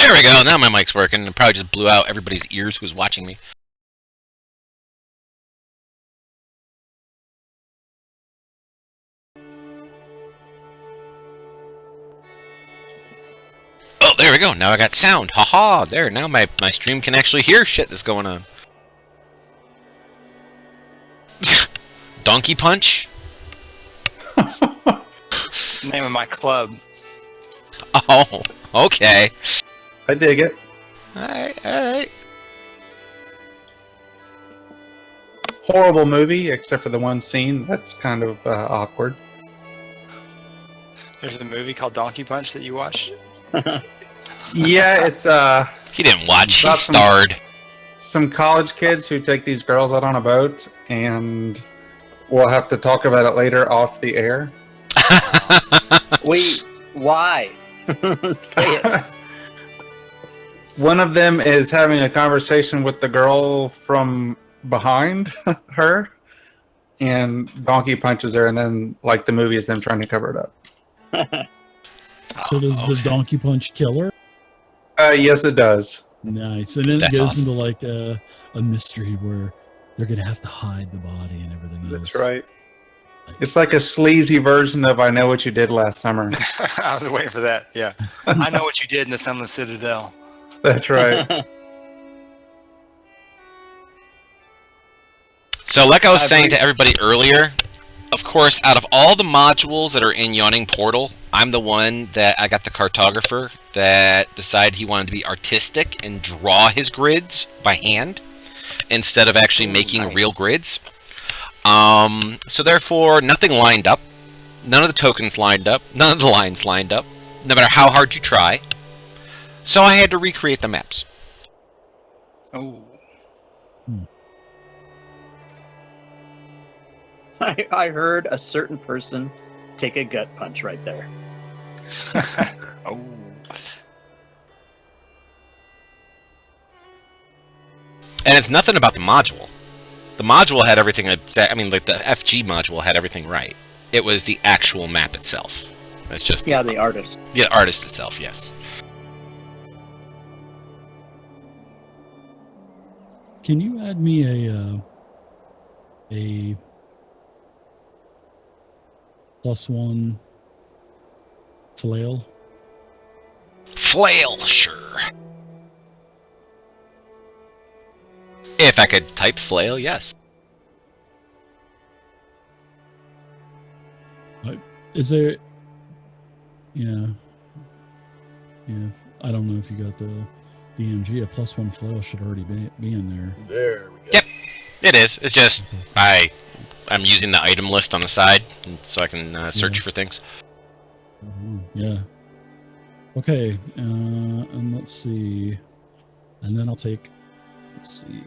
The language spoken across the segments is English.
There we go. Now my mic's working. It probably just blew out everybody's ears who's watching me. Oh, there we go. Now I got sound. Haha. There. Now my stream can actually hear shit that's going on. Donkey Punch? It's the name of my club. Oh, okay. I dig it. Alright. Horrible movie, except for the one scene. That's kind of awkward. There's a movie called Donkey Punch that you watched. Yeah, it's He didn't watch. He About starred. some college kids who take these girls out on a boat, and we'll have to talk about it later off the air. Wait, why? Say it. One of them is having a conversation with the girl from behind her, and Donkey punches her, and then, like, the movie is them trying to cover it up. So does the Donkey Punch kill her? Yes, it does. Nice. And then That's it goes awesome. into like a mystery where they're going to have to hide the body and everything else. That's right. It's like a sleazy version of I Know What You Did Last Summer. I was waiting for that. Yeah, I know what you did in the Sunless Citadel. That's right. So, like I was saying to everybody earlier, of course, out of all the modules that are in Yawning Portal, I'm the one that I got the cartographer that decided he wanted to be artistic and draw his grids by hand instead of actually making real grids. So therefore, nothing lined up. None of the tokens lined up. None of the lines lined up, no matter how hard you try. So I had to recreate the maps. Oh, I heard a certain person take a gut punch right there. oh. And it's nothing about the module. The module had everything. I mean, like the FG module had everything right. It was the actual map itself. It's just Yeah, the artist. the artist itself. Yes. Can you add me a +1 flail? Flail, sure. If I could type flail, yes. Is there? Yeah. I don't know if you got the DMG. A +1 flail should already be in there. There we go. Yep. It is. It's just I'm using the item list on the side so I can search for things. Yeah. Okay. And let's see. And then I'll take. Let's see.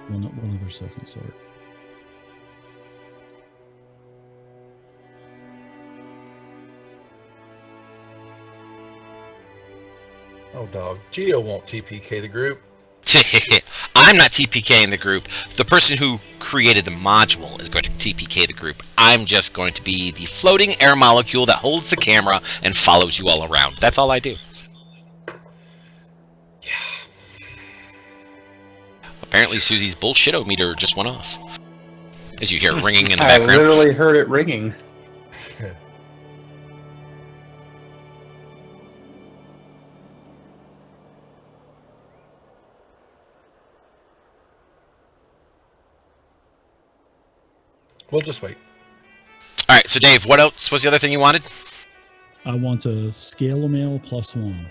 One other second. Sorry. Oh, dog. Geo won't TPK the group. I'm not TPKing the group. The person who created the module is going to TPK the group. I'm just going to be the floating air molecule that holds the camera and follows you all around. That's all I do. Apparently Susie's bullshit-o-meter just went off. As you hear it ringing in the I background. literally heard it ringing. We'll just wait. Alright, so Dave, what else was the other thing you wanted? I want a scale mail +1.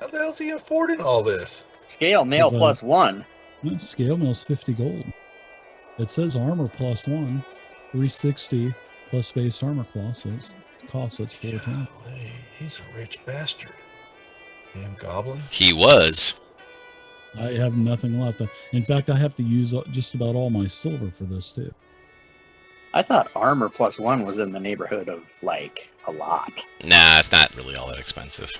How the hell's he affording all this? Scale mail Is, +1. No, scale mail's 50 gold. It says armor +1, 360 plus base armor class. So it's cost. That's 410. Golly, he's a rich bastard. Damn goblin. He was. I have nothing left. In fact, I have to use just about all my silver for this too. I thought armor +1 was in the neighborhood of, like, a lot. Nah, it's not really all that expensive.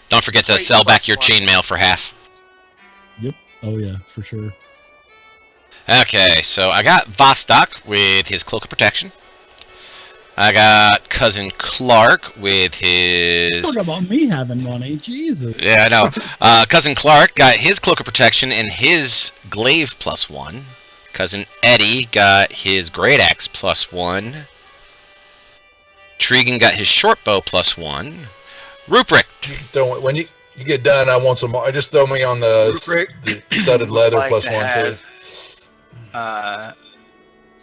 Don't forget to sell back your chainmail for half. Yep. Oh yeah, for sure. Okay, so I got Vostok with his Cloak of Protection. I got Cousin Clark with his... Talk about me having money. Jesus. Yeah, I know. Cousin Clark got his Cloak of Protection and his Glaive +1. Cousin Eddie got his Great Axe +1. Tregan got his Short Bow +1. Ruprecht. When you get done, I want some more. Just throw me on the studded leather Like to +1 too.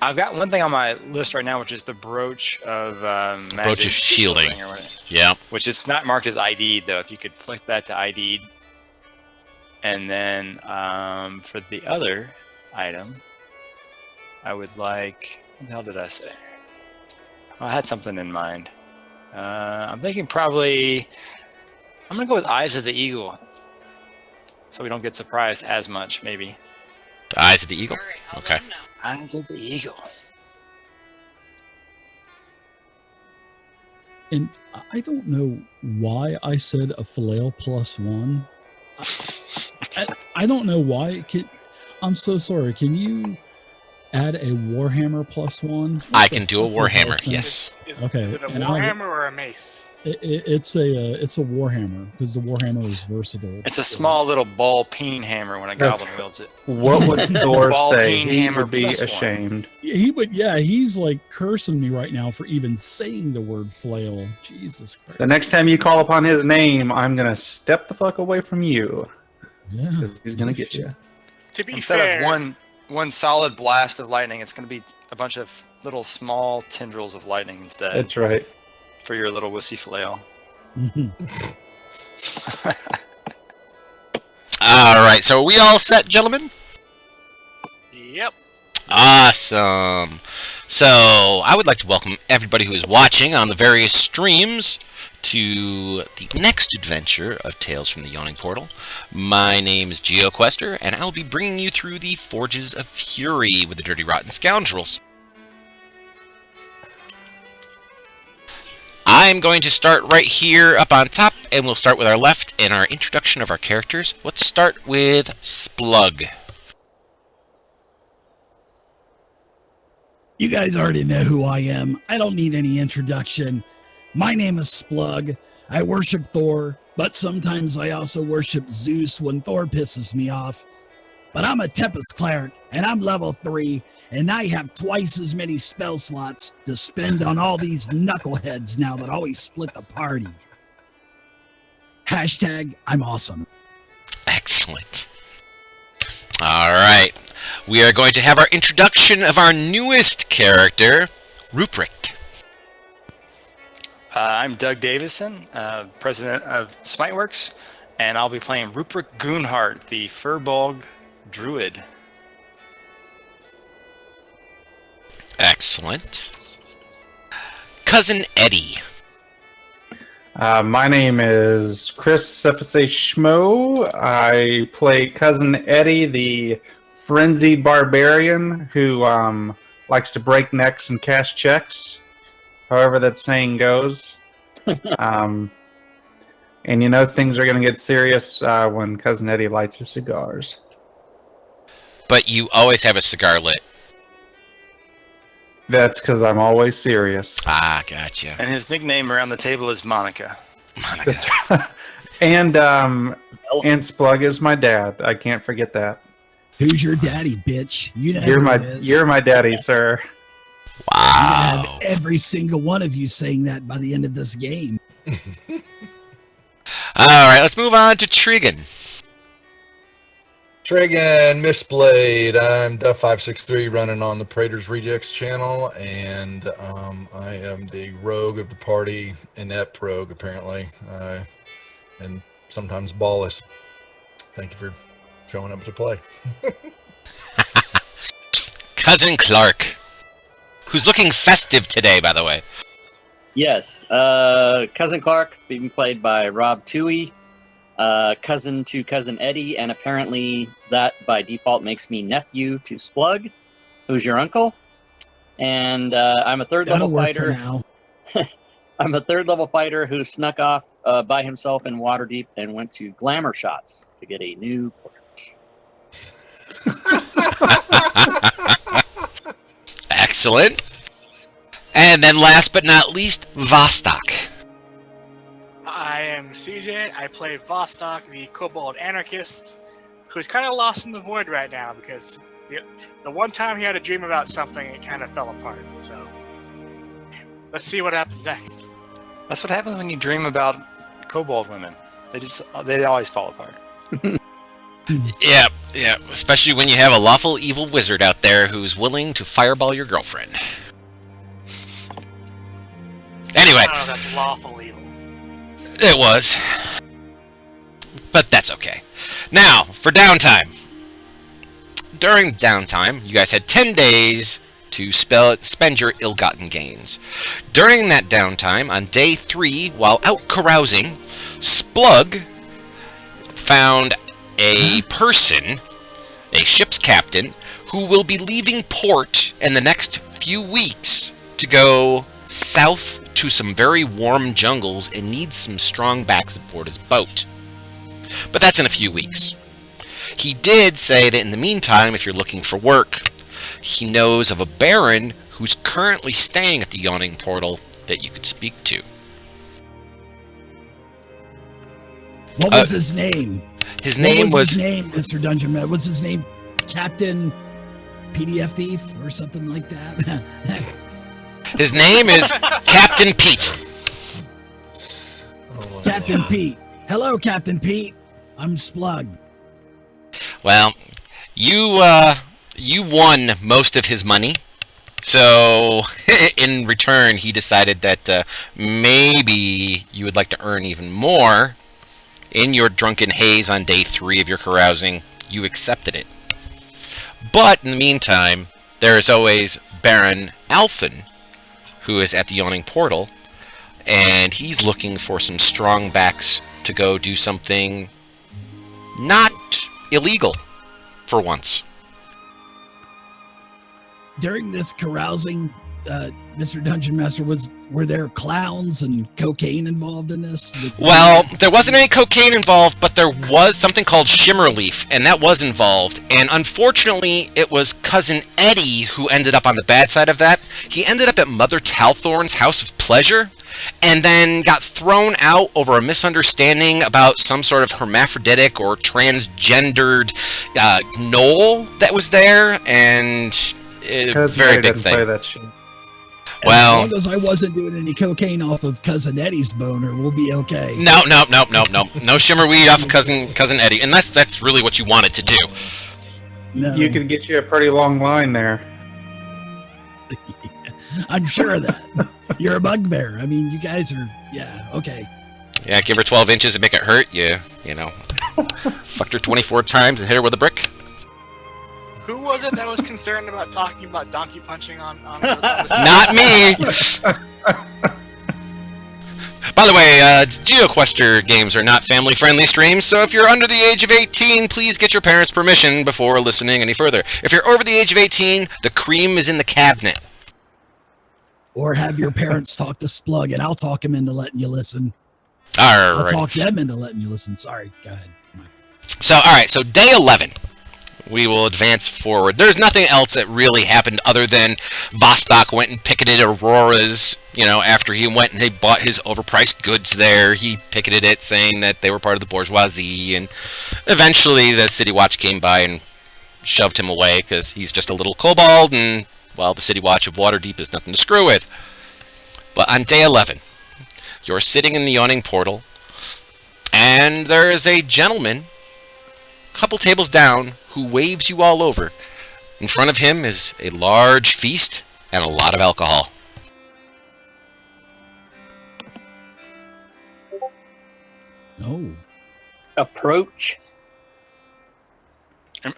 I've got one thing on my list right now, which is the brooch of magic Brooch of Shielding. or whatever, Yeah. which is not marked as ID'd though. If you could flick that to ID'd, and then for the other item, I would like. What the hell did I say? Oh, I had something in mind. I'm thinking probably. I'm gonna go with Eyes of the Eagle, so we don't get surprised as much. Maybe The Eyes of the Eagle. Okay. Eyes of the Eagle. And I don't know why I said a flail +1. I don't know why. I'm so sorry. Can you add a Warhammer +1? I can do a Warhammer, yes. Okay, Is it a and Warhammer or a mace? It's a Warhammer because the Warhammer is versatile. It's a small little ball peen hammer when a goblin wields it. What would Thor Ball say? peen He hammer would be +1. ashamed. He would, yeah. He's like cursing me right now for even saying the word flail. Jesus Christ! The next time you call upon his name, I'm gonna step the fuck away from you. yeah, 'Cause he's gonna get you. To be Instead fair, of one solid blast of lightning, it's going to be a bunch of little small tendrils of lightning instead That's right. for your little wussy flail. Mhm. All right, so are we all set, gentlemen? Yep. Awesome. So I would like to welcome everybody who is watching on the various streams to the next adventure of Tales from the Yawning Portal. My name is GeoQuester, and I'll be bringing you through the Forges of Fury with the Dirty Rotten Scoundrels. I'm going to start right here up on top, and we'll start with our left in our introduction of our characters. Let's start with Splug. You guys already know who I am. I don't need any introduction. My name is Splug. I worship Thor, but sometimes I also worship Zeus when Thor pisses me off. But I'm a Tempest Cleric, and I'm level 3, and I have twice as many spell slots to spend on all these knuckleheads now that always split the party. Hashtag, I'm awesome. Excellent. All right. We are going to have our introduction of our newest character, Ruprecht. I'm Doug Davison, president of Smiteworks, and I'll be playing Rupert Goonhart, the Furbolg Druid. Excellent. Cousin Eddie. My name is Chris Cephase Schmo. I play Cousin Eddie, the frenzied barbarian who likes to break necks and cash checks, however that saying goes. And you know things are going to get serious when Cousin Eddie lights his cigars. But you always have a cigar lit. That's because I'm always serious. Ah, gotcha. And his nickname around the table is Monica. Monica. And Splug is my dad. I can't forget that. Who's your daddy, bitch? You know You're who my it is. you're my daddy, sir. I'm gonna Wow. have every single one of you saying that by the end of this game. All right, let's move on to Tregan. Trigan, Mistblade. I'm Duff563 running on the Praetor's Rejects channel, and I am the rogue of the party, inept rogue apparently, and sometimes ballless. Thank you for showing up to play. Cousin Clark, who's looking festive today, by the way. Yes, Cousin Clark, being played by Rob Toohey, cousin to Cousin Eddie, and apparently that by default makes me nephew to Splug, who's your uncle. And I'm a third That'll level work for fighter. now. I'm a third level fighter who snuck off by himself in Waterdeep and went to Glamour Shots to get a new portrait. Excellent. And then last but not least, Vostok. I am CJ. I play Vostok, the kobold anarchist, who's kind of lost in the void right now because the one time he had a dream about something, it kind of fell apart. So let's see what happens next. That's what happens when you dream about kobold women. They always fall apart. Yeah. Especially when you have a lawful evil wizard out there who's willing to fireball your girlfriend. Anyway. I don't know if that's lawful evil. It was. But that's okay. Now, for downtime. During downtime, you guys had 10 days to spend your ill-gotten gains. During that downtime, on day 3, while out carousing, Splug found a person, a ship's captain, who will be leaving port in the next few weeks to go south to some very warm jungles and needs some strong backs aboard his boat. But that's in a few weeks. He did say that in the meantime, if you're looking for work, he knows of a baron who's currently staying at the Yawning Portal that you could speak to. What was his name? His name was his name, Mr. Dungeon Man? What's his name? Captain PDF Thief or something like that? His name is Captain Pete. Captain Pete. Hello, Captain Pete. I'm Splug. Well, you won most of his money, so in return he decided that maybe you would like to earn even more. In your drunken haze on day 3 of your carousing, you accepted it. But in the meantime, there is always Baron Alphen, who is at the Yawning Portal, and he's looking for some strong backs to go do something not illegal for once. During this carousing, Mr. Dungeon Master, were there clowns and cocaine involved in this? Well, there wasn't any cocaine involved, but there was something called Shimmerleaf, and that was involved. And unfortunately, it was Cousin Eddie who ended up on the bad side of that. He ended up at Mother Talthorn's House of Pleasure, and then got thrown out over a misunderstanding about some sort of hermaphroditic or transgendered gnoll that was there, and very big thing. Play that shit. Well, as long as I wasn't doing any cocaine off of Cousin Eddie's boner, we'll be okay. No shimmerweed off of cousin Eddie, unless that's really what you wanted to do. No. You could get you a pretty long line there. I'm sure of that. You're a bugbear. I mean, you guys are, yeah, okay. Yeah, give her 12 inches and make it hurt. You know, fucked her 24 times and hit her with a brick. Who was it that was concerned about talking about donkey punching on Not me! By the way, GeoQuester games are not family-friendly streams, so if you're under the age of 18, please get your parents' permission before listening any further. If you're over the age of 18, the cream is in the cabinet. Or have your parents talk to Splug, and I'll talk him into letting you listen. All I'll right. talk them into letting you listen. Sorry, go ahead. So, alright, so day 11. We will advance forward. There's nothing else that really happened other than Vostok went and picketed Aurora's, after he went and he bought his overpriced goods there. He picketed it saying that they were part of the bourgeoisie, and eventually the City Watch came by and shoved him away because he's just a little kobold, and, well, the City Watch of Waterdeep is nothing to screw with. But on day 11, you're sitting in the Yawning Portal, and there is a gentleman couple tables down who waves you all over. In front of him is a large feast and a lot of alcohol. Oh. Approach.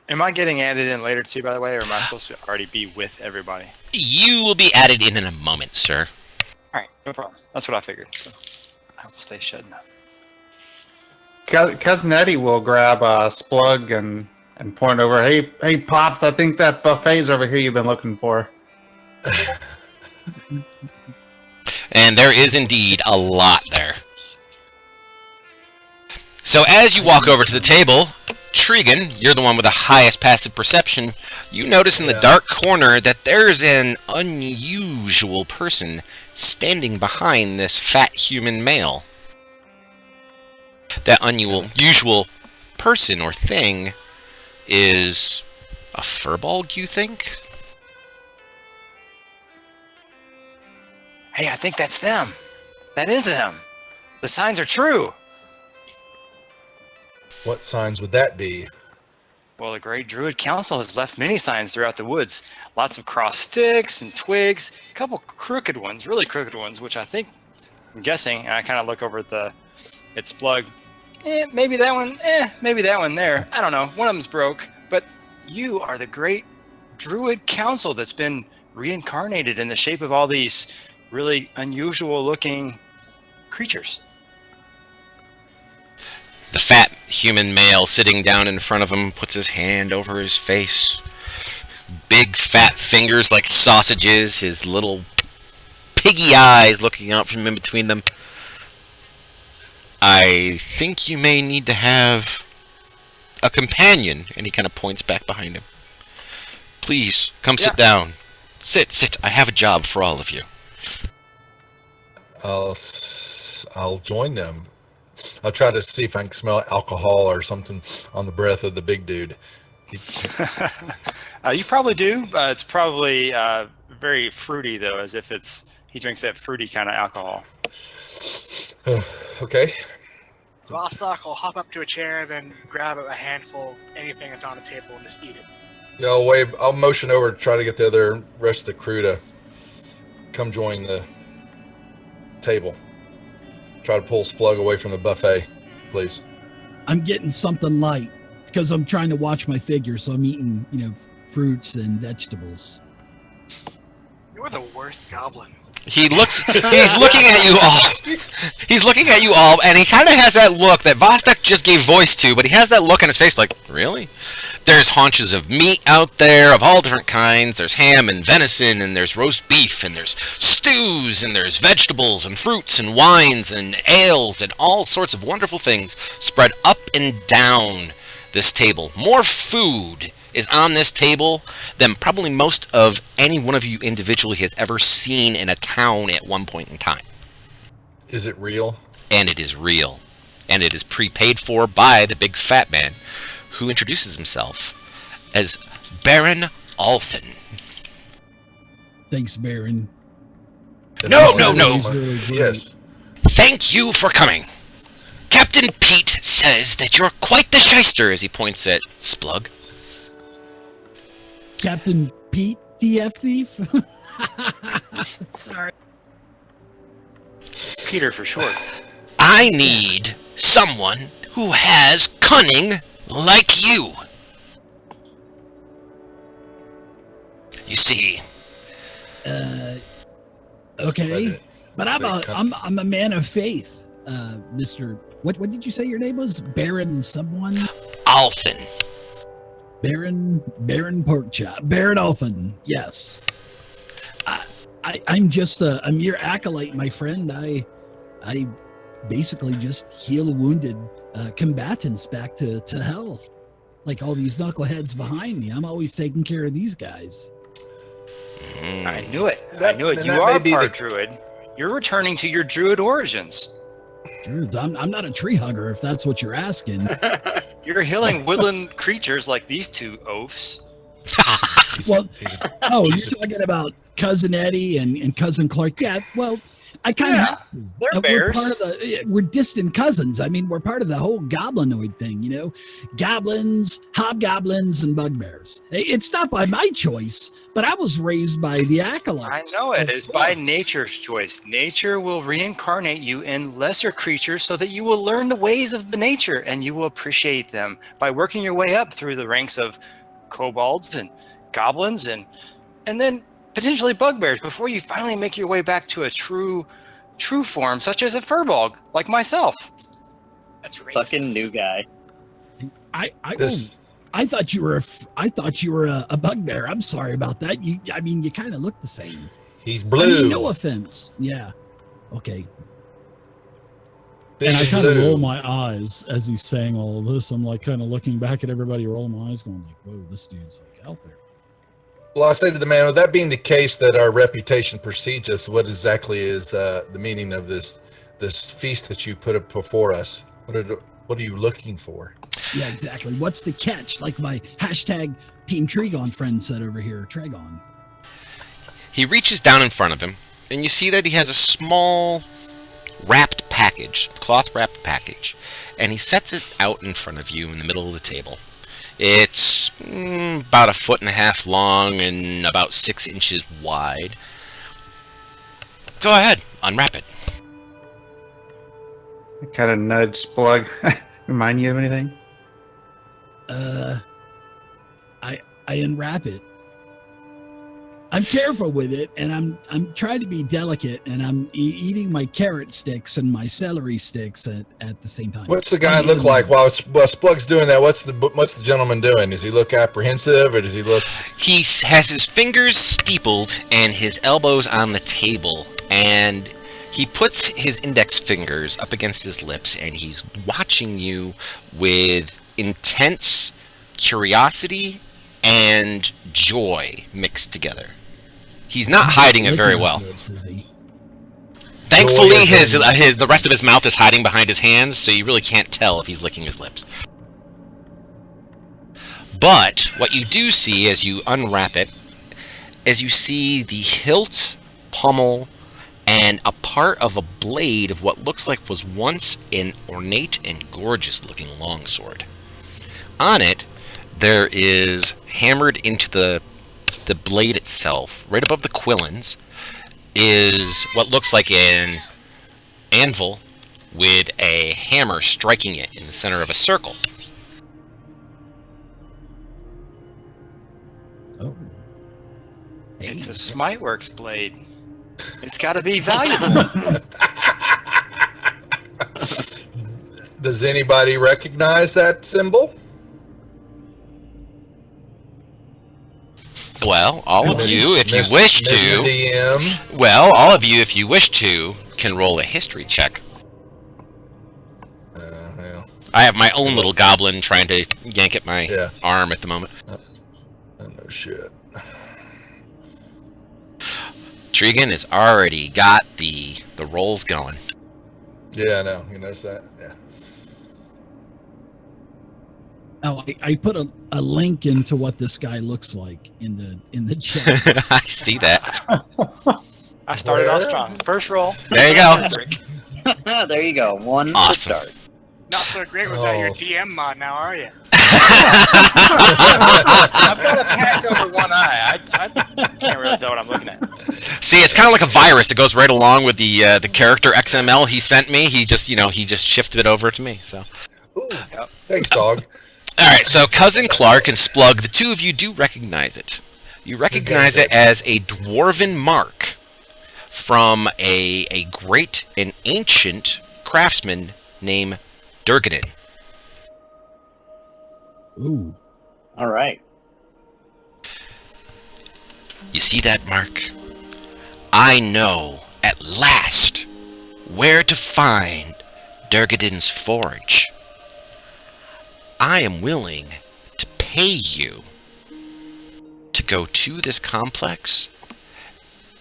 Am I getting added in later too, by the way, or am I supposed to already be with everybody? You will be added in a moment, sir. All right, no problem. That's what I figured. So I will stay shut now. Cousin Eddie will grab a Splug and point over. Hey, Pops, I think that buffet's over here you've been looking for. And there is indeed a lot there. So as you walk over to the table, Trigan, you're the one with the highest passive perception. You notice in the Yeah. dark corner that there's an unusual person standing behind this fat human male. That unusual person or thing is a furbolg, you think? Hey, I think that's them. That is them. The signs are true. What signs would that be? Well, the Great Druid Council has left many signs throughout the woods. Lots of crossed sticks and twigs. A couple crooked ones, really crooked ones, which I'm guessing, and I kind of look over at it's Splug. Maybe that one, maybe that one there. I don't know. One of them's broke. But you are the Great Druid Council that's been reincarnated in the shape of all these really unusual looking creatures. The fat human male sitting down in front of him puts his hand over his face. Big fat fingers like sausages, his little piggy eyes looking out from in between them. I think you may need to have a companion. And he kind of points back behind him. Please, come sit down. Sit. I have a job for all of you. I'll join them. I'll try to see if I can smell alcohol or something on the breath of the big dude. You probably do. It's probably very fruity, though, as if he drinks that fruity kind of alcohol. Okay. Vostok will hop up to a chair, then grab a handful of anything that's on the table and just eat it. Yeah, I'll motion over to try to get the rest of the crew to come join the table. Try to pull Splug away from the buffet, please. I'm getting something light because I'm trying to watch my figure, so I'm eating, fruits and vegetables. You're the worst goblin. He's looking at you all. He's looking at you all, and he kind of has that look that Vostok just gave voice to, but he has that look on his face like, really? There's haunches of meat out there of all different kinds. There's ham and venison, and there's roast beef, and there's stews, and there's vegetables, and fruits, and wines, and ales, and all sorts of wonderful things spread up and down this table. More food is on this table than probably most of any one of you individually has ever seen in a town at one point in time. Is it real? And it is real. And it is prepaid for by the big fat man, who introduces himself as Baron Alfin. Thanks, Baron. No. Really Yes. Thank you for coming. Captain Pete says that you're quite the shyster, as he points at Splug. Captain Pete, DF thief? Sorry. Peter for short. I need someone who has cunning like you. You see. Okay. But I'm a man of faith, Mr. What did you say your name was? Baron someone? Alfin. Baron Porkchop. Baron Alfin. Yes. I'm just a mere acolyte, my friend. I basically just heal wounded combatants back to health. Like all these knuckleheads behind me. I'm always taking care of these guys. I knew it. That- You that are may be part the- druid. You're returning to your druid origins. Druids, I'm not a tree hugger, if that's what you're asking. You're healing woodland creatures like these two oafs. Well, you're talking about Cousin Eddie and Cousin Clark. Yeah, well, I kind of have to. They're bears. We're distant cousins. I mean, we're part of the whole goblinoid thing, Goblins, hobgoblins, and bugbears. It's not by my choice, but I was raised by the I acolytes. know it is by nature's choice. Nature will reincarnate you in lesser creatures so that you will learn the ways of the nature and you will appreciate them by working your way up through the ranks of kobolds and goblins and then potentially bugbears before you finally make your way back to a true form, such as a furbolg, like myself. That's racist. Fucking new guy. I thought you were a bugbear. I'm sorry about that. You kind of look the same. He's I blue. mean, no offense. Yeah. Okay. And I kind of Lou. roll my eyes as he's saying all of this. I'm like kind of looking back at everybody, rolling my eyes, going like, "Whoa, this dude's like out there." Well, I say to the man, with that being the case that our reputation precedes us, what exactly is the meaning of this feast that you put up before us? What are you looking for? Yeah, exactly. What's the catch? Like my hashtag Team Trigon friend said over here, Trigon. He reaches down in front of him, and you see that he has a small wrapped package, cloth wrapped package, and he sets it out in front of you in the middle of the table. It's about 1.5 feet long and about 6 inches wide. Go ahead, unwrap it. I kind of nudge Splug. Remind you of anything? I unwrap it. I'm careful with it, and I'm trying to be delicate, and I'm eating my carrot sticks and my celery sticks at the same time. What's the guy look like while Splug's doing that? What's the gentleman doing? Does he look apprehensive, or does he look? He has his fingers steepled and his elbows on the table, and he puts his index fingers up against his lips, and he's watching you with intense curiosity and joy mixed together. He's not hiding it very well. Thankfully, the rest of his mouth is hiding behind his hands, so you really can't tell if he's licking his lips. But what you do see as you unwrap it, is you see the hilt, pommel, and a part of a blade of what looks like was once an ornate and gorgeous-looking longsword. On it, there is hammered into the blade itself, right above the quillins, is what looks like an anvil with a hammer striking it in the center of a circle. Oh. It's a Smiteworks blade. It's got to be valuable. Does anybody recognize that symbol? Well, all of you, if you wish to, DM. well, all of you, if you wish to, can roll a history check. Well, I have my own little goblin trying to yank at my arm at the moment. no shit. Trigon has already got the rolls going. Yeah, I know. You notice that? Yeah. Oh, I put a link into what this guy looks like in the chat. I see that. I started off strong. First roll. There you go. There you go. One Awesome. to start. Not so great without your DM mod now, are you? I've got a patch over one eye. I can't really tell what I'm looking at. See, it's kind of like a virus. It goes right along with the character XML he sent me. He just shifted it over to me. So. Ooh, thanks, dog. All right, so Cousin Clark and Splug, the two of you do recognize it. You recognize it as a dwarven mark from a great and ancient craftsman named Durgadin. Ooh. All right. You see that mark? I know, at last, where to find Durgadin's forge. I am willing to pay you to go to this complex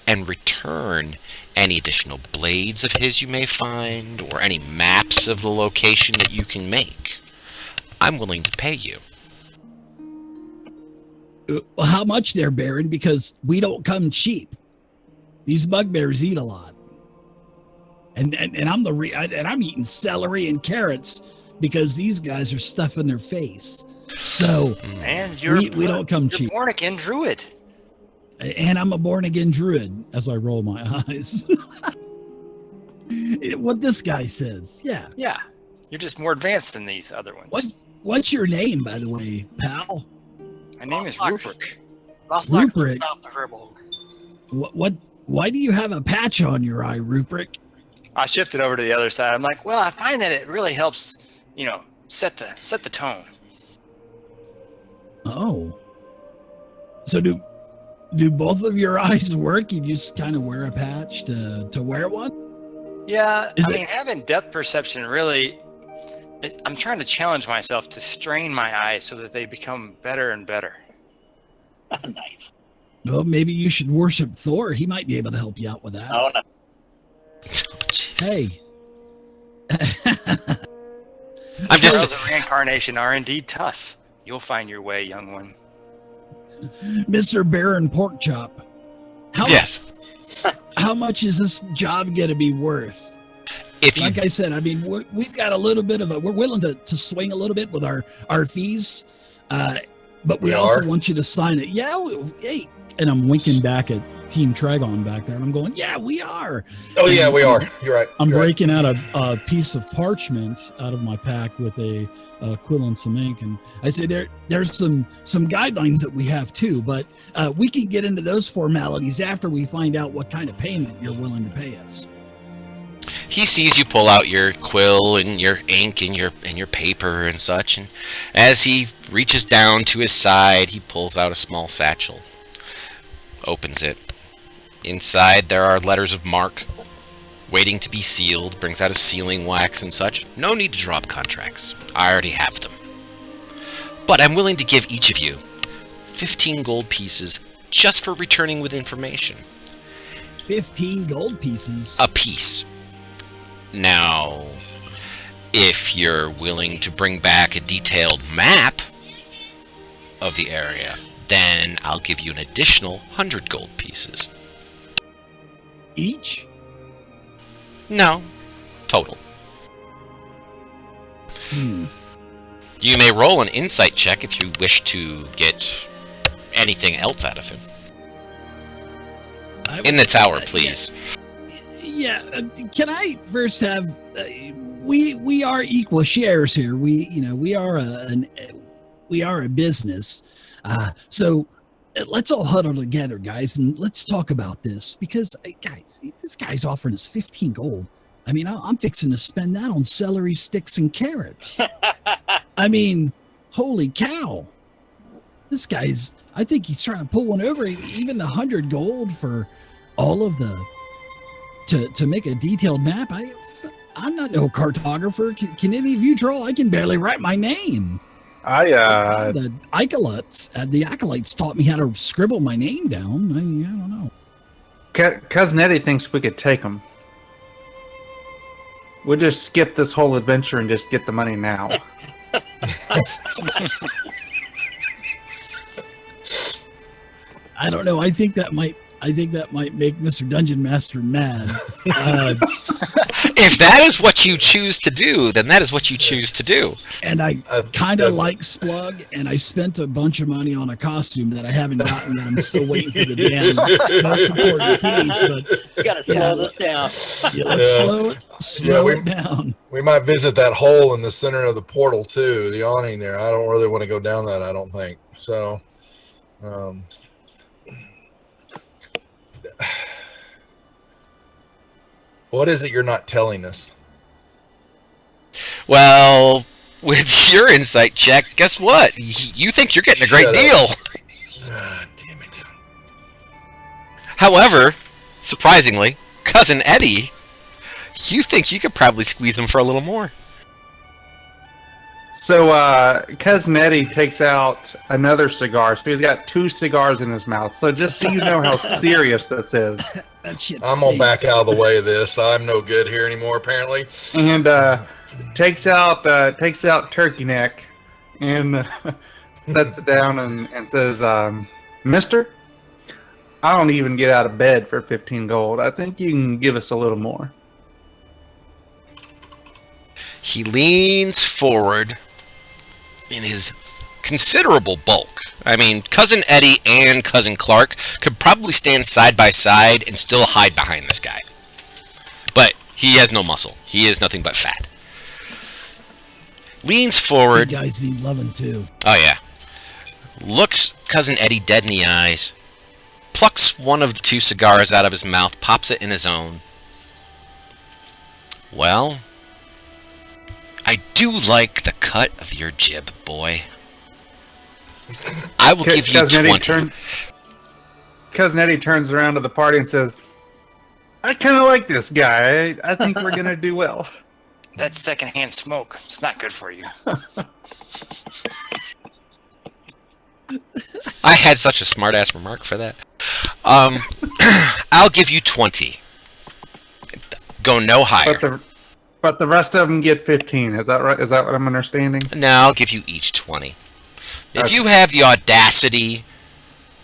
and return any additional blades of his you may find, or any maps of the location that you can make. I'm willing to pay you. Well, how much there, Baron? Because we don't come cheap. These bugbears eat a lot, and I'm eating celery and carrots because these guys are stuffing their face. So, man, we don't come cheap. You're born again druid. And I'm a born again druid, as I roll my eyes. What this guy says, yeah. Yeah, you're just more advanced than these other ones. What's your name, by the way, pal? My name is Rupert. Rupert. What? Why do you have a patch on your eye, Rupert? I shifted over to the other side. I'm like, well, I find that it really helps, set the tone. Oh. So do both of your eyes work? You just kind of wear a patch to wear one? Yeah, Is I it- mean, having depth perception really. I'm trying to challenge myself to strain my eyes so that they become better and better. Nice. Well, maybe you should worship Thor. He might be able to help you out with that. Oh no. Hey. I'm just- Trials of reincarnation are indeed tough. You'll find your way, young one. Mr. Baron Porkchop. Yes. How much is this job going to be worth? If you Like I said, I mean, we've got a little bit of we're willing to swing a little bit with our fees, but we We also are? want you to sign it. Yeah, hey, and I'm winking back at Team Tragon back there, and I'm going, yeah, we are. Oh yeah, we are. You're right. I'm You're right. breaking out a piece of parchment out of my pack with a quill and some ink, and I say there's some guidelines that we have too, but we can get into those formalities after we find out what kind of payment you're willing to pay us. he sees you pull out your quill and your ink and your paper and such, and as he reaches down to his side, he pulls out a small satchel, opens it. Inside there are letters of marque, waiting to be sealed. Brings out a sealing wax and such. No need to draw up contracts. I already have them. But I'm willing to give each of you 15 gold pieces just for returning with information. 15 gold pieces. A piece. Now, if you're willing to bring back a detailed map of the area, then I'll give you an additional 100 gold pieces. Each? No, total. Hmm. You may roll an insight check if you wish to get anything else out of him. I In would- the tower, please. Yeah, can I first have? We are equal shares here. We are a business. So let's all huddle together, guys, and let's talk about this because, guys, this guy's offering us 15 gold. I mean, I'm fixing to spend that on celery sticks and carrots. I mean, holy cow! This guy's. I think he's trying to pull one over. Even the 100 gold for all of the. To make a detailed map, I'm not no cartographer. Can any of you draw? I can barely write my name. The acolytes taught me how to scribble my name down. I don't know. Cousin Eddie thinks we could take him. We'll just skip this whole adventure and just get the money now. I don't know. I think that might make Mr. Dungeon Master mad. If that is what you choose to do, then that is what you choose to do. And I kind of like Splug, and I spent a bunch of money on a costume that I haven't gotten yet. I'm still waiting for the damn most important piece. But You gotta slow this down. yeah, let's slow it down. We might visit that hole in the center of the portal too, the awning there. I don't really want to go down that. I don't think so. What is it you're not telling us? Well, with your insight check, guess what? You think you're getting a great Shut deal. Ah, damn it. However, surprisingly, Cousin Eddie, you think you could probably squeeze him for a little more. So, Cousin Eddie takes out another cigar. So he's got 2 cigars in his mouth. So just so you know how serious this is. That shit I'm gonna back stinks. out of the way of this. I'm no good here anymore, apparently. And takes out Turkey Neck and sets it down and says, Mister, I don't even get out of bed for 15 gold. I think you can give us a little more. He leans forward in his considerable bulk. I mean, Cousin Eddie and Cousin Clark could probably stand side by side and still hide behind this guy. But he has no muscle. He is nothing but fat. Leans You forward. guys need loving too. Oh, yeah. Looks Cousin Eddie dead in the eyes. Plucks one of the 2 cigars out of his mouth. Pops it in his own. Well, I do like the cut of your jib, boy. I will give you 20. Cousin Eddie turns around to the party and says, I kind of like this guy. I think we're gonna do well. That's secondhand smoke. It's not good for you. I had such a smart-ass remark for that. I'll give you 20. Go no higher. But the rest of them get 15. Is that right? Is that what I'm understanding? No, I'll give you each 20. If Okay. you have the audacity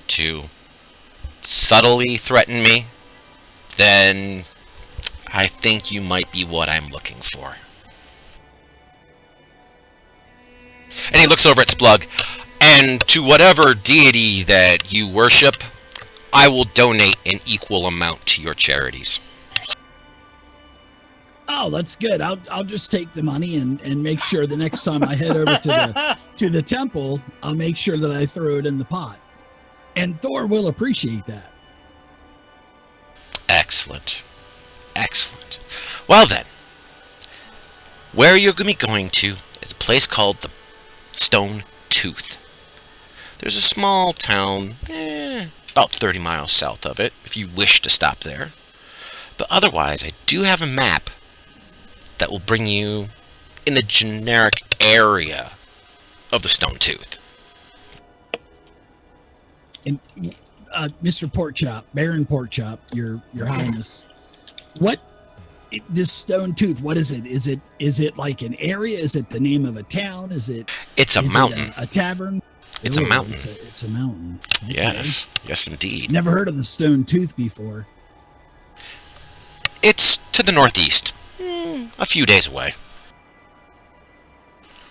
to subtly threaten me, then I think you might be what I'm looking for. And he looks over at Splug. And to whatever deity that you worship, I will donate an equal amount to your charities. Oh, that's good. I'll just take the money and make sure the next time I head over to the temple, I'll make sure that I throw it in the pot. And Thor will appreciate that. Excellent. Excellent. Well then, where you're going to be going to is a place called the Stone Tooth. There's a small town, about 30 miles south of it, if you wish to stop there. But otherwise, I do have a map that will bring you in the generic area of the Stone Tooth. And Mr. Porkchop, Baron Porkchop, Your Highness, this Stone Tooth? What is it? Is it like an area? Is it the name of a town? Is it? It's a mountain. A tavern? It's a mountain. It's a mountain. Okay. Yes. Yes, indeed. Never heard of the Stone Tooth before. It's to the northeast. A few days away.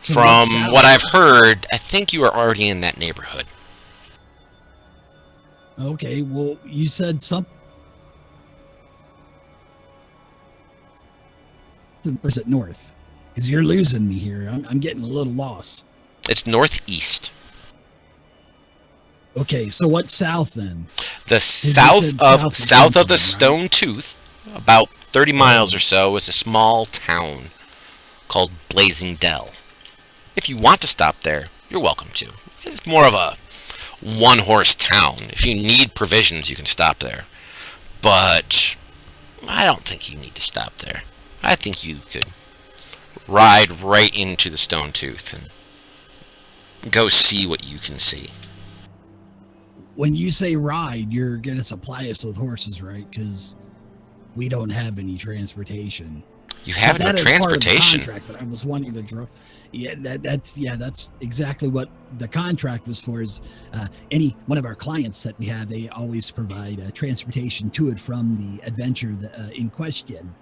So From what's what south? I've heard, I think you are already in that neighborhood. Okay, well, you said something. Or is it north? Because you're losing me here. I'm getting a little lost. It's northeast. Okay, so what's south then? The you south said of south of the something, right? Stone Tooth, about 30 miles or so, is a small town called Blazing Dell. If you want to stop there, you're welcome to. It's more of a one-horse town. If you need provisions, you can stop there. But I don't think you need to stop there. I think you could ride right into the Stone Tooth and go see what you can see. When you say ride, you're going to supply us with horses, right? Because we don't have any transportation. You have no That is part of the transportation. contract that I was wanting to draw. Yeah, that's exactly what the contract was for. Is any one of our clients that we have, they always provide transportation to and from the adventure in question.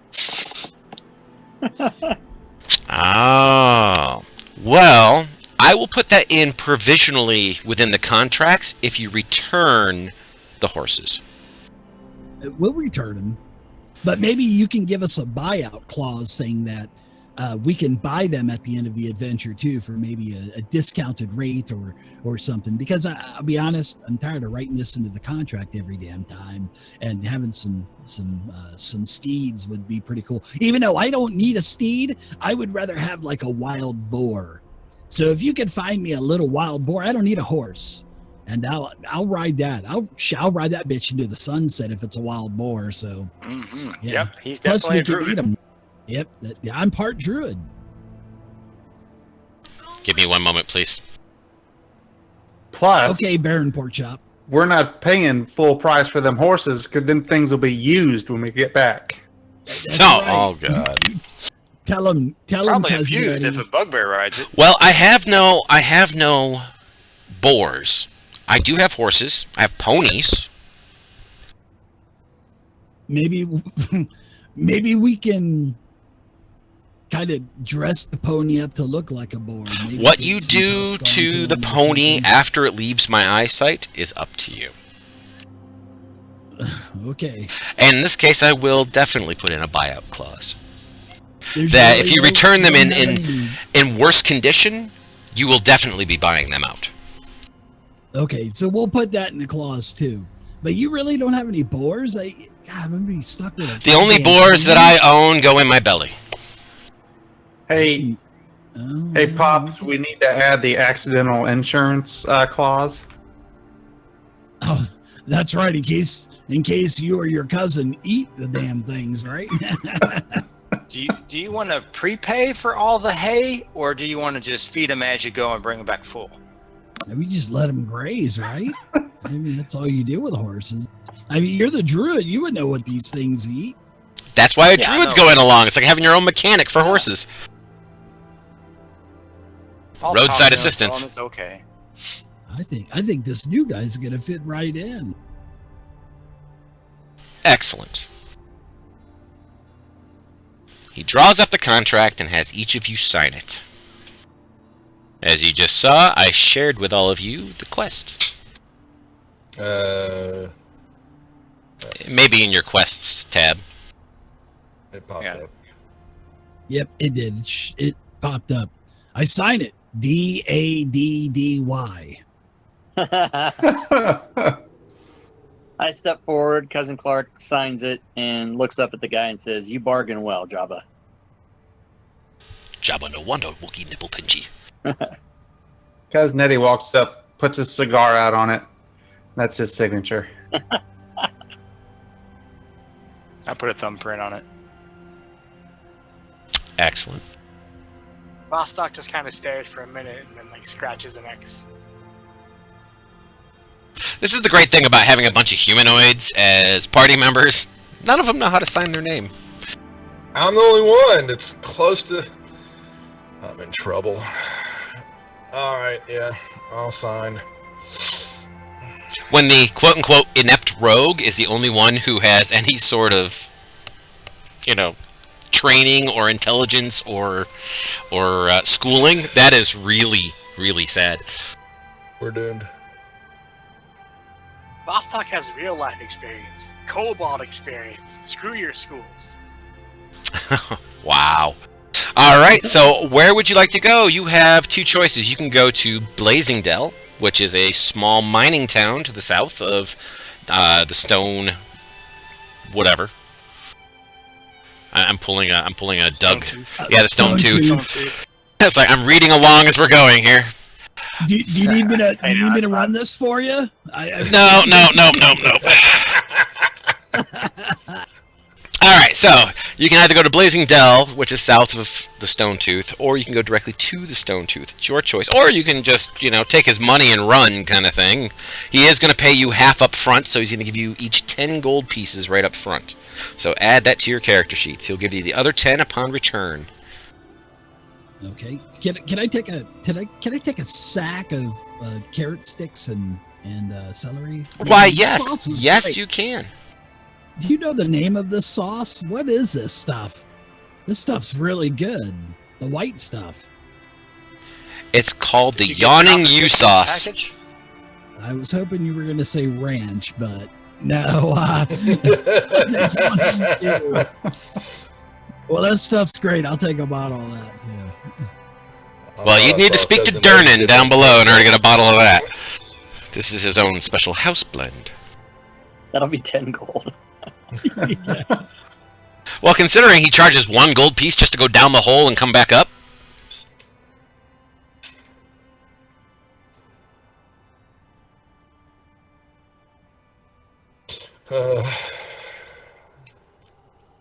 Oh, well, I will put that in provisionally within the contracts if you return the horses. We'll return them, but maybe you can give us a buyout clause saying that we can buy them at the end of the adventure too for maybe a discounted rate or something. Because I'll be honest, I'm tired of writing this into the contract every damn time, and having some steeds would be pretty cool. Even though I don't need a steed, I would rather have like a wild boar. So if you could find me a little wild boar, I don't need a horse, and I'll ride that. I'll ride that bitch into the sunset if it's a wild boar. So Mm-hmm. Yeah. Yep, he's plus definitely we a can eat druid. them. Yep, I'm part druid. Give me one moment, please. Plus, Okay, Baron Porkchop. we're not paying full price for them horses because then things will be used when we get back. That's Oh, right. oh, God. Tell him, Probably cousin abused Eddie. if a bugbear rides it. Well, I have no boars. I do have horses. I have ponies. Maybe we can kind of dress the pony up to look like a boar. Maybe What take you some do tusk to onto the him or pony something. after it leaves my eyesight is up to you. Okay. And in this case, I will definitely put in a buyout clause. There's That really if you no- return them don't in- have any- In worse condition, you will definitely be buying them out. Okay, so we'll put that in the clause too. But you really don't have any boars? God, I'm gonna be stuck with it. The only boars that I own go in my belly. Hey, Oh, hey, Pops, we need to add the accidental insurance clause. Oh, That's right. In case you or your cousin eat the damn things, right? Do you want to prepay for all the hay, or do you want to just feed them as you go and bring them back full? We just let them graze, right? I mean, that's all you do with horses. I mean, you're the druid. You would know what these things eat. That's why a Yeah, I druid's know. going along. It's like having your own mechanic for horses. All Roadside Tom's gonna assistance. tell 'em It's okay. I think this new guy's gonna fit right in. Excellent. He draws up the contract and has each of you sign it. As you just saw, I shared with all of you the quest. Maybe in your quests tab. It popped Yeah. up. Yep, it did. It popped up. I sign it. DADDY. I step forward. Cousin Clark signs it and looks up at the guy and says, "You bargain well, Jabba." Jabba no wonder Wookie nipple pinchy. Cousin Eddie walks up, puts his cigar out on it. That's his signature. I put a thumbprint on it. Excellent. Vostok just kind of stares for a minute and then like scratches an X. This is the great thing about having a bunch of humanoids as party members. None of them know how to sign their name. I'm the only one that's close to... I'm in trouble. Alright, yeah. I'll sign. When the quote-unquote inept rogue is the only one who has any sort of, training or intelligence or schooling, that is really, really sad. We're doomed. Vostok has real life experience, Cobalt experience. Screw your schools. Wow. Alright, so where would you like to go? You have two choices. You can go to Blazingdell, which is a small mining town to the south of the Stone... whatever. I'm pulling a Doug... Yeah, the Stone Tooth. It's like, I'm reading along as we're going here. Do you need me to run this for you? No. Alright, so you can either go to Blazing Dell, which is south of the Stone Tooth, or you can go directly to the Stone Tooth. It's your choice. Or you can just, take his money and run kind of thing. He is going to pay you half up front, so he's going to give you each 10 gold pieces right up front. So add that to your character sheets. He'll give you the other 10 upon return. Okay. Can I take a sack of carrot sticks and celery? Why, The yes. sauce is Yes, great. you can. Do you know the name of this sauce? What is this stuff? This stuff's really good. The white stuff. It's called the You get an Yawning offer U 6 Sauce. package? I was hoping you were going to say ranch, but no. Well, that stuff's great. I'll take a bottle of that too. Well, you'd need to speak to Dernan down below in order to get a bottle of that. This is his own special house blend. That'll be 10 gold. Yeah. Well, considering he charges 1 gold piece just to go down the hole and come back up.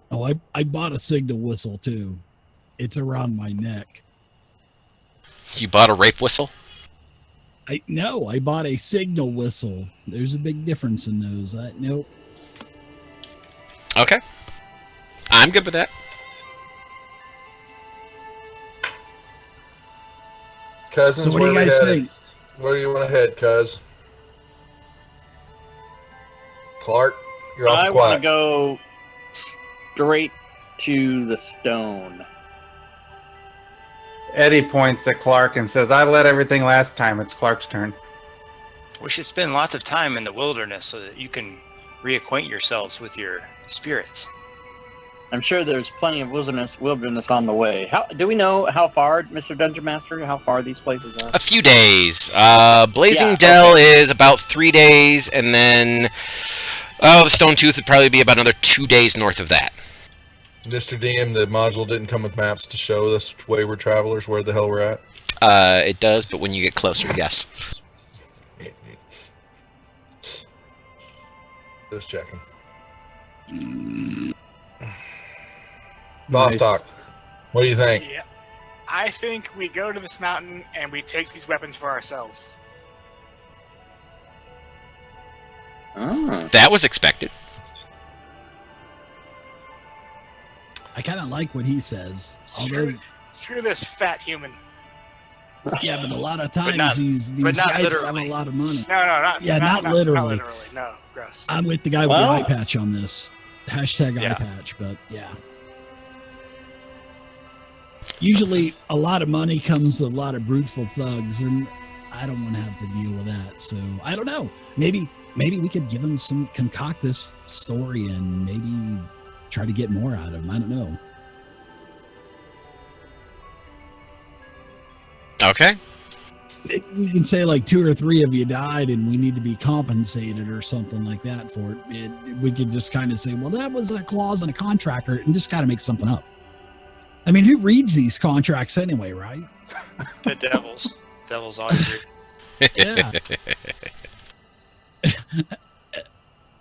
Oh, I bought a signal whistle too. It's around my neck. You bought a rape whistle? I bought a signal whistle. There's a big difference in those. Nope. Okay. I'm good with that. Cousins, So what do you where we guys headed? think? Where do you want to head, cuz? Clark, you're I off want to quiet. go straight to the stone. Eddie points at Clark and says, "I led everything last time. It's Clark's turn." We should spend lots of time in the wilderness so that you can reacquaint yourselves with your spirits. I'm sure there's plenty of wilderness on the way. How do we know how far, Mr. Dungeon Master, how far these places are? A few days. Blazing Yeah, Dell okay. is about 3 days, and then... the Stone Tooth would probably be about another 2 days north of that. Mr. DM, the module didn't come with maps to show us wayward travelers where the hell we're at. It does, but when you get closer, yes. Just checking. Nice. Vostok, what do you think? Yeah. I think we go to this mountain and we take these weapons for ourselves. Oh. That was expected. I kind of like what he says. Although, Screw this fat human. yeah, but a lot of times not- these but not guys have a literally. lot of money. No, not literally. Not literally. No, gross. I'm with the guy with Well- the eye patch on this. Hashtag Yeah. eye patch, but yeah. Usually a lot of money comes with a lot of bruteful thugs, and I don't want to have to deal with that. So I don't know. Maybe we could give him concoct this story and maybe try to get more out of him. I don't know. Okay. We can say like 2 or 3 of you died and we need to be compensated or something like that for it. We could just kind of say, well, that was a clause in a contract, and just kind of make something up. I mean, who reads these contracts anyway, right? The devils. Devils always read. Yeah.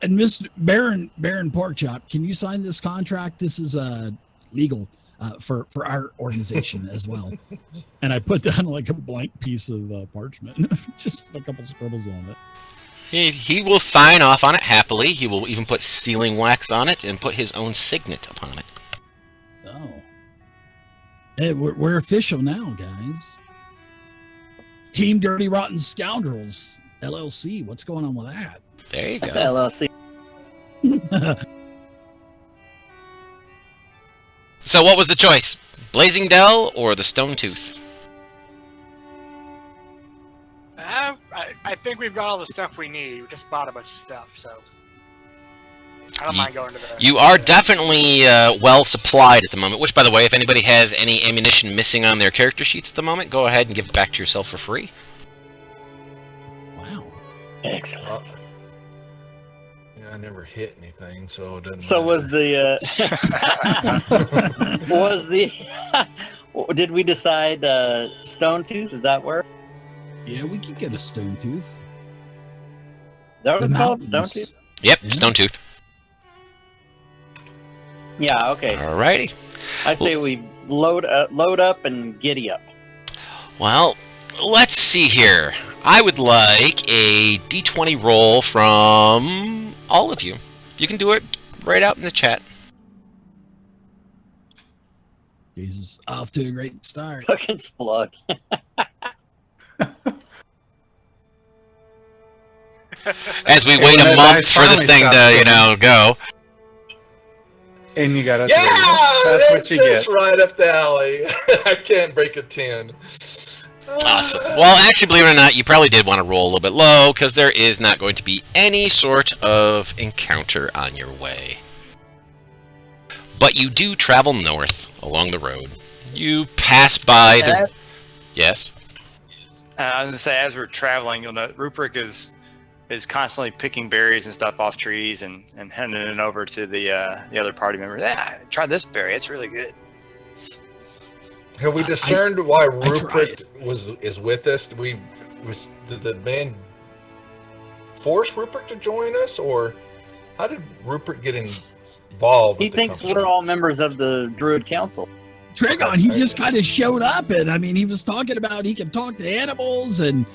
And Mr. Baron Porkchop, can you sign this contract? This is legal for our organization as well. And I put down like a blank piece of parchment, just a couple scribbles on it. He will sign off on it happily. He will even put sealing wax on it and put his own signet upon it. Oh, hey, we're official now, guys. Team Dirty Rotten Scoundrels LLC. What's going on with that? There you go. LLC. So what was the choice? Blazing Dell or the Stone Tooth? I think we've got all the stuff we need. We just bought a bunch of stuff, so I don't mind going to the. You are definitely well supplied at the moment, which, by the way, if anybody has any ammunition missing on their character sheets at the moment, go ahead and give it back to yourself for free. Wow. Excellent. Yeah, I never hit anything, so it doesn't So matter. was the did we decide Stone Tooth? Is that where? Yeah, we could get a Stone Tooth. Is that what The it's called? Stone mountains. Tooth? Yep, Yeah. Stone Tooth. Yeah. Okay. Alrighty. I say we load up and giddy up. Well, let's see here. I would like a D20 roll from all of you. You can do it right out in the chat. Jesus, off to a great start. Fucking slug. As we And wait when a that month dice for this finally thing stops to, moving. go. And you got us. Yeah, That's what you just get. right up the alley. I can't break a 10. Awesome. Well, actually, believe it or not, you probably did want to roll a little bit low, because there is not going to be any sort of encounter on your way. But you do travel north along the road. You pass by the... Yes? I was gonna say, as we're traveling, you'll know Rupert is constantly picking berries and stuff off trees and handing it over to the other party members. Yeah, try this berry; it's really good. Have we discerned why I Rupert is with us? Did the man force Rupert to join us, or how did Rupert get involved? He with the thinks company? we're all members of the Druid Council. Dragon, he just kind of showed up, and I mean, he was talking about he can talk to animals and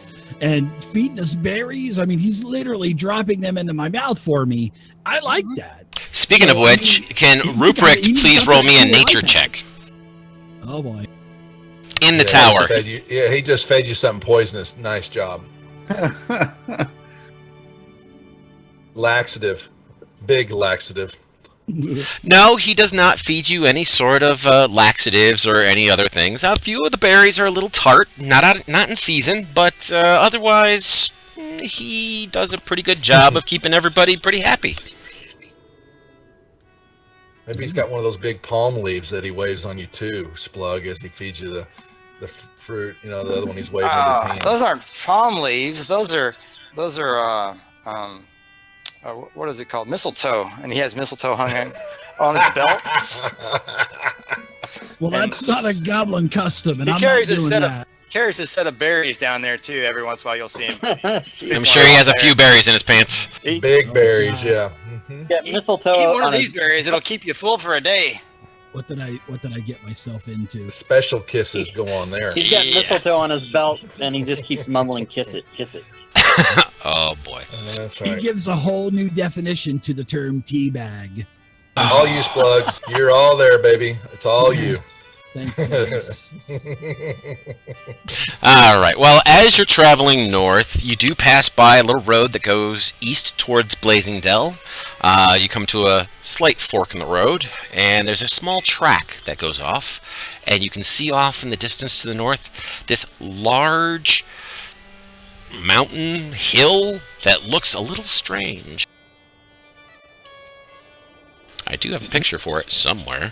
feeding us berries. I mean, he's literally dropping them into my mouth for me. I like that. Speaking So, of which, can he Rupert he's please got roll that me a cool nature eye check? patch. Oh boy. In the Yeah, tower. he just fed you something poisonous. Nice job. Laxative. Big laxative. No, he does not feed you any sort of laxatives or any other things. A few of the berries are a little tart, not in season, but otherwise, he does a pretty good job of keeping everybody pretty happy. Maybe he's got one of those big palm leaves that he waves on you too, Splug, as he feeds you the fruit. You know, the other one he's waving with his hand. Those aren't palm leaves. Those are what is it called? Mistletoe, and he has mistletoe hung on his belt. Well, that's not a goblin custom, and He I'm not carries a doing set that. Carries a set of berries down there too. Every once in a while, you'll see him. I'm sure he has a few berries in his pants. Big berries, God. yeah. Get mistletoe Eat one of on these his, berries; it'll keep you full for a day. What did I get myself into? Special kisses go on there. he's got Yeah. mistletoe on his belt, and he just keeps mumbling, "Kiss it, kiss it." Oh boy. That's He right. gives a whole new definition to the term teabag. All you, Splug. You're all there, baby. It's all you. Thanks, guys. All right. Well, as you're traveling north, you do pass by a little road that goes east towards Blazing Dell. You come to a slight fork in the road, and there's a small track that goes off, and you can see off in the distance to the north this large mountain hill that looks a little strange. I do have a picture for it somewhere.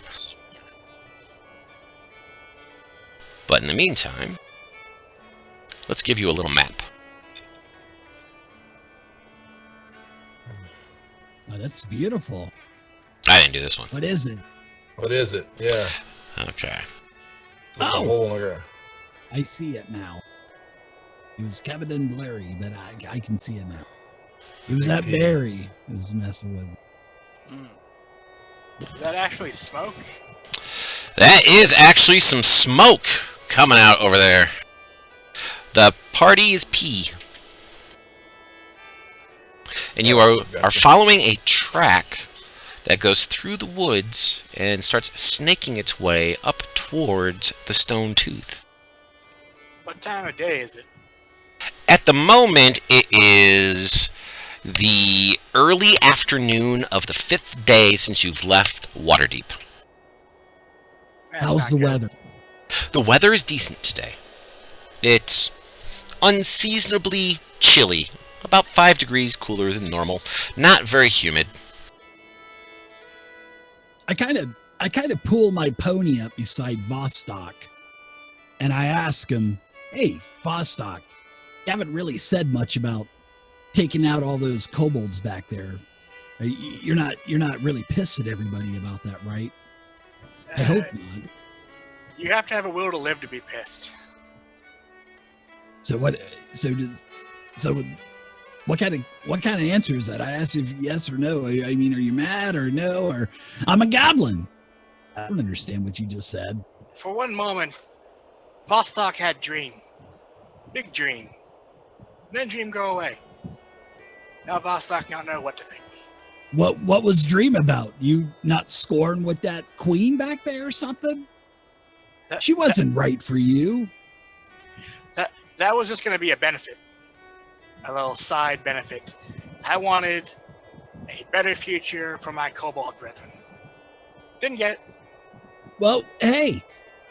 But in the meantime, let's give you a little map. Oh, that's beautiful. I didn't do this one. What is it? What is it? Yeah. Okay. There's a Oh. hole in the ground. I see it now. It was Kevin and blurry, but I can see it now. It was that berry it was messing with. Is that actually smoke? That is actually some smoke coming out over there. The party is P. And you are Gotcha. following a track that goes through the woods and starts snaking its way up towards the Stone Tooth. What time of day is it? At the moment, it is the early afternoon of the 5th day since you've left Waterdeep. That's How's not the good. weather? The weather is decent today. It's unseasonably chilly, about 5 degrees cooler than normal, not very humid. I kind of pull my pony up beside Vostok, and I ask him, "Hey, Vostok, you haven't really said much about taking out all those kobolds back there. You're not really pissed at everybody about that, right? I hope not. You have to have a will to live to be pissed. So what? What kind of answer is that? I asked you if yes or no. I mean, are you mad or no? Or I'm a goblin. I don't understand what you just said. For one moment, Vostok had dream. Big dream. Then dream go away. Now Vostok not know what to think. What was dream about? You not scoring with that queen back there or something? That- She wasn't right for you. That was just going to be a benefit. A little side benefit. I wanted a better future for my kobold brethren. Didn't get it. Well, hey,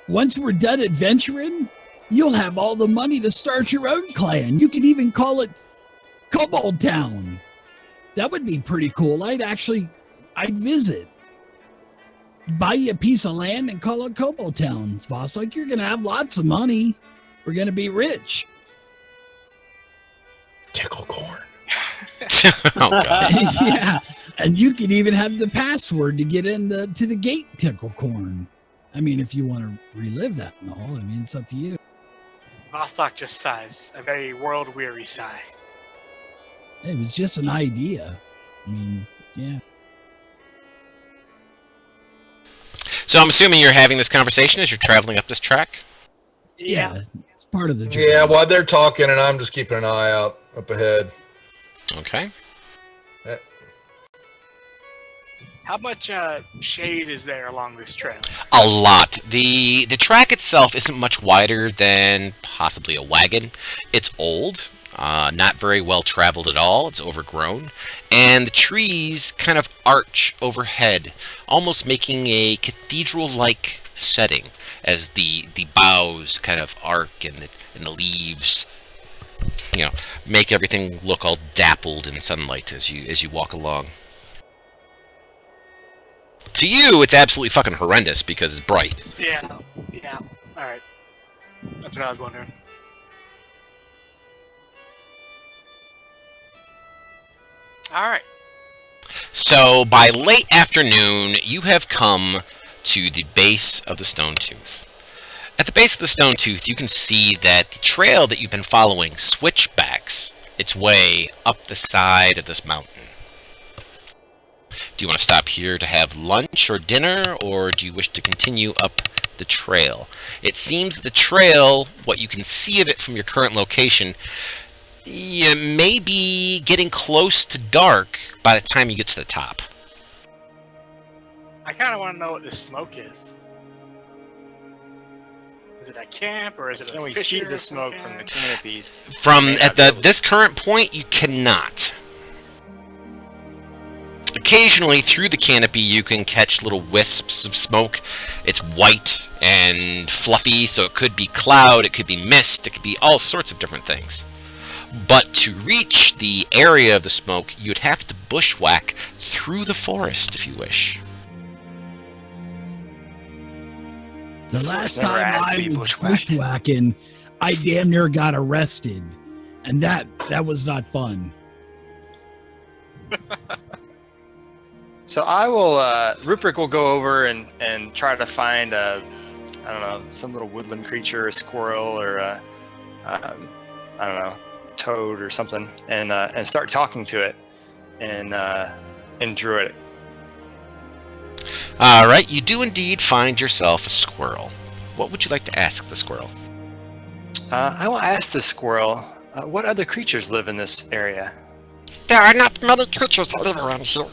once we're done adventuring, you'll have all the money to start your own clan. You can even call it Kobold Town. That would be pretty cool. I'd visit. Buy you a piece of land and call it Kobold Town. Voss, like you're gonna have lots of money. We're gonna be rich. Tickle corn. Oh god. Yeah, and you could even have the password to get in to the gate tickle corn. I mean, if you want to relive that and all, I mean, it's up to you. Vostok just sighs, a very world-weary sigh. It was just an idea. I mean, yeah. So I'm assuming you're having this conversation as you're traveling up this track? Yeah, it's part of the journey. Yeah, well, they're talking, and I'm just keeping an eye out up ahead. Okay. How much shade is there along this trail? A lot. The track itself isn't much wider than possibly a wagon. It's old, not very well traveled at all. It's overgrown, and the trees kind of arch overhead, almost making a cathedral-like setting as the boughs kind of arc and the leaves, make everything look all dappled in sunlight as you walk along. To you, it's absolutely fucking horrendous because it's bright. Yeah. Alright. That's what I was wondering. Alright. So, by late afternoon, you have come to the base of the Stone Tooth. At the base of the Stone Tooth, you can see that the trail that you've been following switchbacks its way up the side of this mountain. Do you want to stop here to have lunch or dinner, or do you wish to continue up the trail? It seems that the trail, what you can see of it from your current location, you may be getting close to dark by the time you get to the top. I kind of want to know what this smoke is. Is it a camp or is it Can a we see fisher the smoke from the camp? canopies? From May at not be able to- this current point, you cannot. Occasionally, through the canopy, you can catch little wisps of smoke. It's white and fluffy, so it could be cloud, it could be mist, it could be all sorts of different things. But to reach the area of the smoke, you'd have to bushwhack through the forest if you wish. The last Never time asked to I be was bushwhacked. bushwhacking, I damn near got arrested, and that was not fun. So I will, Rupert will go over and try to find I don't know, some little woodland creature, a squirrel or I don't know, toad or something, and start talking to it in Druidic. Alright, you do indeed find yourself a squirrel. What would you like to ask the squirrel? I will ask the squirrel, what other creatures live in this area? There are not many creatures that live around here.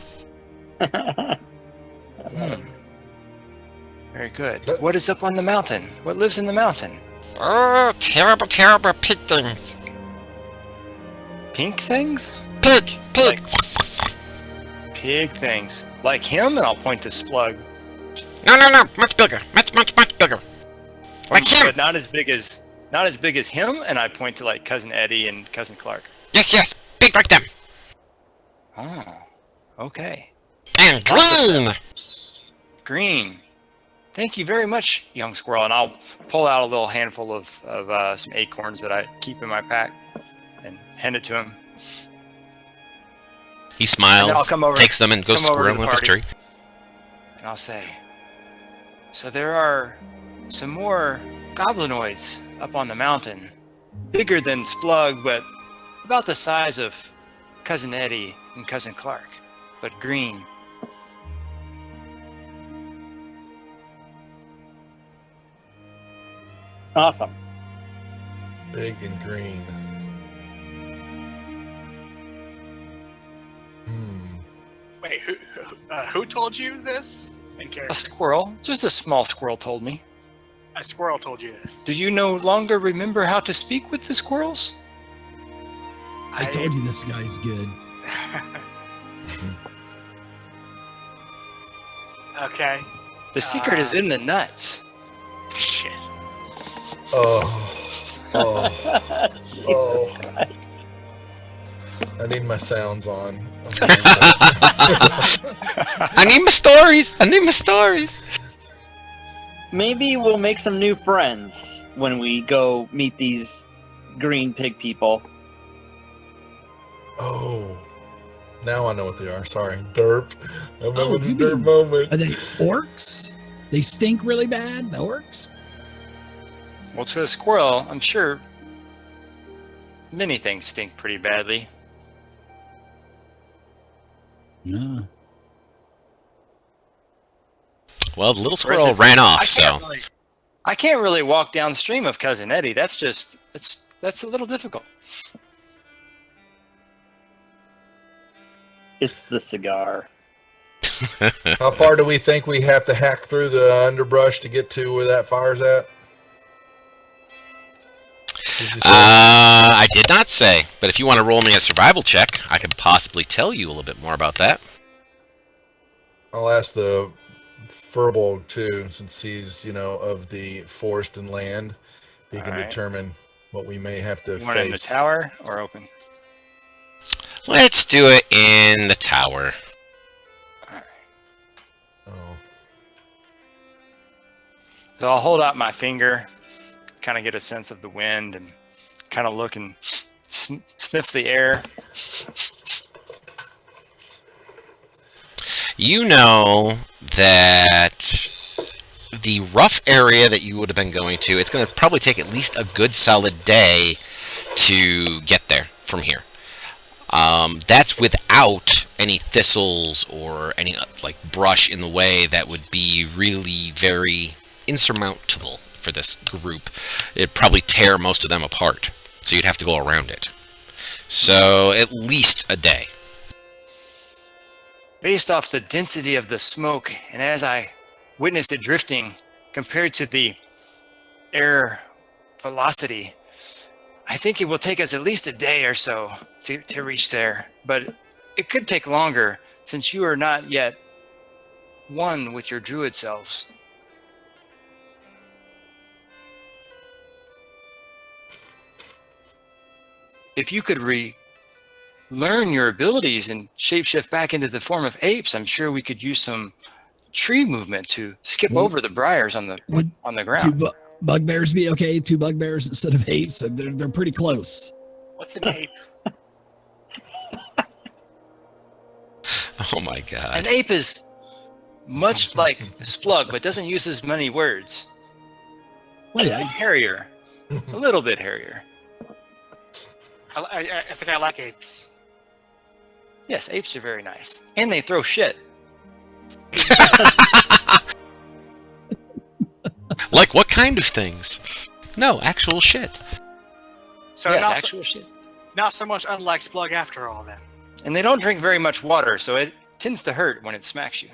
Very good. What is up on the mountain? What lives in the mountain? Oh, terrible, terrible pig things. Pink things? Pig. Pig things. Like him? And I'll point to Splug. No, much bigger. Much bigger. Like him. But not as big as him, and I point to like Cousin Eddie and Cousin Clark. Yes, big like them. Oh, okay. And green. Green. Thank you very much, young squirrel. And I'll pull out a little handful of some acorns that I keep in my pack and hand it to him. He smiles, And I'll come over- takes them, and goes come over to squirreling the up a party. tree. And I'll say, so there are some more goblinoids up on the mountain. Bigger than Splug, but about the size of Cousin Eddie and Cousin Clark, but green. Awesome. Big and green. Wait, who told you this? In A character. squirrel, just a small squirrel told me. A squirrel told you this. Do you no longer remember how to speak with the squirrels? I told you this guy's good. Okay. The secret is in the nuts. Shit. Oh. I need my sounds on. I need my stories! Maybe we'll make some new friends when we go meet these green pig people. Oh. Now I know what they are. Sorry. Derp. I'm Oh, having a you derp mean- moment. Are they orcs? They stink really bad, the orcs? Well, to a squirrel, I'm sure many things stink pretty badly. No. Well, the little Whereas squirrel it's- ran off, I so... can't really- I can't really walk downstream of Cousin Eddie. That's a little difficult. It's the cigar. How far do we think we have to hack through the underbrush to get to where that fire's at? Did you say? I did not say, but if you want to roll me a survival check, I could possibly tell you a little bit more about that. I'll ask the Furbolg too, since he's, of the forest and land. He can Alright. determine what we may have to You want it in the face. tower or open? Let's do it in the tower. Oh. So I'll hold out my finger, kind of get a sense of the wind, and kind of look and sniff the air. You know that the rough area that you would have been going to, it's going to probably take at least a good solid day to get there from here. That's without any thistles or any like brush in the way that would be really very insurmountable for this group. It'd probably tear most of them apart, so you'd have to go around it. So at least a day. Based off the density of the smoke, and as I witnessed it drifting compared to the air velocity, I think it will take us at least a day or so to reach there. But it could take longer, since you are not yet one with your druid selves. If you could learn your abilities and shapeshift back into the form of apes, I'm sure we could use some tree movement to skip over the briars on the ground. Two bugbears be okay? 2 bugbears instead of apes? They're pretty close. What's an ape? Oh my god. An ape is much like Splug, but doesn't use as many words. Well, yeah. Hairier. A little bit hairier. I think I like apes. Yes, apes are very nice. And they throw shit. Like what kind of things? No, actual shit. So Yes, not, actual shit. not so much unlike Splug after all, then. And they don't drink very much water, so it tends to hurt when it smacks you.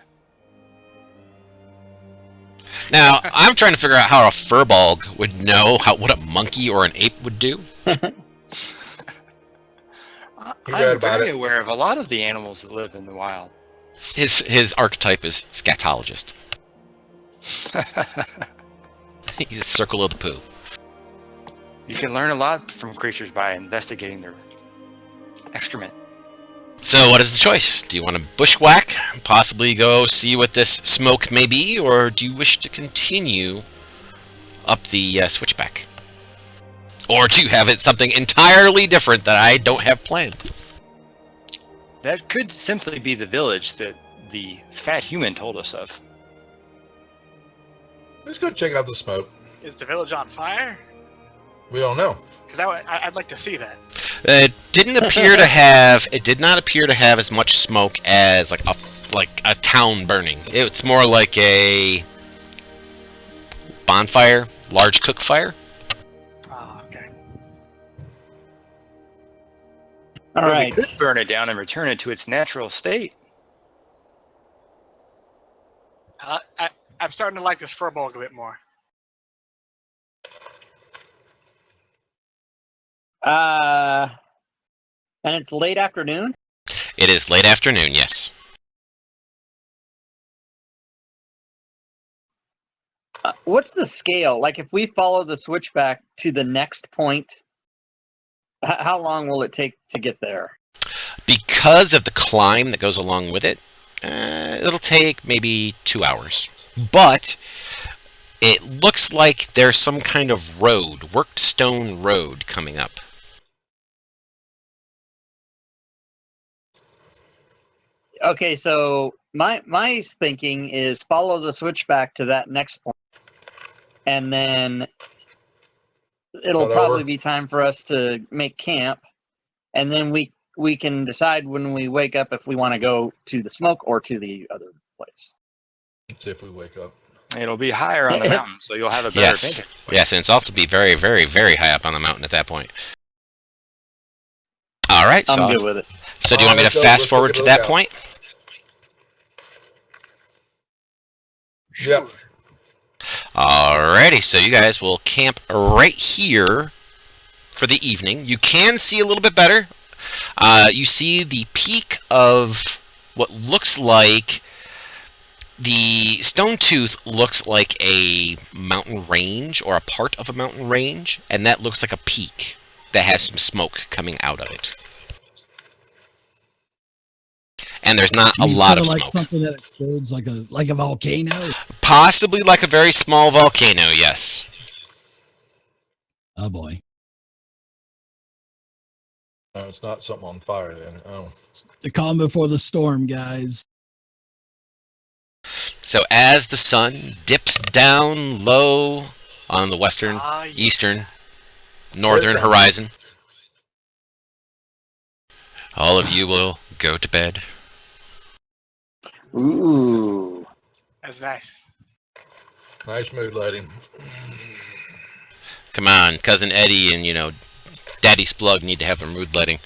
Now, I'm trying to figure out how a furbolg would know what a monkey or an ape would do. You read I'm about very it. aware of a lot of the animals that live in the wild. His archetype is scatologist. He's a circle of the poo. You can learn a lot from creatures by investigating their excrement. So what is the choice? Do you want to bushwhack, possibly go see what this smoke may be, or do you wish to continue up the switchback? Or do you have it something entirely different that I don't have planned? That could simply be the village that the fat human told us of. Let's go check out the smoke. Is the village on fire? We don't know. Because I'd like to see that. It didn't appear to have. It did not appear to have as much smoke as like a town burning. It's more like a bonfire, large cook fire. Oh, okay. All But right. we could burn it down and return it to its natural state. I'm starting to like this furbolg a bit more. And it's late afternoon. It is late afternoon. Yes. What's the scale? Like, if we follow the switchback to the next point, how long will it take to get there? Because of the climb that goes along with it, it'll take maybe 2 hours. But it looks like there's some kind of road, worked stone road coming up. Okay, so my thinking is follow the switchback to that next point, and then it'll Start probably over. be time for us to make camp, and then we can decide when we wake up if we want to go to the smoke or to the other place. Let's see if we wake up. It'll be higher on the mountain, so you'll have a better Yes. vantage point. Yes, and it's also be very, very, very high up on the mountain at that point. All right. So, I'm good with it. so do you want me to Let's go- fast let's go forward get to a that lookout. point? Yep. Alrighty, so you guys will camp right here for the evening. You can see a little bit better. You see the peak of what looks like the Stone Tooth looks like a mountain range or a part of a mountain range, and that looks like a peak that has some smoke coming out of it. And there's not a You mean lot of sorta like smoke. something that explodes like a volcano. Possibly like a very small volcano, yes. Oh boy. No, it's not something on fire then. Oh. The calm before the storm, guys. So as the sun dips down low on the western, Ah, yeah. eastern, northern Where's that? horizon, all of you will go to bed, Ooh. That's nice. Nice mood lighting. Come on, cousin Eddie and Daddy Splug need to have their mood lighting.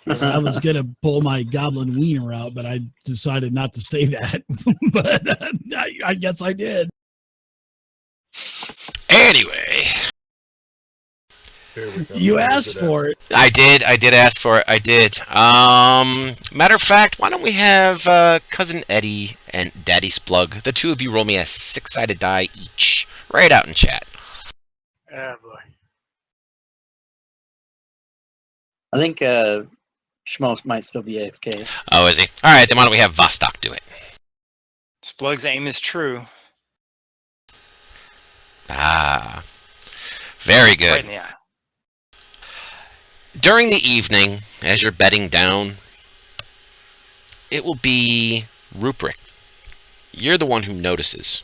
I was gonna pull my goblin wiener out, but I decided not to say that. But I guess I did. Anyway, Here we go. You asked for it. I did ask for it. I did. Matter of fact, why don't we have cousin Eddie and Daddy Splug, the two of you, roll me a 6-sided die each, right out in chat. Oh boy. I think Schmo might still be AFK. Oh, is he? All right, then why don't we have Vostok do it? Splug's aim is true. Ah, very Right good. in the eye. During the evening, as you're bedding down, it will be Ruprecht. You're the one who notices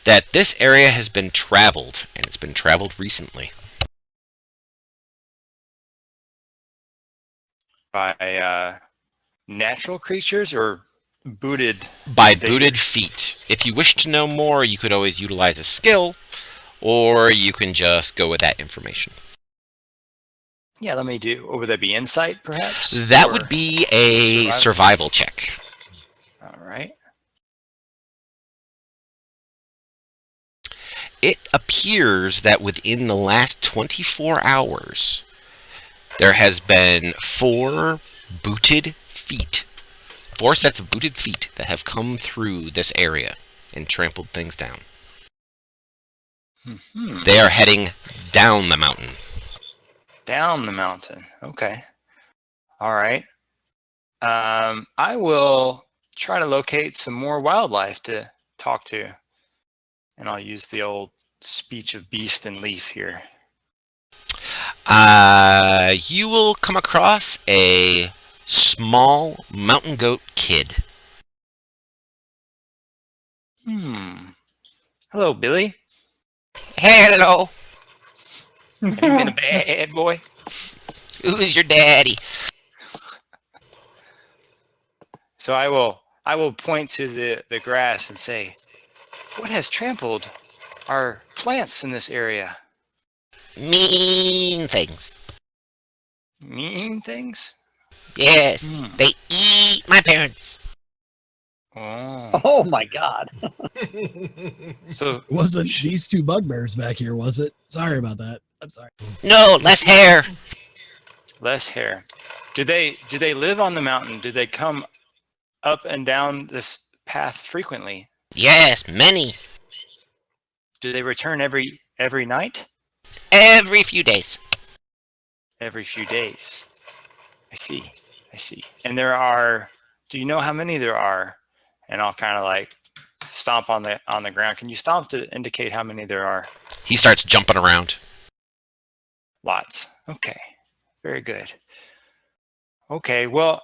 that this area has been traveled, and it's been traveled recently. By natural creatures or booted? By They- booted feet. If you wish to know more, you could always utilize a skill, or you can just go with that information. Yeah, let me do. Would that be insight, perhaps? That Or- would be a survival check. All right. It appears that within the last 24 hours, there has been 4 booted feet. 4 sets of booted feet that have come through this area and trampled things down. Hmm. They are heading down the mountain. Down the mountain. Okay. All right. I will try to locate some more wildlife to talk to, and I'll use the old speech of beast and leaf here. You will come across a small mountain goat kid. Hello, Billy. Hello, Have you been a bad boy? who's your daddy? So I will point to the grass and say, "What has trampled our plants in this area? Mean things. Mean things?" Yes, Hmm. they eat my parents. Oh. Oh my god. So It wasn't these two bugbears back here, was it? Sorry about that. I'm sorry. No, less hair. less hair. Do they live on the mountain? Do they come up and down this path frequently? Yes, many. Do they return every night? Every few days. Every few days. I see. And there are. Do you know how many there are? And I'll kind of like stomp on the ground. Can you stomp to indicate how many there are? He starts jumping around. Lots. Okay. Very good. Okay. Well,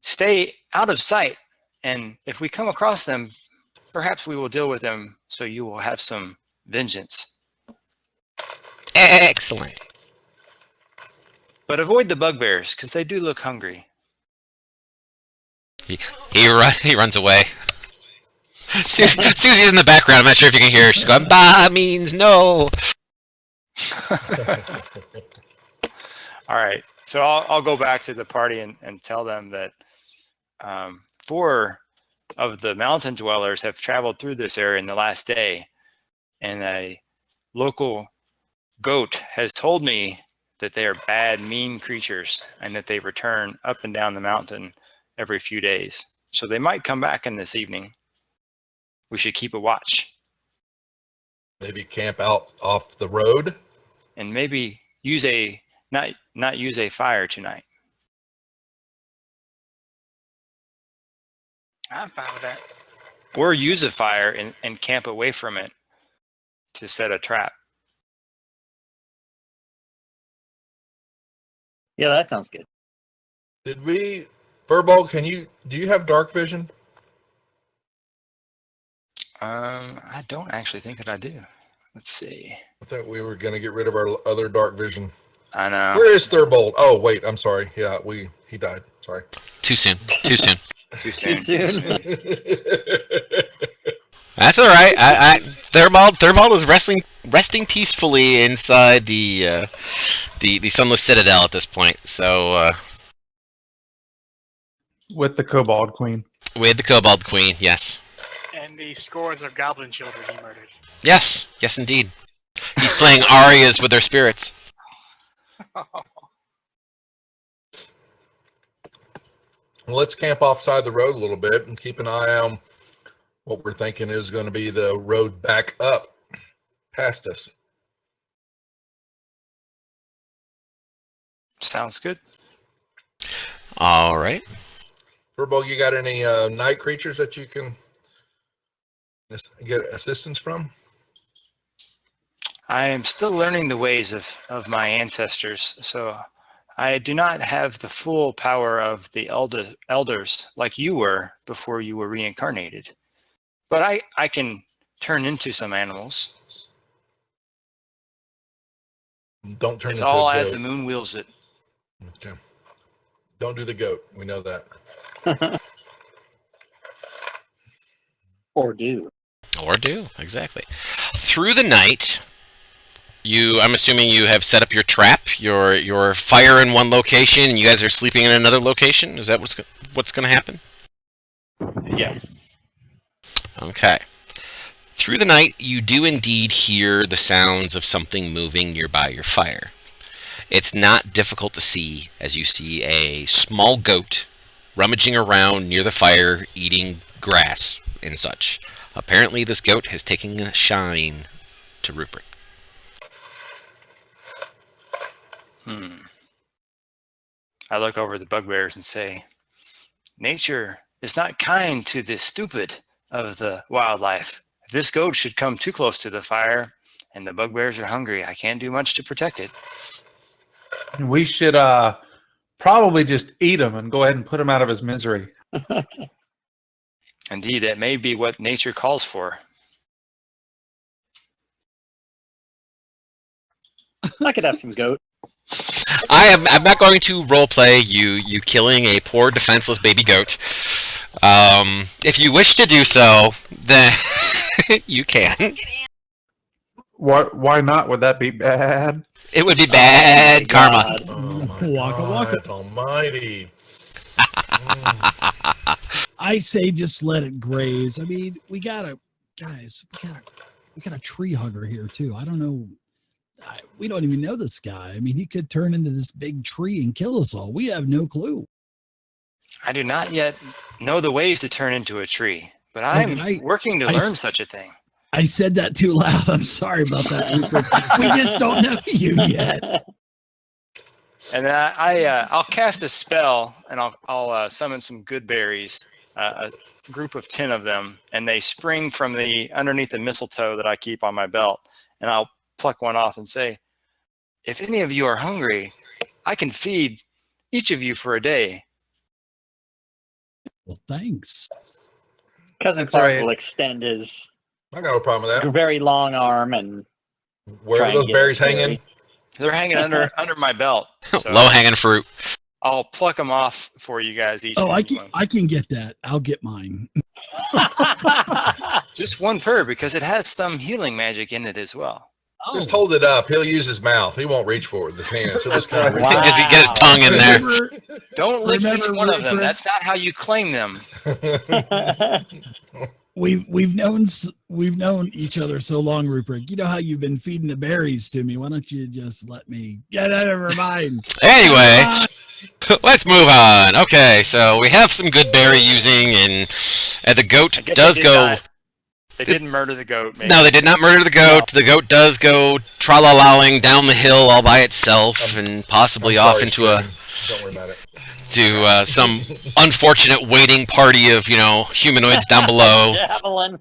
stay out of sight, and if we come across them, perhaps we will deal with them. So you will have some vengeance. Excellent. But avoid the bugbears because they do look hungry. He runs away. Susie's in the background. I'm not sure if you can hear her. She's going, "Bah means no." All right. So I'll go back to the party and tell them that 4 of the mountain dwellers have traveled through this area in the last day, and a local goat has told me that they are bad, mean creatures, and that they return up and down the mountain every few days. So they might come back in this evening. We should keep a watch Maybe camp out off the road. and maybe use a not use a fire tonight. I'm fine with that. Or use a fire and camp away from it to set a trap. Yeah, that sounds good. Did we, Furball? Do you have dark vision? I don't actually think that I do. Let's see. I think we were going to get rid of our other dark vision. I know. Where is Thurbold? Oh, wait, I'm sorry. Yeah, he died. Sorry. Too soon. Too soon. Too soon. That's all right. Thermal is resting peacefully inside the Sunless Citadel at this point. So With the Kobold Queen. with the Kobold Queen, yes, And the scores of goblin children he murdered. yes, indeed. He's playing arias with their spirits. Well, let's camp offside the road a little bit and keep an eye on what we're thinking is going to be the road back up past us. Sounds good. All right. Turbo, you got any night creatures that you can get assistance from? I am still learning the ways of my ancestors, so I do not have the full power of the elders like you were before you were reincarnated. But I can turn into some animals. Don't turn It's into all a goat. as the moon wills it. Okay. Don't do the goat. We know that. Or do. Or do, exactly. Through the night, I'm assuming you have set up your trap, your fire in one location, and you guys are sleeping in another location? Is that what's going to happen? Yes. Okay. Through the night, you do indeed hear the sounds of something moving nearby your fire. It's not difficult to see as you see a small goat rummaging around near the fire, eating grass and such. Apparently, this goat has taken a shine to Rupert. I look over the bugbears and say, nature is not kind to the stupid of the wildlife. If this goat should come too close to the fire and the bugbears are hungry, I can't do much to protect it. We should probably just eat him and go ahead and put him out of his misery. Indeed, that may be what nature calls for. I could have some goat. I'm not going to roleplay you killing a poor defenseless baby goat. If you wish to do so, then you can. Why not? Would that be bad? It would be bad karma. God. Oh my Waka waka. God almighty. I say just let it graze. I mean, we got a tree hugger here too. I don't know. We don't even know this guy. I mean, he could turn into this big tree and kill us all. We have no clue. I do not yet know the ways to turn into a tree, but I'm working to learn such a thing. I said that too loud. I'm sorry about that, Rupert. We just don't know you yet. And then I'll cast a spell, and I'll summon some good berries, a group of 10 of them, and they spring from underneath the mistletoe that I keep on my belt, and I'll pluck one off and say, if any of you are hungry, I can feed each of you for a day. Well, thanks. Cousin That's Clark right. will extend his I got no problem with that. very long arm and Where try are and those get berries a berry. hanging? They're hanging under my belt. So Low hanging fruit. I'll pluck them off for you guys each. Oh, I one. can get that. I'll get mine. Just one per, because it has some healing magic in it as well. Oh, Just hold it up. He'll use his mouth. He won't reach for it with his hands. He'll just kind of reach. Wow. Just get his tongue in there. remember, Don't lick each Remember, one of them. Rupert? That's not how you claim them. we've known each other so long, Rupert. You know how you've been feeding the berries to me. Why don't you just let me get out of her mind? Anyway, let's move on. Okay, so we have some good berry using, and the goat I guess does they did go. not- They didn't murder the goat. Maybe. No, they did not murder the goat. The goat does go tra-la-laing down the hill all by itself, and possibly I'm off sorry, into Steven. Don't worry about it. some unfortunate waiting party of humanoids down below. Javelin.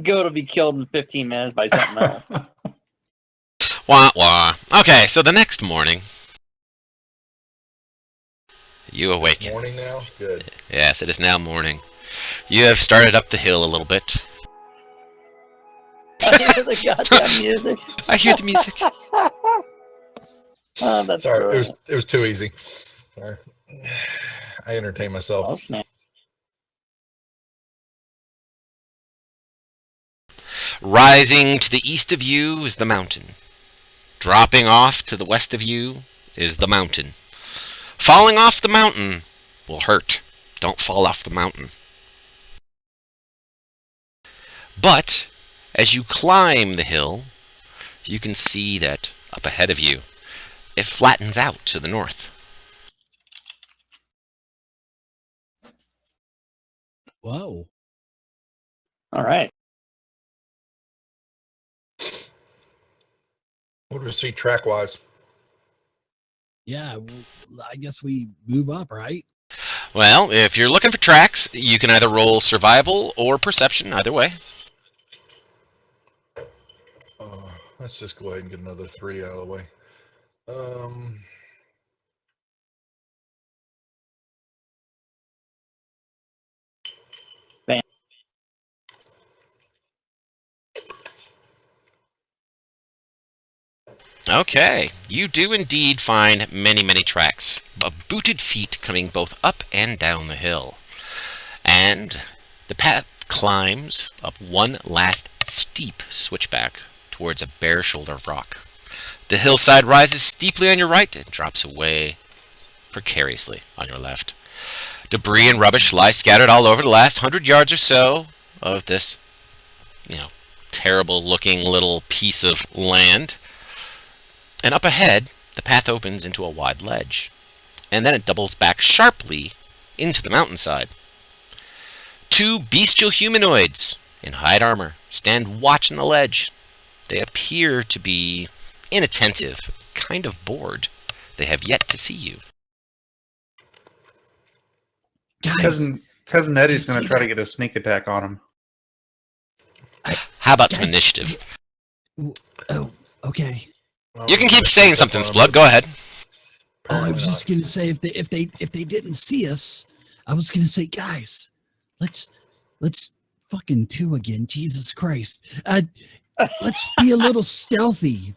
Goat will be killed in 15 minutes by something else. Wah wah. Okay, so the next morning, you awaken. Morning now? Good. Yes, it is now morning. You have started up the hill a little bit. I hear the goddamn music. I hear the music. Oh, that's Sorry, brilliant. it was too easy. I entertain myself. Oh, snap. Rising to the east of you is the mountain. Dropping off to the west of you is the mountain. Falling off the mountain will hurt. Don't fall off the mountain. But as you climb the hill, you can see that up ahead of you, it flattens out to the north. Whoa. All right. What do we see track wise? Yeah, well, I guess we move up, right? Well, if you're looking for tracks, you can either roll survival or perception, either way. Let's just go ahead and get another 3 out of the way. Okay, you do indeed find many, many tracks of booted feet coming both up and down the hill. And the path climbs up one last steep switchback towards a bare shoulder of rock. The hillside rises steeply on your right and drops away precariously on your left. Debris and rubbish lie scattered all over the last 100 yards or so of this, terrible looking little piece of land. And up ahead, the path opens into a wide ledge, and then it doubles back sharply into the mountainside. 2 bestial humanoids in hide armor stand watching the ledge. They appear to be inattentive, kind of bored. They have yet to see you. Guys, Cousin Eddie's you going see to try that? to get a sneak attack on him. How about some Guys, initiative? Oh, okay. You can keep saying something, Splug. Go ahead. Oh, I was just gonna say if they didn't see us, I was gonna say, guys, let's fucking 2 again. Jesus Christ. Let's be a little stealthy.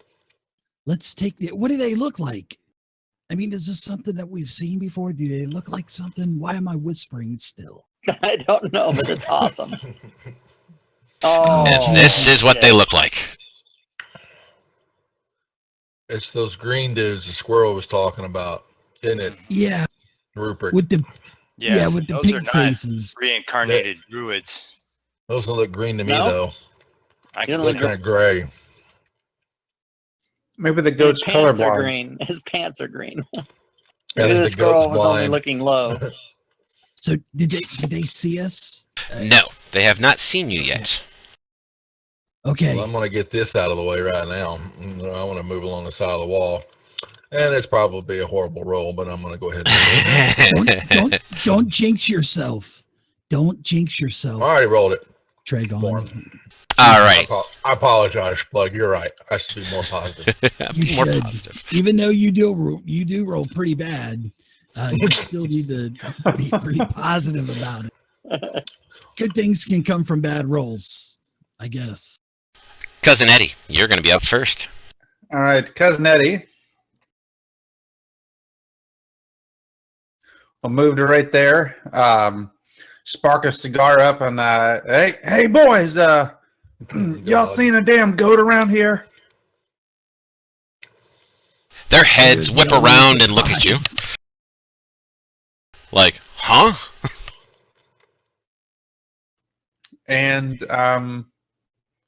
Let's take what do they look like? I mean, is this something that we've seen before? Do they look like something? Why am I whispering still? I don't know, but it's awesome. Oh, And this is what they shit. look like. It's those green dudes the squirrel was talking about, isn't it, Yeah, Rupert? with the Yeah, with the those are pig not faces. reincarnated druids. Those don't look green to me, No? though. I You can don't They look look kind of gray. Maybe the His goat's pants are colorblind. green. His pants are green. I Maybe think the the goat's squirrel was only blind. looking low. So did they see us? No, they have not seen you yet. Okay. Well, I'm going to get this out of the way right now. I want to move along the side of the wall. And it's probably a horrible roll, but I'm going to go ahead and do it. Don't jinx yourself. Don't jinx yourself, I already rolled it. Tragon. All right. I apologize, Plug. You're right. I should be more positive. You Be more should. positive. Even though you do roll pretty bad, you still need to be pretty positive about it. Good things can come from bad rolls, I guess. Cousin Eddie, you're going to be up first. All right, Cousin Eddie. I'll move to right there. Spark a cigar up and hey boys, y'all seen a damn goat around here? Their heads whip around and look at you. Like, huh? And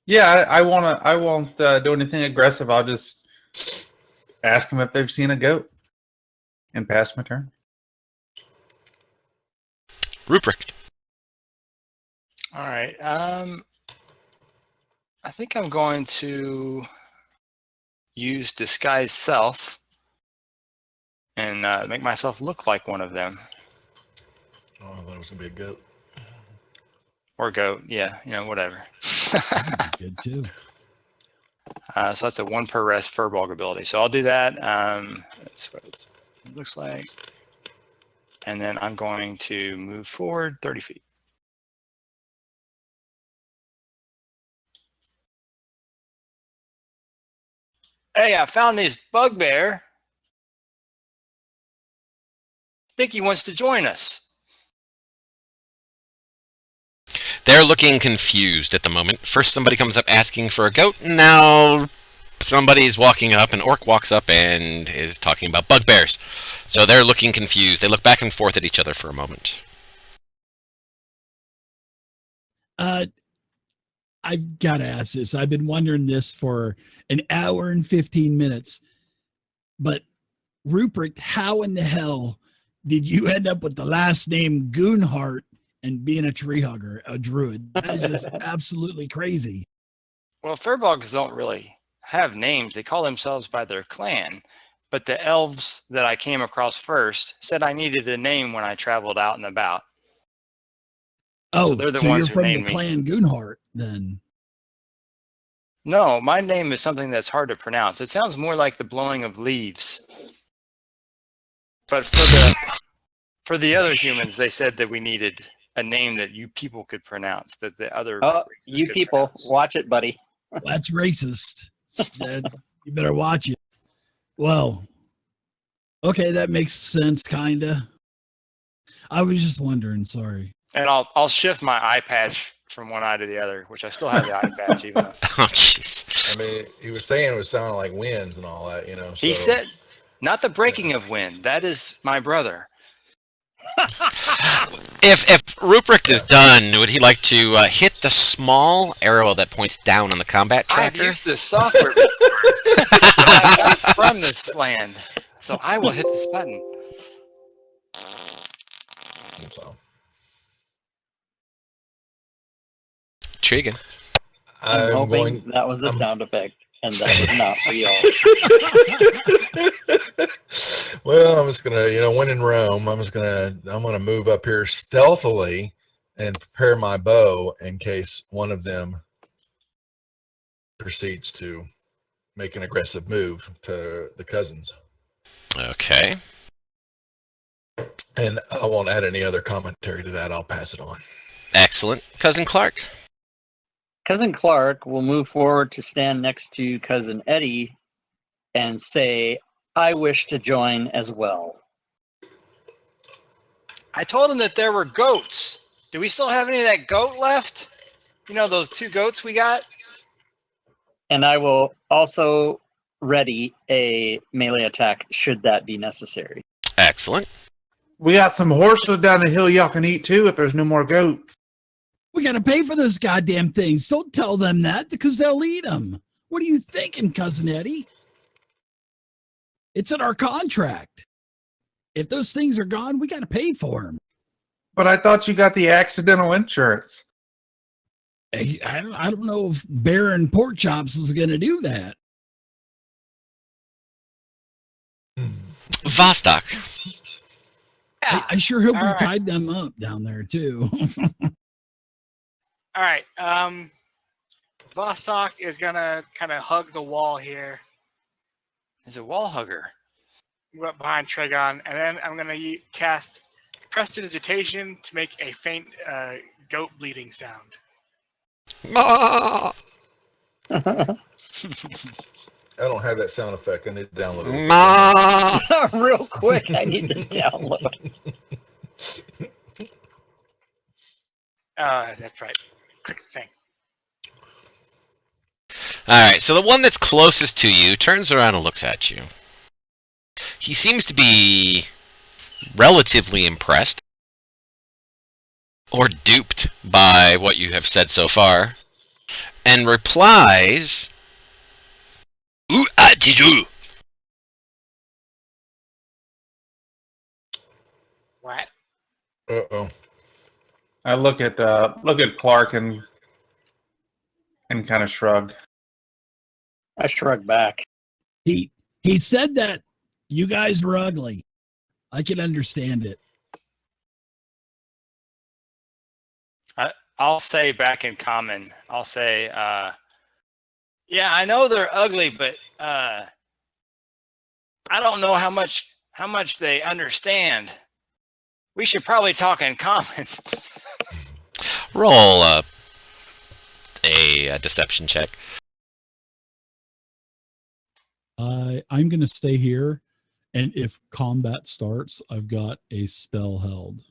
yeah, I won't do anything aggressive. I'll just ask them if they've seen a goat and pass my turn. Rupert. All right. I think I'm going to use disguise self and make myself look like one of them. Oh, I thought it was going to be a goat. Or goat, yeah, whatever. Good too. So that's a 1 per rest Furbolg ability. So I'll do that. That's what it looks like. And then I'm going to move forward 30 feet. Hey, I found this bugbear. think he wants to join us. They're looking confused at the moment. First somebody comes up asking for a goat, and now somebody's walking up, an orc walks up and is talking about bugbears. So they're looking confused. They look back and forth at each other for a moment. I've got to ask this. I've been wondering this for an hour and 15 minutes. But Rupert, how in the hell did you end up with the last name Goonhart and being a tree hugger, a druid? That is just absolutely crazy. Well, Furbolgs don't really have names. They call themselves by their clan. But the elves that I came across first said I needed a name when I traveled out and about. Oh, So they're the so ones you're who from the named me. clan Goonhart then? No, my name is something that's hard to pronounce. It sounds more like the blowing of leaves. But for the other humans, they said that we needed a name that you people could pronounce, that the other Oh, races you could people, pronounce. watch it, buddy. That's racist. You better watch it. Well, okay, that makes sense, kinda. I was just wondering. Sorry. And I'll shift my eye patch from one eye to the other, which I still have the eye patch even though. Oh, jeez. I mean, he was saying it was sounding like winds and all that, you know. He so- said, not the breaking of wind. That is my brother. If Ruprecht is done, would he like to hit the small arrow that points down on the combat I've tracker? used this software before. I'm not from this land, so I will hit this button. So, Intriguing. I'm hoping going. that was a I'm- sound effect, and that was not real. Well, I'm just gonna, when in Rome, I'm gonna move up here stealthily and prepare my bow in case one of them proceeds to make an aggressive move to the cousins. Okay. And I won't add any other commentary to that. I'll pass it on. Excellent. Cousin Clark. Cousin Clark will move forward to stand next to Cousin Eddie and say, I wish to join as well. I told him that there were goats. Do we still have any of that goat left? You know, those 2 goats we got? And I will also ready a melee attack should that be necessary. Excellent. We got some horses down the hill y'all can eat too if there's no more goat. We got to pay for those goddamn things. Don't tell them that because they'll eat them. What are you thinking, Cousin Eddie? It's in our contract. If those things are gone, we got to pay for them. But I thought you got the accidental insurance. I don't know if Baron Pork Chops is going to do that. Vostok. I sure hope we All right. tied them up down there too. All right. Vostok is gonna kind of hug the wall here, He's a wall hugger. go up behind Trigon, and then I'm gonna cast Prestidigitation to make a faint goat bleeding sound. Ma! I don't have that sound effect. I need to download it. Ma! Real quick, I need to download. That's right. Quick thing. Alright, so the one that's closest to you turns around and looks at you. He seems to be relatively impressed or duped by what you have said so far and replies, "Où as-tu?" What? Uh-oh. I look at Clark and kind of shrugged. I shrug back. he said that you guys were ugly. I can understand it. I'll say back in common, I'll say, yeah, I know they're ugly, but I don't know how much they understand. We should probably talk in common. Roll a deception check. I'm going to stay here And if combat starts, I've got a spell held,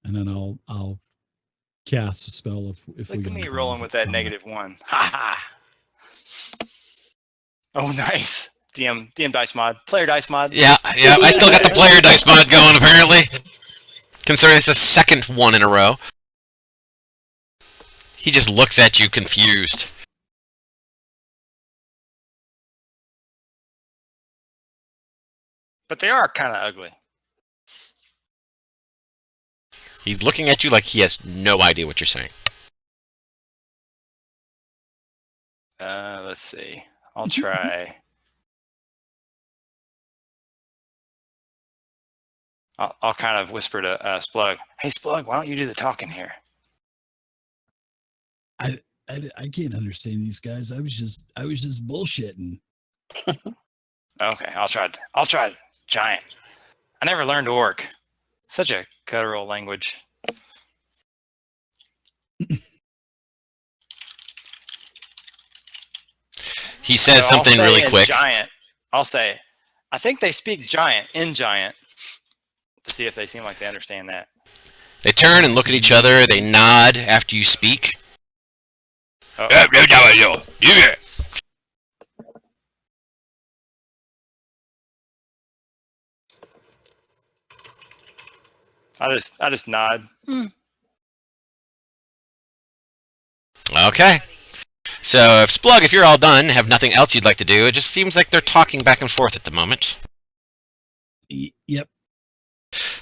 and then I'll cast a spell if we Look get at me into rolling with that combat. -1. Ha ha. Oh, nice. DM dice mod. Player dice mod. Yeah. I still got the player dice mod going, apparently. Considering it's the second one in a row. He just looks at you confused. But they are kind of ugly. He's looking at you like he has no idea what you're saying. Let's see. I'll try. I'll kind of whisper to Splug. Hey, Splug, why don't you do the talking here? I can't understand these guys. I was just bullshitting. Okay, I'll try giant. I never learned orc. Such a guttural language. He says So I'll something say really in quick. Giant. I'll say, I think they speak giant in giant. To see if they seem like they understand that. They turn and look at each other. They nod after you speak. Oh, I just nod. Okay. So, if Splug, if you're all done, have nothing else you'd like to do, it just seems like they're talking back and forth at the moment. Yep.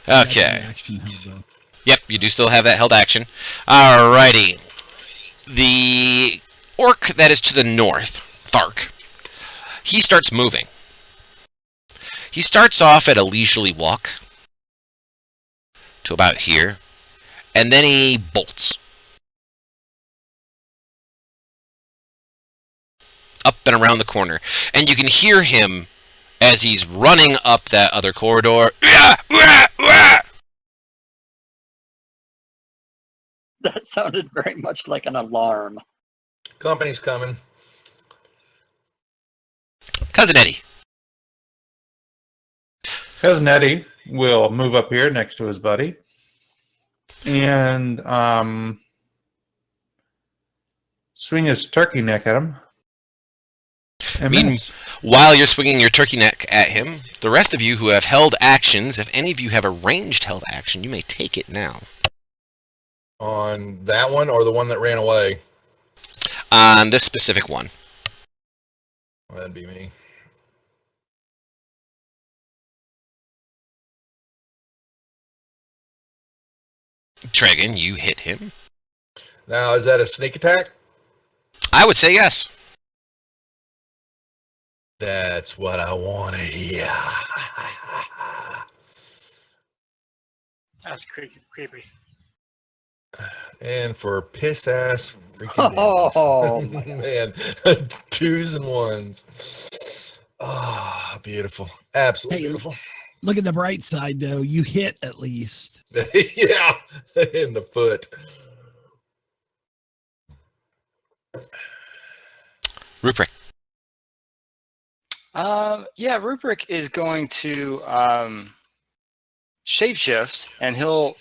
Okay. Action held though. Yep, you do still have that held action. Alrighty. The orc that is to the north, Thark, he starts moving. He starts off at a leisurely walk to about here, and then he bolts. Up and around the corner. And you can hear him as he's running up that other corridor. That sounded very much like an alarm. Company's coming. Cousin Eddie. Cousin Eddie will move up here next to his buddy. And swing his turkey neck at him. And miss. While you're swinging your turkey neck at him, the rest of you who have held actions, if any of you have a ranged held action, you may take it now. On that one or the one that ran away? On this specific one. Well, that'd be me. Tregan, you hit him. Now, is that a sneak attack? I would say yes. That's what I want to hear. That's creepy. And for piss ass freaking Oh, man, 2s and 1s. Ah, beautiful, absolutely Hey, beautiful. Look at the bright side, though. You hit at least. Yeah, in the foot. Rupert. Yeah, Ruprecht is going to shapeshift, and he'll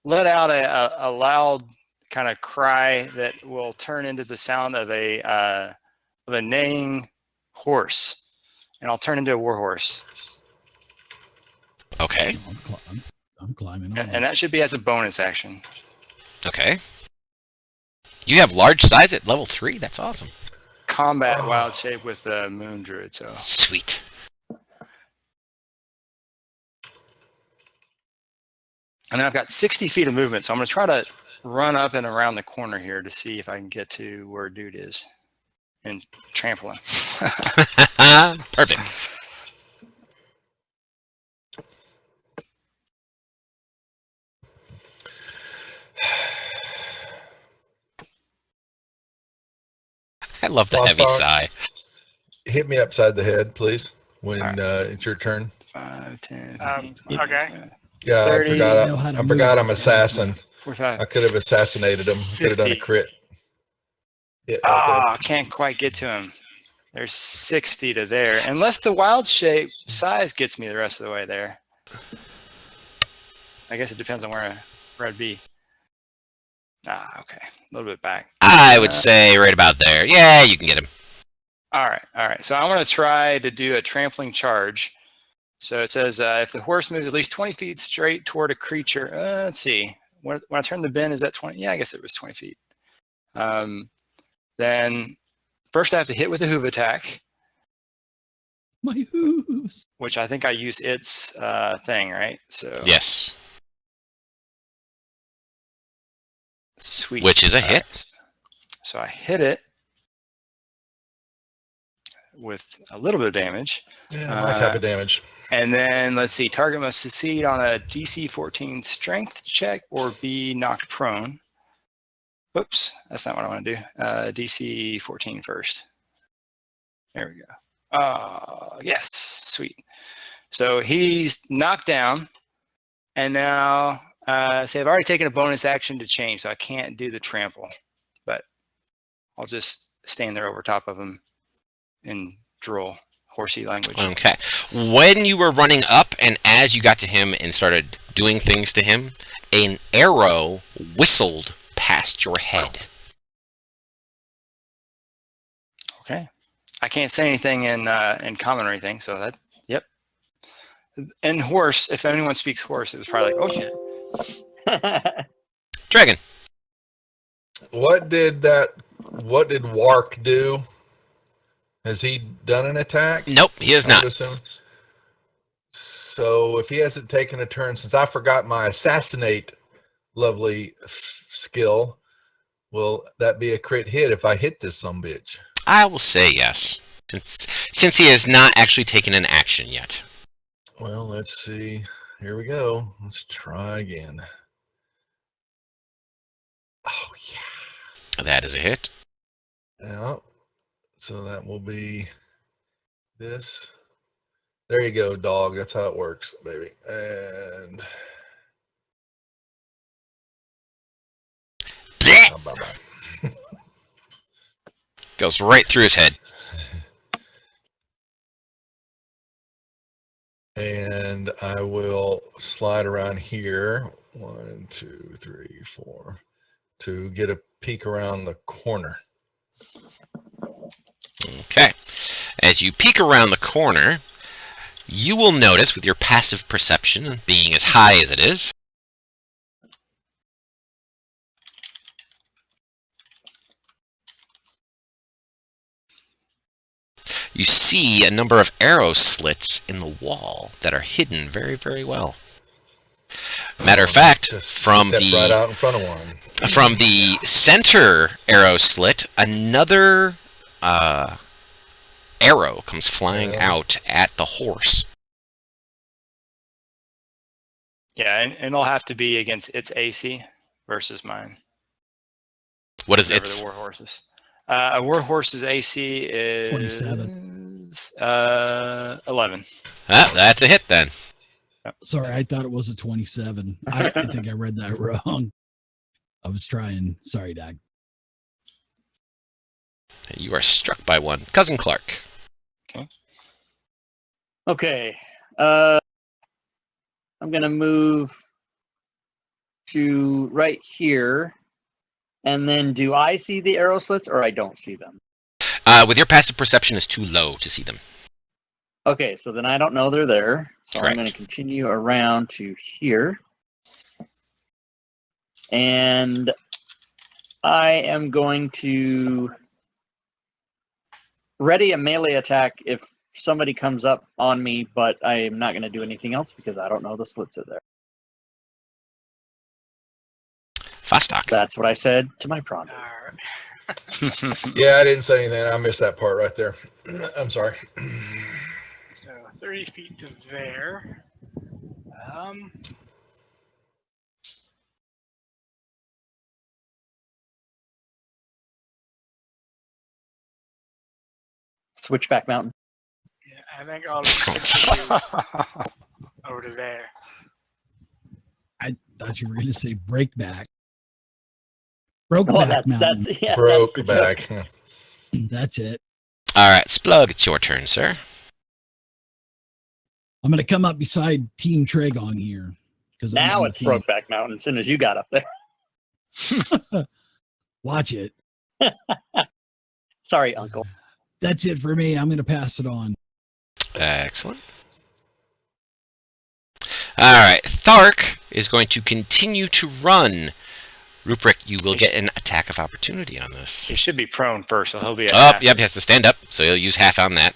let out a loud kind of cry that will turn into the sound of a neighing horse, and I'll turn into a warhorse. Okay. I'm climbing on. And that should be as a bonus action. Okay. You have large size at level 3? That's awesome. Combat wild shape with the moon druid, so. Sweet. And then I've got 60 feet of movement, so I'm going to try to run up and around the corner here to see if I can get to where dude is and trample him. Perfect. I love the Lost heavy dog. sigh. Hit me upside the head, please, when All right. It's your turn. 5, 10, 15, 20, Okay. Yeah, 30, know how to I move. forgot I'm assassin. 45. I could have assassinated him. Could have done a 50. crit. Yeah, Ah, can't quite get to him. There's 60 to there. Unless the wild shape size gets me the rest of the way there. I guess it depends on where I'd be. Okay. A little bit back. I would say right about there. Yeah, you can get him. All right. So I want to try to do a trampling charge. So it says if the horse moves at least 20 feet straight toward a creature, let's see. When I turn the bend, is that 20? Yeah, I guess it was 20 feet. Then first I have to hit with a hoof attack. My hooves. Which I think I use its thing, right? So Yes. Sweet. Which is a hit. So I hit it with a little bit of damage. Yeah, my type of damage. And then let's see, target must succeed on a DC 14 strength check or be knocked prone. Whoops, that's not what I want to do. DC 14 first. There we go. Yes, sweet. So he's knocked down, and now say I've already taken a bonus action to change, so I can't do the trample, but I'll just stand there over top of him and drool horsey language. Okay. When you were running up and as you got to him and started doing things to him, an arrow whistled past your head. Okay. I can't say anything in common or anything, so that, yep. And horse, if anyone speaks horse, it was probably like, oh shit. Dragon. What did Wark do? Has he done an attack? Nope, he has not. So if he hasn't taken a turn, since I forgot my assassinate lovely skill, will that be a crit hit if I hit this sumbitch? I will say yes, since he has not actually taken an action yet. Well, let's see. Here we go. Let's try again. Oh, yeah. That is a hit. Yeah. So that will be this. There you go, dog. That's how it works, baby. And bye-bye. Goes right through his head. And I will slide around here. 1, 2, 3, 4. To get a peek around the corner. Okay. As you peek around the corner, you will notice with your passive perception being as high as it is, you see a number of arrow slits in the wall that are hidden very, very well. Matter of fact, from right out in front of one. From the center arrow slit, another arrow comes flying out at the horse. Yeah, and it'll have to be against its AC versus mine. What is Whatever its? the war horses. A war horse's AC is 27. 11. That's a hit then. Sorry, I thought it was a 27. I think I read that wrong. I was trying. Sorry, Dag. You are struck by one. Cousin Clark. Okay. I'm going to move to right here. And then do I see the arrow slits or I don't see them? With your passive perception is too low to see them. Okay, so then I don't know they're there. So Correct. I'm going to continue around to here. And I am going to ready a melee attack if somebody comes up on me, but I am not going to do anything else because I don't know the slits are there. Vostok. That's what I said to my prompt. Yeah, I didn't say anything. I missed that part right there. I'm sorry. So 30 feet to there. Switchback Mountain. Yeah, I think I'll just continue over to there. I thought you were going to say breakback. Oh, Brokeback Mountain. that's yeah. Broke that's the joke. back. That's it. All right, Splug, it's your turn, sir. I'm gonna come up beside Team Tragon here because Now it's Brokeback Mountain as soon as you got up there. Watch it. Sorry, Uncle. That's it for me. I'm gonna pass it on. Excellent. All right, Thark is going to continue to run. Rupert, you will get an attack of opportunity on this. He should be prone first, so he'll be at Oh, half. yep, he has to stand up, so he'll use half on that.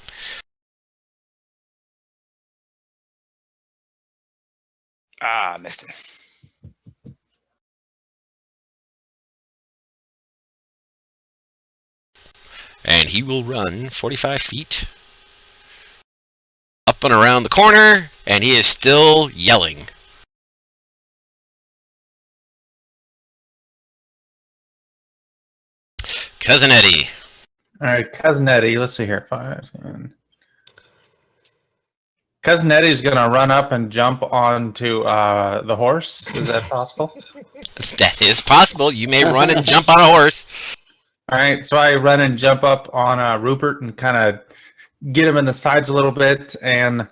Ah, missed him. And he will run 45 feet up and around the corner, and he is still yelling. Cousin Eddie. All right, Cousin Eddie. Let's see here. 5, 10. Cousin Eddie's gonna run up and jump onto the horse. Is that possible? That is possible. You may run and jump on a horse. All right, so I run and jump up on Rupert and kind of get him in the sides a little bit. And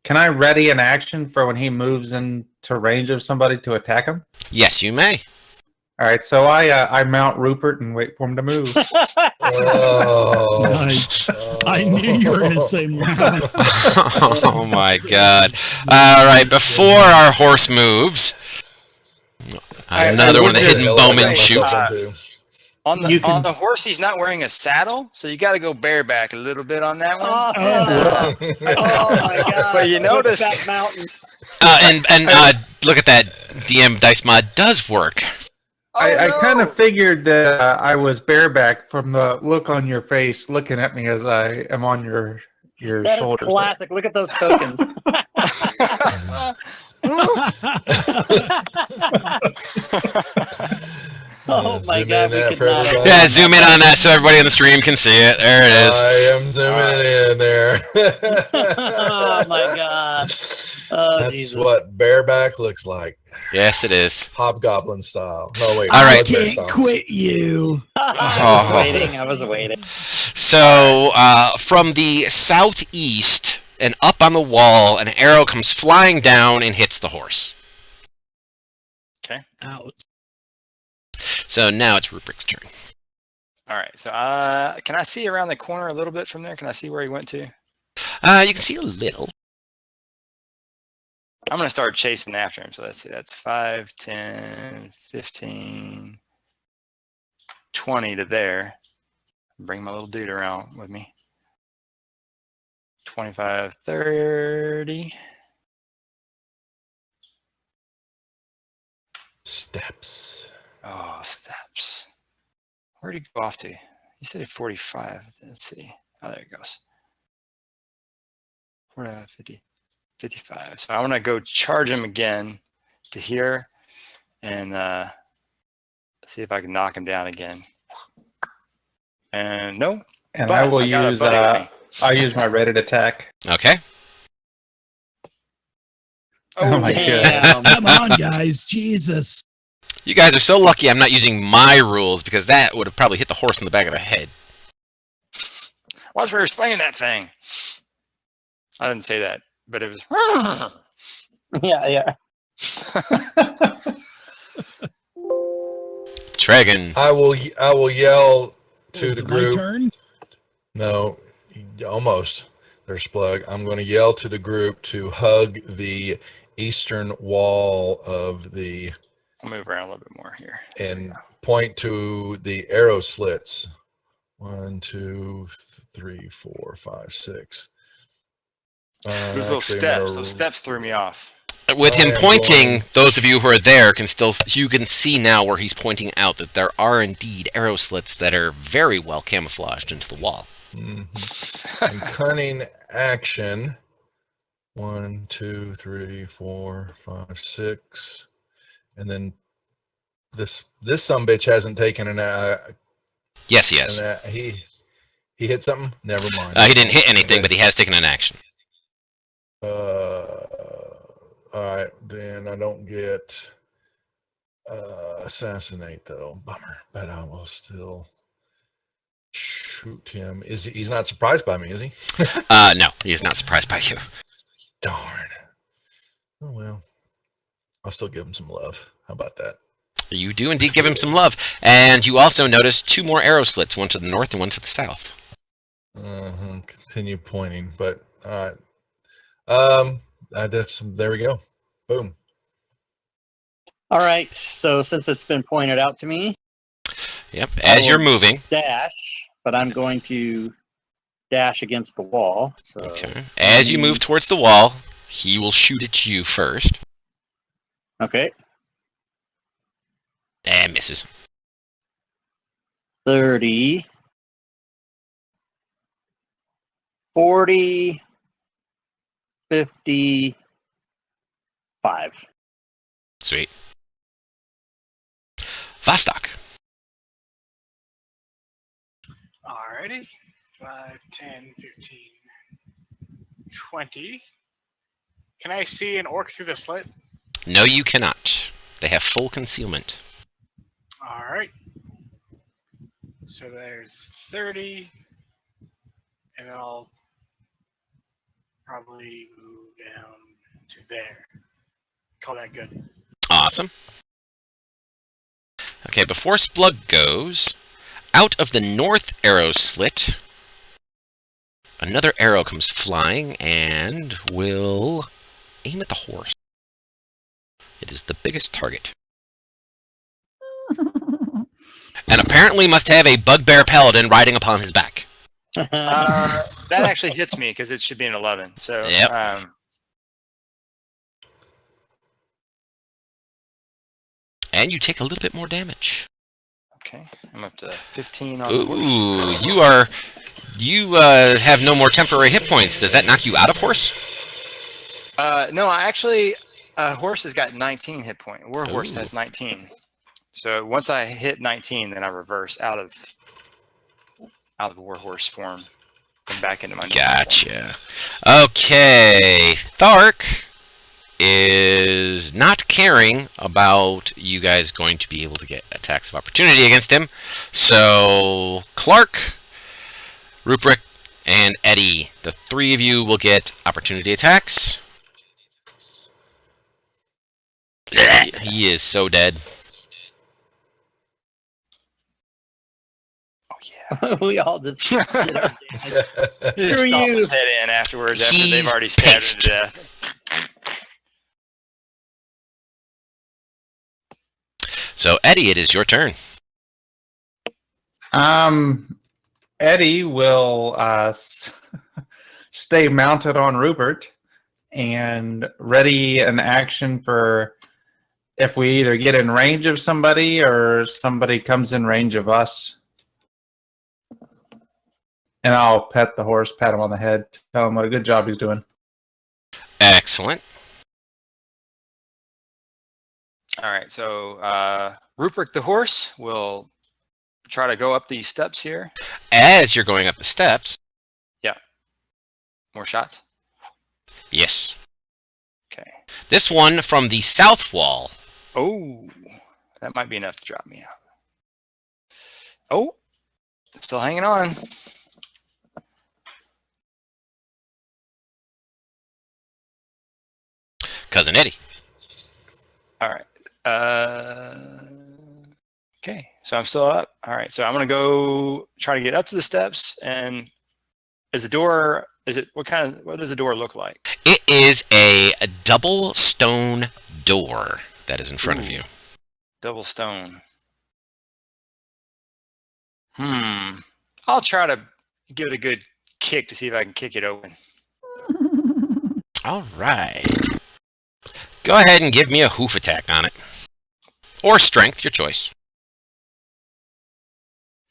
can I ready an action for when he moves into range of somebody to attack him? Yes, you may. All right, so I mount Rupert and wait for him to move. Oh, Nice. I knew you were gonna say wow. Oh my god. All right, before our horse moves, another one of the would hidden just- bowman shoots. On You the, can- on the horse, he's not wearing a saddle, so you got to go bareback a little bit on that one. Oh, Oh. oh my God! But you notice- Brokeback Mountain. And look at that. DM Dice Mod does work. I kind of figured that I was bareback from the look on your face, looking at me as I am on your That is shoulders. classic. Look at those tokens. Oh my Zoom God! in We that could for not have- everybody. Yeah, zoom in on that so everybody on the stream can see it. There it is. I am zooming it in there. Oh my God! Oh That's Jesus! what bareback looks like. Yes, it is. Hobgoblin style. No, wait. All right. I Bugbear can't style. quit you. I was waiting. So, from the southeast and up on the wall, an arrow comes flying down and hits the horse. Ouch. So now it's Rupert's turn. All right, so can I see around the corner a little bit from there? Can I see where he went to? You can see a little. I'm going to start chasing after him. So let's see, that's 5, 10, 15, 20 to there. Bring my little dude around with me. 25, 30. Steps. Oh, steps. Where'd he go off to? He said 45. Let's see. Oh, there it goes. 45, 50, 55. So I want to go charge him again to here and see if I can knock him down again. And no. And but I will got a use buddy with me. I'll use my rated attack. Okay. Oh my Damn. Come on, guys. Jesus. You guys are so lucky I'm not using my rules because that would have probably hit the horse in the back of the head. Watch where you're slinging that thing. I didn't say that, but it was. Yeah. Tragon. I will yell to Is the it my group. turn? No, almost. There's Splug. I'm going to yell to the group to hug the eastern wall of the I'll move around a little bit more here. and point to the arrow slits. 1, 2, 3, 4, 5, 6. Those little steps. Those steps threw me off. With him I am pointing, going- those of you who are there you can see now where he's pointing out that there are indeed arrow slits that are very well camouflaged into the wall. Mm-hmm. And cunning action. 1, 2, 3, 4, 5, 6. And then this sumbitch hasn't taken Yes, he has. he hit something. Never mind. He didn't hit anything, but he has taken an action. All right, then I don't get assassinate though. Bummer, but I will still. shoot him. He's not surprised by me, is he? No, he is not surprised by you. Darn. Oh well. I'll still give him some love. How about that? You do indeed give him some love, and you also notice 2 more arrow slits, one to the north and one to the south. Continue pointing, but there we go. Boom. All right. So since it's been pointed out to me, Yep. As you're will moving. dash, but I'm going to dash against the wall. So Okay. As you move towards the wall, he will shoot at you first. Okay. And misses. 30, 40, 55. Sweet. Vostok. Alrighty. 5, 10, 15, 20. Can I see an orc through the slit? No, you cannot. They have full concealment. Alright. So there's 30. And then I'll probably move down to there. Call that good. Awesome. Okay, before Splug goes, out of the north arrow slit, another arrow comes flying and will aim at the horse. It is the biggest target. And apparently must have a bugbear paladin riding upon his back. That actually hits me because it should be an 11. So Yep. And you take a little bit more damage. Okay, I'm up to 15 on the horse. Ooh, you have no more temporary hit points. Does that knock you out of horse? No, horse has got 19 hit points. Warhorse has 19. So once I hit 19, then I reverse out of warhorse form and back into my normal form. Gotcha. Okay, Thark is not caring about you guys going to be able to get attacks of opportunity against him. So Clark, Rupert, and Eddie, the 3 of you will get opportunity attacks. He is so dead. Oh yeah. We all just did our damage. Just Screw stomp you. his head in afterwards after they've He's already stabbed him pissed. to death. So Eddie, it is your turn. Eddie will stay mounted on Rupert and ready an action for if we either get in range of somebody or somebody comes in range of us. And I'll pet the horse, pat him on the head, tell him what a good job he's doing. Excellent. All right, so Rupert the horse will try to go up these steps here. As you're going up the steps. Yeah. More shots? Yes. Okay. This one from the south wall. Oh, that might be enough to drop me out. Oh, still hanging on. Cousin Eddie. All right. Okay, so I'm still up. All right, so I'm gonna go try to get up to the steps. And what does the door look like? It is a double stone door that is in front of you. Double stone. I'll try to give it a good kick to see if I can kick it open. All right. Go ahead and give me a hoof attack on it. Or strength, your choice.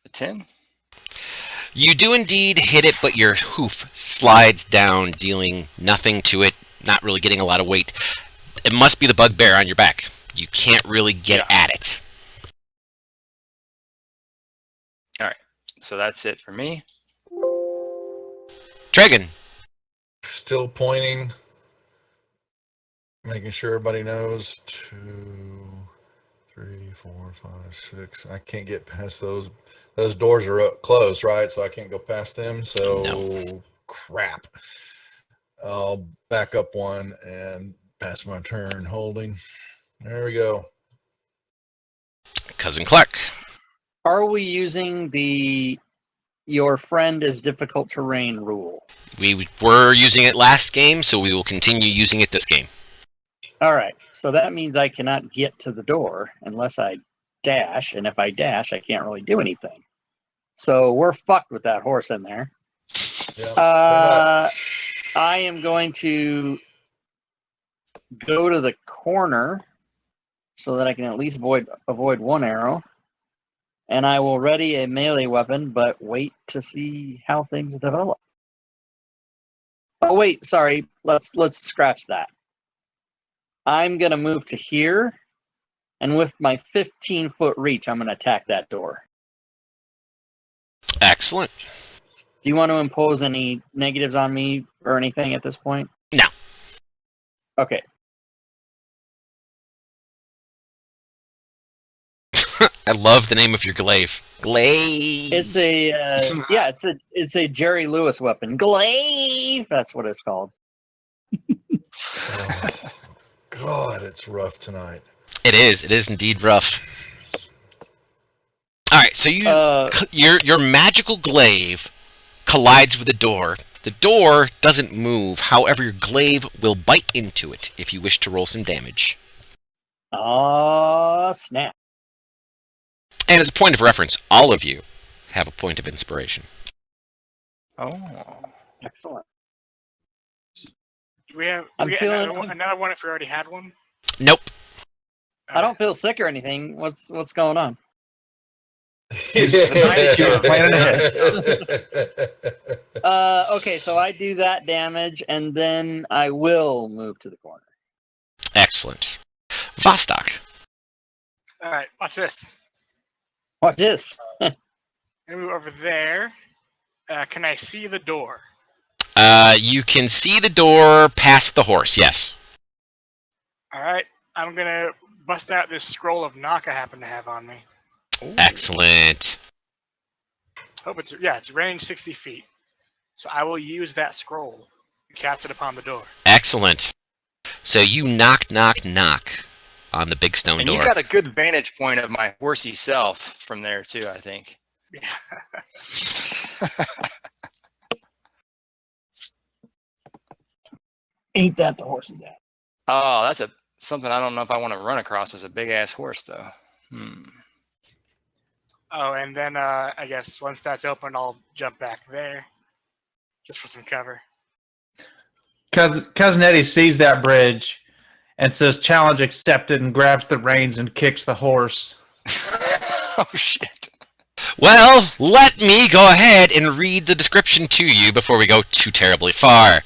A 10? You do indeed hit it, but your hoof slides down, dealing nothing to it, not really getting a lot of weight. It must be the bugbear on your back. You can't really get at it. All right, so that's it for me. Dragon. Still pointing. Making sure everybody knows. 2, 3, 4, 5, 6. I can't get past those those doors are closed, right? So I can't go past them. So No. crap. I'll back up one and pass my turn holding. There we go. Cousin Clark. Are we using the your friend is difficult terrain rule? We were using it last game, so we will continue using it this game. All right. So that means I cannot get to the door unless I dash, and if I dash, I can't really do anything. So we're fucked with that horse in there. Yeah, I am going to go to the corner so that I can at least avoid one arrow. And I will ready a melee weapon, but wait to see how things develop. Oh wait, sorry. Let's scratch that. I'm gonna move to here, and with my 15-foot reach, I'm gonna attack that door. Excellent. Do you want to impose any negatives on me or anything at this point? No. Okay. I love the name of your glaive. Glaive. It's a it's a Jerry Lewis weapon. Glaive. That's what it's called. Oh, God, it's rough tonight. It is. It is indeed rough. All right. So your magical glaive collides with the door. The door doesn't move. However, your glaive will bite into it if you wish to roll some damage. Oh, snap. And as a point of reference, all of you have a point of inspiration. Oh. Excellent. Do we have I'm feeling- another one if we already had one? Nope. I don't feel sick or anything. What's going on? Nice, you were planning ahead. Okay, so I do that damage, and then I will move to the corner. Excellent. Vostok. All right, watch this. Watch this. I'm gonna move over there. Can I see the door? You can see the door past the horse, yes. All right, I'm gonna bust out this scroll of knock I happen to have on me. Ooh. Excellent. Hope it's range 60 feet. So I will use that scroll to cast it upon the door. Excellent. So you knock on the big stone And door. you got a good vantage point of my horsey self from there too, I think. Yeah. Ain't that the horse's ass? Oh, that's something I don't know if I want to run across as a big ass horse though. Oh, and then I guess once that's open, I'll jump back there, just for some cover. Cousin Eddie sees that bridge and says, "Challenge accepted," and grabs the reins and kicks the horse. Oh shit. Well, let me go ahead and read the description to you before we go too terribly far.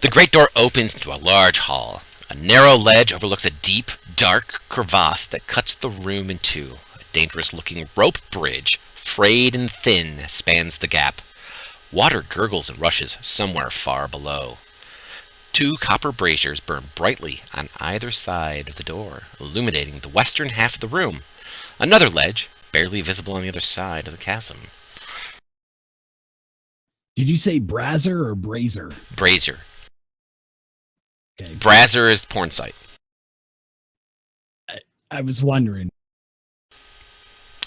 The great door opens into a large hall. A narrow ledge overlooks a deep, dark crevasse that cuts the room in two. A dangerous-looking rope bridge, frayed and thin, spans the gap. Water gurgles and rushes somewhere far below. Two copper braziers burn brightly on either side of the door, illuminating the western half of the room. Another ledge, barely visible on the other side of the chasm. Did you say brazier or brazier? Brazier. Okay. Brazier is the porn site. I was wondering.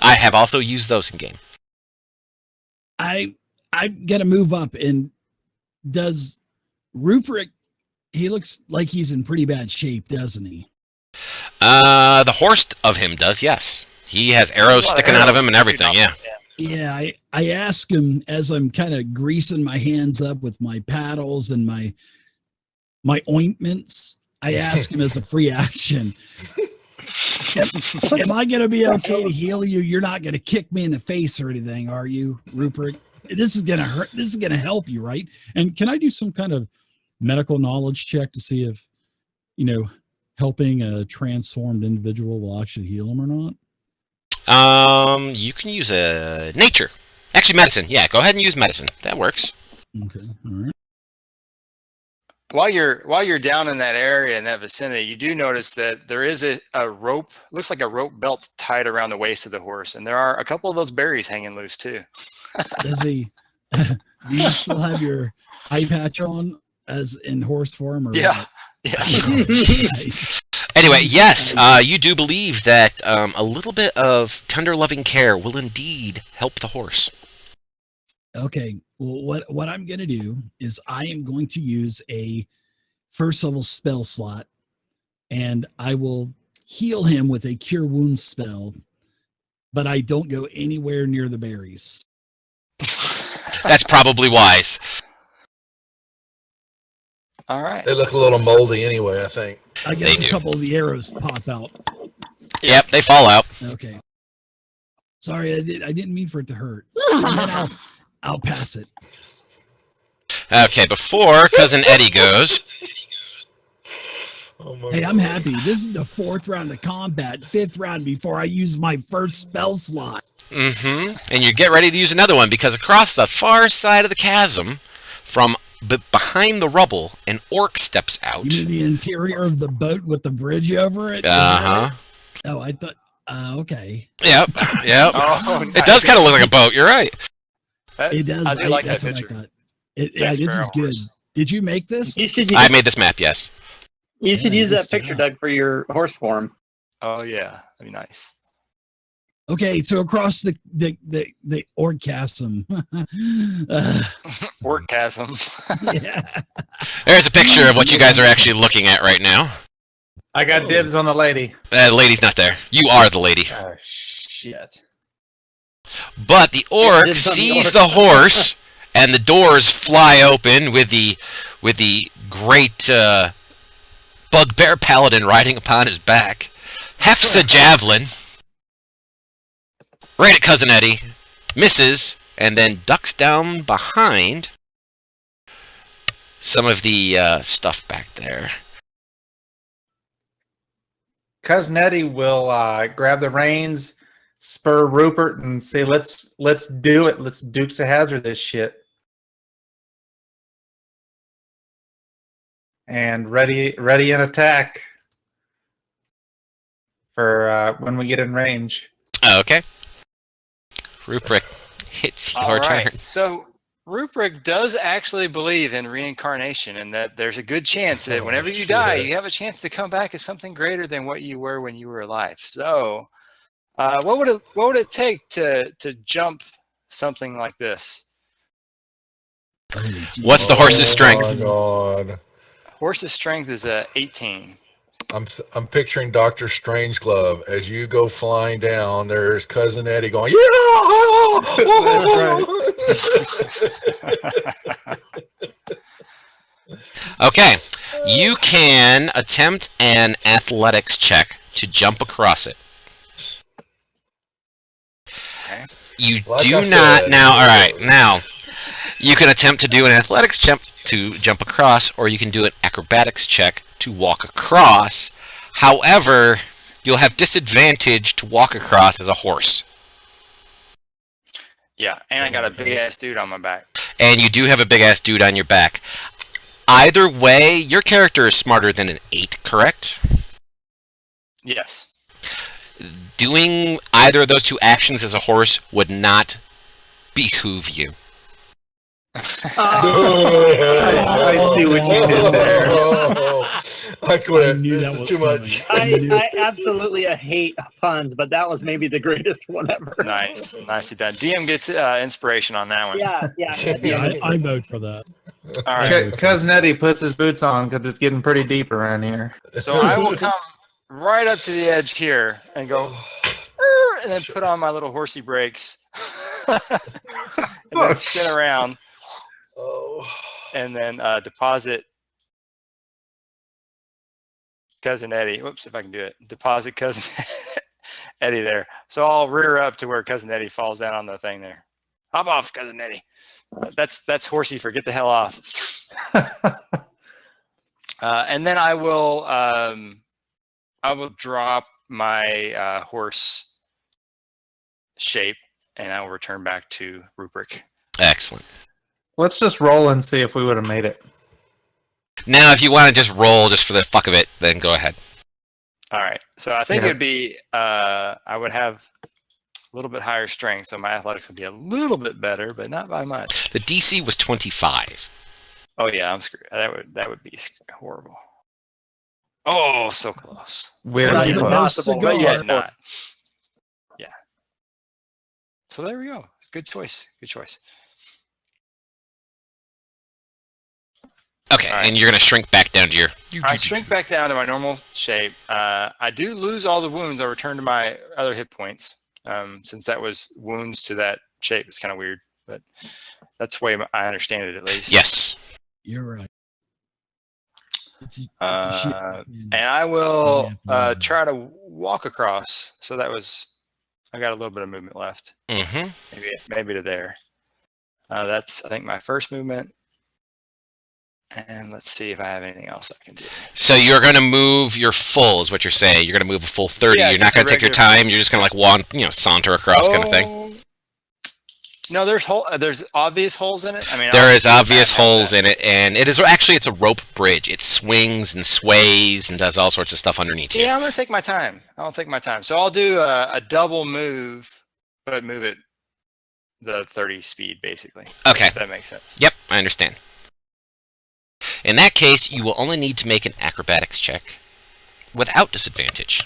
I have also used those in game. I gotta move up, and does Rupert? He looks like he's in pretty bad shape, doesn't he? The horse of him does, yes. He has arrows sticking out of him and everything, yeah. Yeah, I ask him as I'm kind of greasing my hands up with my paddles and my ointments. I ask him as a free action. Am I going to be okay to heal you? You're not going to kick me in the face or anything, are you, Rupert? This is going to hurt. This is going to help you, right? And can I do some kind of medical knowledge check to see if, helping a transformed individual will actually heal him or not? You can use a nature. Actually, medicine. Yeah, go ahead and use medicine. That works. Okay, all right. while you're down in that area in that vicinity, you do notice that there is a rope. Looks like a rope belt tied around the waist of the horse, and there are a couple of those berries hanging loose too. Does he? Do you still have your eye patch on as in horse form, or Yeah, what? yeah. Nice. Anyway, yes, you do believe that a little bit of tender, loving care will indeed help the horse. Okay. Well, what I'm going to do is I am going to use a first level spell slot, and I will heal him with a cure wounds spell, but I don't go anywhere near the berries. That's probably wise. All right. They look a little moldy anyway, I think. I guess They a do. couple of the arrows pop out. Yep, they fall out. Okay. Sorry, I didn't mean for it to hurt. And then I'll pass it. Okay, before Cousin Eddie goes, Oh my Hey, God. I'm happy. This is the 4th round of combat, 5th round before I use my first spell slot. and you get ready to use another one because across the far side of the chasm, from behind the rubble, an orc steps out. You mean the interior of the boat with the bridge over it? Is that Uh-huh. it? Oh, I thought. Okay. Yep. Oh, It does kind of look like a boat. You're right. It does. I do like that that's what I picture. thought. Yeah, Jack this Sparrow is good. horse. Did you make this? You should I made this map. Yes. you should Yeah, use nice that picture, job. Doug, for your horse form. Oh yeah, that'd be nice. Okay, so across the orgasm. Orgasm. Yeah. There's a picture of what you guys are actually looking at right now. I got dibs on the lady. The lady's not there. You are the lady. Oh shit! But the orc dibs on the sees orc. the horse, and the doors fly open with the great bugbear paladin riding upon his back, hefts a javelin right at Cousin Eddie, misses, and then ducks down behind some of the stuff back there. Cousin Eddie will grab the reins, spur Rupert, and say, "Let's do it. Let's Dukes of Hazzard this shit." And ready an attack for when we get in range. Okay. Ruprecht, it's your All right. turn. So Ruprecht does actually believe in reincarnation, and that there's a good chance that Oh, whenever you die, shit. you have a chance to come back as something greater than what you were when you were alive. So, what would it take to jump something like this? What's the horse's strength? Oh my God. Horse's strength is 18. I'm picturing Dr. Strangeglove as you go flying down. There's Cousin Eddie going, yeah. Okay. You can attempt an athletics check to jump across it. Okay. You Like do I not said, now. All right, now you can attempt to do an athletics check to jump across, or you can do an acrobatics check to walk across. However, you'll have disadvantage to walk across as a horse, Yeah, and I got a big ass dude on my back. and you do have a big ass dude on your back. Either way, your character is smarter than an 8, correct? Yes. Doing either of those two actions as a horse would not behoove you. I see what you did there. I quit. I knew This that is was too coming. much. I absolutely hate puns, but that was maybe the greatest one ever. Nice, nicely done. DM gets inspiration on that one. Yeah. Yeah, I vote for that. All right. Cousin Eddie puts his boots on because it's getting pretty deep around here. So I will come right up to the edge here and go, "Er," and then put on my little horsey brakes, and then spin around, Oh. and then deposit Cousin Eddie. Whoops, if I can do it. Deposit Cousin Eddie there. So I'll rear up to where Cousin Eddie falls down on the thing there. Hop off, Cousin Eddie. That's horsey for get the hell off. And then I will drop my horse shape, and I will return back to Ruprecht. Excellent. Let's just roll and see if we would have made it. Now, if you want to just roll just for the fuck of it, then go ahead. All right. So I think Yeah. it'd be I would have a little bit higher strength, so my athletics would be a little bit better, but not by much. The DC was 25. Oh yeah, I'm screwed. That would be horrible. Oh, so close. We're Not too even close. no But yet cigar. not. Yeah. So there we go. Good choice. Good choice. Okay, All right. and you're going to shrink back down to your... I shrink back down to my normal shape. I do lose all the wounds. I return to my other hit points. Since that was wounds to that shape, it's kind of weird, but that's the way I understand it at least. Yes. You're right. It's a shit. And I will Yeah. try to walk across. So that was, I got a little bit of movement left. Mm-hmm. Maybe to there. That's, I think, my first movement. And let's see if I have anything else I can do. So you're going to move your full, is what you're saying. You're going to move a full 30. Yeah, You're not just a going to take your regular- time. You're just going to like saunter across kind of thing. No, there's obvious holes in it. I mean, There is obvious holes in it, and it's a rope bridge. It swings and sways and does all sorts of stuff underneath you. Yeah, I'm gonna take my time. I'll take my time. So I'll do a double move, but move it the 30 speed basically. Okay. If that makes sense. Yep, I understand. In that case, you will only need to make an acrobatics check without disadvantage.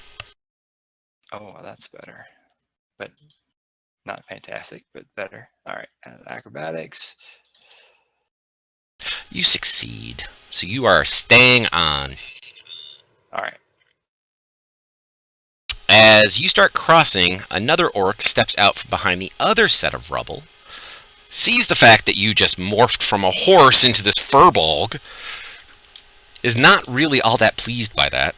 Oh, well, that's better, but not fantastic, but better. All right, acrobatics. You succeed. So you are staying on. All right. As you start crossing, another orc steps out from behind the other set of rubble, sees the fact that you just morphed from a horse into this furbolg, is not really all that pleased by that,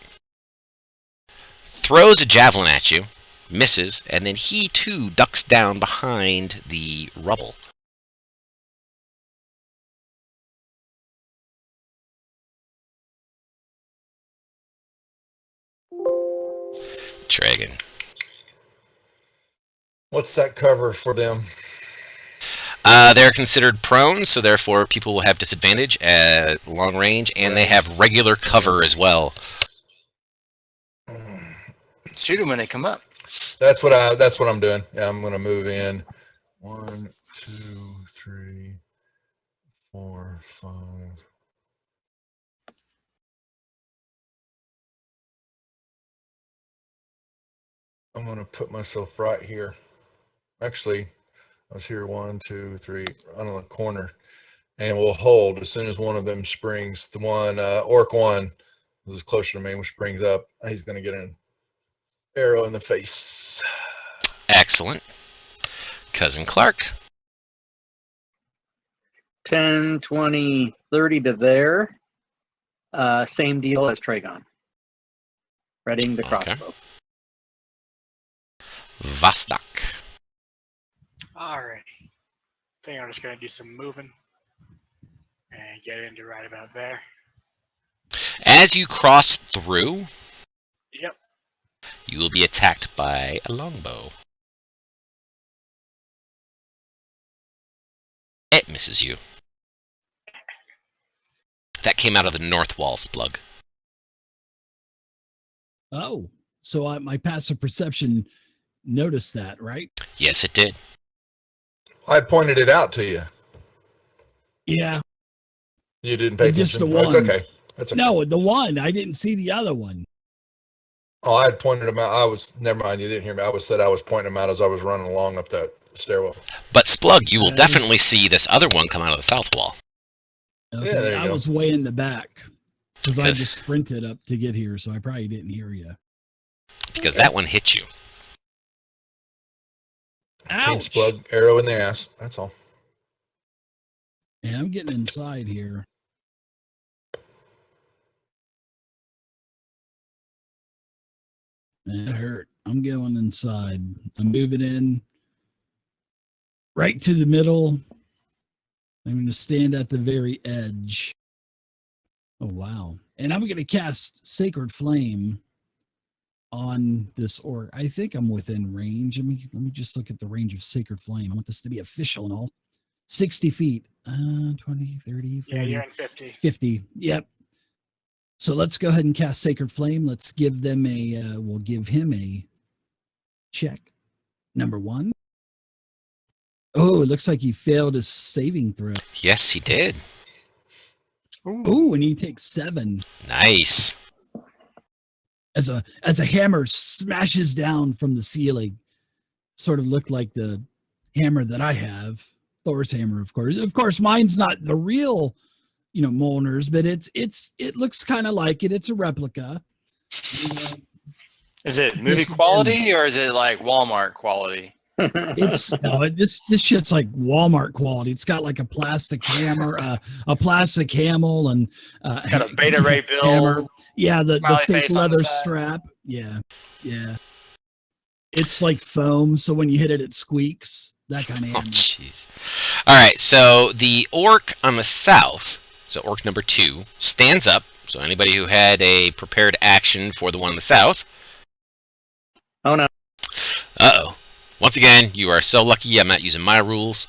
throws a javelin at you, misses, and then he too ducks down behind the rubble. Dragon. What's that cover for them? They're considered prone, so therefore people will have disadvantage at long range, and they have regular cover as well. Shoot them when they come up. That's what I'm doing. Yeah, I'm gonna move in. 1, 2, 3, 4, 5. I'm gonna put myself right here. Actually, I was here 1, 2, 3 on the corner, and we'll hold as soon as one of them springs. The one orc one was closer to me, which springs up. He's gonna get an arrow in the face. Excellent. Cousin Clark. 10, 20, 30 to there. Same deal as Tragon. Readying the Okay. crossbow. Vostok. Alrighty. I think I'm just gonna do some moving and get into right about there. As you cross through, Yep. you will be attacked by a longbow. It misses you. That came out of the north wall, Splug. Oh, so my passive perception noticed that, right? Yes, it did. I pointed it out to you. Yeah. You didn't pay Just attention. the That's one. okay. That's okay. No, the one. I didn't see the other one. Oh, I had pointed them out. Never mind. You didn't hear me. I was pointing them out as I was running along up that stairwell. But Splug, you will That is- definitely see this other one come out of the south wall. Okay, Yeah, there you I go. was way in the back because I Good. just sprinted up to get here, so I probably didn't hear you. Because that one hit you. Ouch! Plug arrow in the ass. That's all. Yeah, I'm getting inside here. That hurt. I'm going inside. I'm moving in right to the middle. I'm going to stand at the very edge. Oh, wow. And I'm going to cast Sacred Flame on this orc. I think I'm within range. Let me just look at the range of Sacred Flame. I want this to be official and all. 60 feet. 20, 30, 40. Yeah, you're in 50. 50. Yep. So let's go ahead and cast Sacred Flame. Let's give them we'll give him a check. Number 1. Oh, it looks like he failed his saving throw. Yes, he did. Ooh, and he takes 7. Nice. As a hammer smashes down from the ceiling. Sort of looked like the hammer that I have. Thor's hammer, of course. Of course, mine's not the real, Mjolnir's, but it looks kind of like it. It's a replica. Is it movie quality or is it like Walmart quality? This shit's like Walmart quality. It's got like a plastic hammer, a plastic hammer, and it's got a Beta Ray Bill hammer. Yeah, the fake face on leather the side. strap. Yeah. It's like foam, so when you hit it, it squeaks. That kind of Oh, hammer. jeez. All right, so the orc on the south, so orc number 2, stands up. So anybody who had a prepared action for the one on the south. Oh no. Uh-oh. Once again, you are so lucky I'm not using my rules.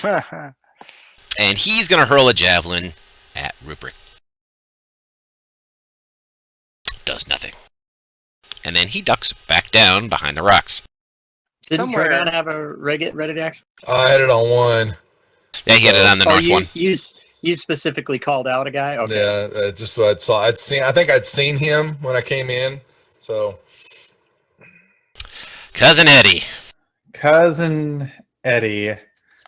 And he's going to hurl a javelin at Rupert. Does nothing. And then he ducks back down behind the rocks. Didn't Somewhere- Trogon have a ready to action? I had it on 1. Yeah, he had it on the north one. You specifically called out a guy? Okay. Yeah, just what I saw. I think I'd seen him when I came in. So Cousin Eddie. Cousin Eddie.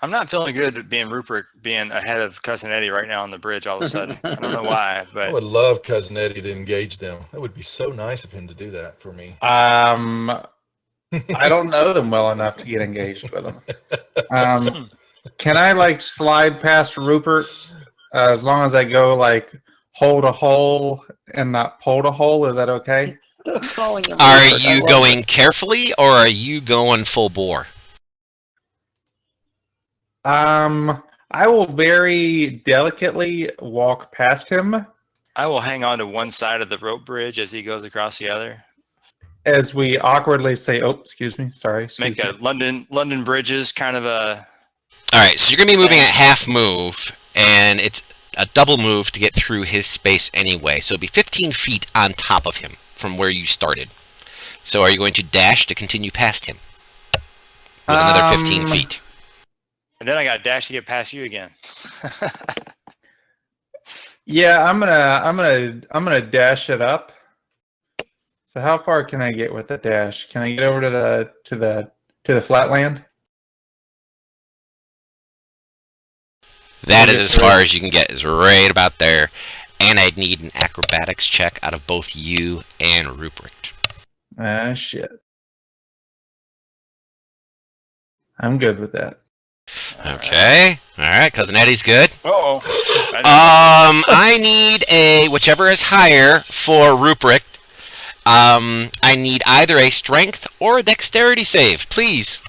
I'm not feeling good at being Rupert being ahead of Cousin Eddie right now on the bridge all of a sudden. I don't know why, I but would love Cousin Eddie to engage them. That would be so nice of him to do that for me. I don't know them well enough to get engaged with them. Can I slide past Rupert as long as I go hole to hole and not pole to hole? Is that okay? Still calling him Are Rupert. I you love going it. carefully or are you going full bore? I will very delicately walk past him I will hang on to one side of the rope bridge as he goes across the other. as we awkwardly say, "Oh, excuse me, sorry." Make Excuse a London Bridges kind of a. All right, so you're going to be moving at half move, and it's a double move to get through his space anyway. So it'll be 15 feet on top of him from where you started. So are you going to dash to continue past him? With another 15 feet. And then I got to dash to get past you again. Yeah, I'm gonna dash it up. So how far can I get with the dash? Can I get over to the flatland? That is as far as you can get, is right about there. And I'd need an acrobatics check out of both you and Rupert. Ah, shit. I'm good with that. Okay. All right, Cousin Eddie's good. Uh-oh. I need a, whichever is higher for Rupert. I need either a strength or a dexterity save, please.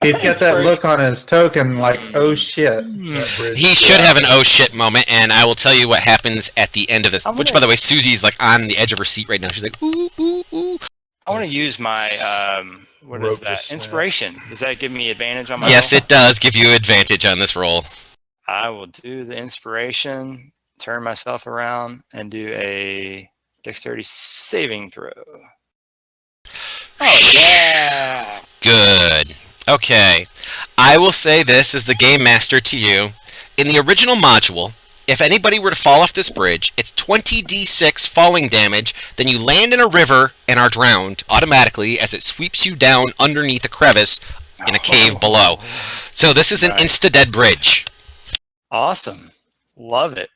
He's got that look on his token oh shit. That bridge- He should have an oh shit moment, and I will tell you what happens at the end of this. I'm Which, gonna- by the way, Susie's on the edge of her seat right now. She's like, ooh, ooh, ooh. I want to use my what Rope is that? just snapped. Inspiration. Does that give me advantage on my Yes, roll? it does give you advantage on this roll. I will do the inspiration, turn myself around, and do a dexterity saving throw. Oh yeah. Good. Okay. I will say this as the game master to you. In the original module, if anybody were to fall off this bridge, it's 20d6 falling damage, then you land in a river and are drowned automatically as it sweeps you down underneath a crevice in a cave below. So this is an Nice. insta-dead bridge. Awesome. Love it.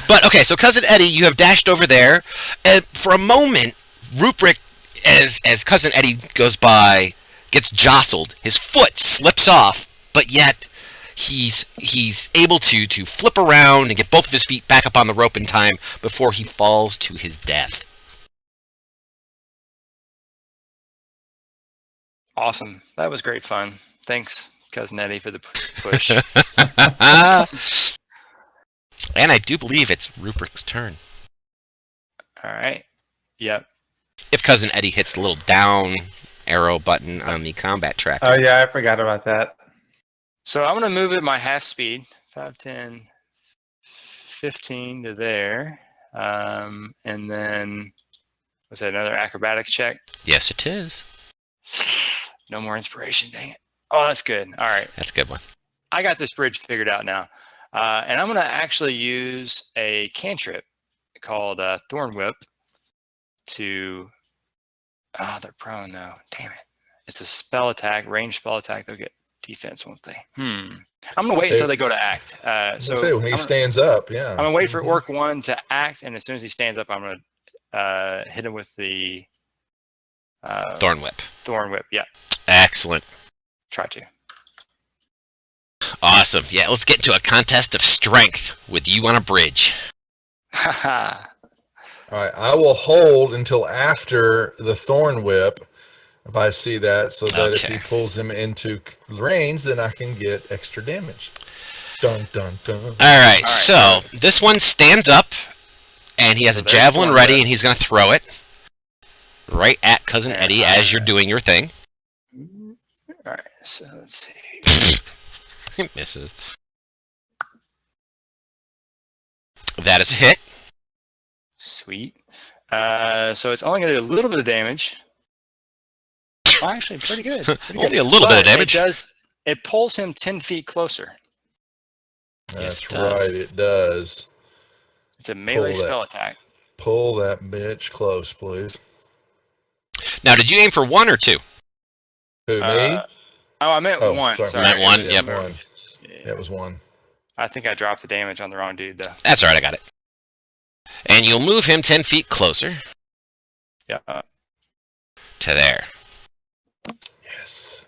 But okay, so Cousin Eddie, you have dashed over there, and for a moment, Rupert, as Cousin Eddie goes by, gets jostled. His foot slips off, but yet he's able to flip around and get both of his feet back up on the rope in time before he falls to his death. Awesome. That was great fun. Thanks, Cousin Eddie, for the push. And I do believe it's Rupert's turn. All right. Yep. If Cousin Eddie hits the little down arrow button on the combat tracker. Oh yeah, I forgot about that. So I'm going to move at my half speed, 5, 10, 15 to there. And then, was that another acrobatics check? Yes, it is. No more inspiration, dang it. Oh, that's good. All right. That's a good one. I got this bridge figured out now. And I'm going to actually use a cantrip called Thorn Whip to... Oh, they're prone, though. Damn it. It's a spell attack, ranged spell attack. They'll get defense, won't they? I'm going to wait until they go to act. So when he stands up, yeah. I'm going to wait for Orc 1 to act, and as soon as he stands up, I'm going to hit him with the... Thorn Whip. Thorn Whip, yeah. Excellent. Try to. Awesome. Yeah, let's get into a contest of strength with you on a bridge. Haha. All right, I will hold until after the Thorn Whip, if I see that, so that if Okay. he pulls him into range, then I can get extra damage. Dun, dun, dun. All right, so this one stands up, and he has So a there's javelin Thorn ready, Whip. and he's going to throw it right at Cousin And Eddie as you're doing your thing. All right, so let's see. It misses. That is a hit. Sweet. So it's only going to do a little bit of damage. Oh, actually, pretty good. Pretty Only good. a little bit of But damage. It pulls him 10 feet closer. Yes, That's it does. right, it does. It's a melee Pull that. spell attack. Pull that bitch close, please. Now, did you aim for 1 or 2? Who, me? I meant Oh, one. sorry. Sorry. Meant one, It was yep. more- One. Yeah. That was one. I think I dropped the damage on the wrong dude, though. That's all right, I got it. And you'll move him 10 feet closer Yeah. to there. Yes.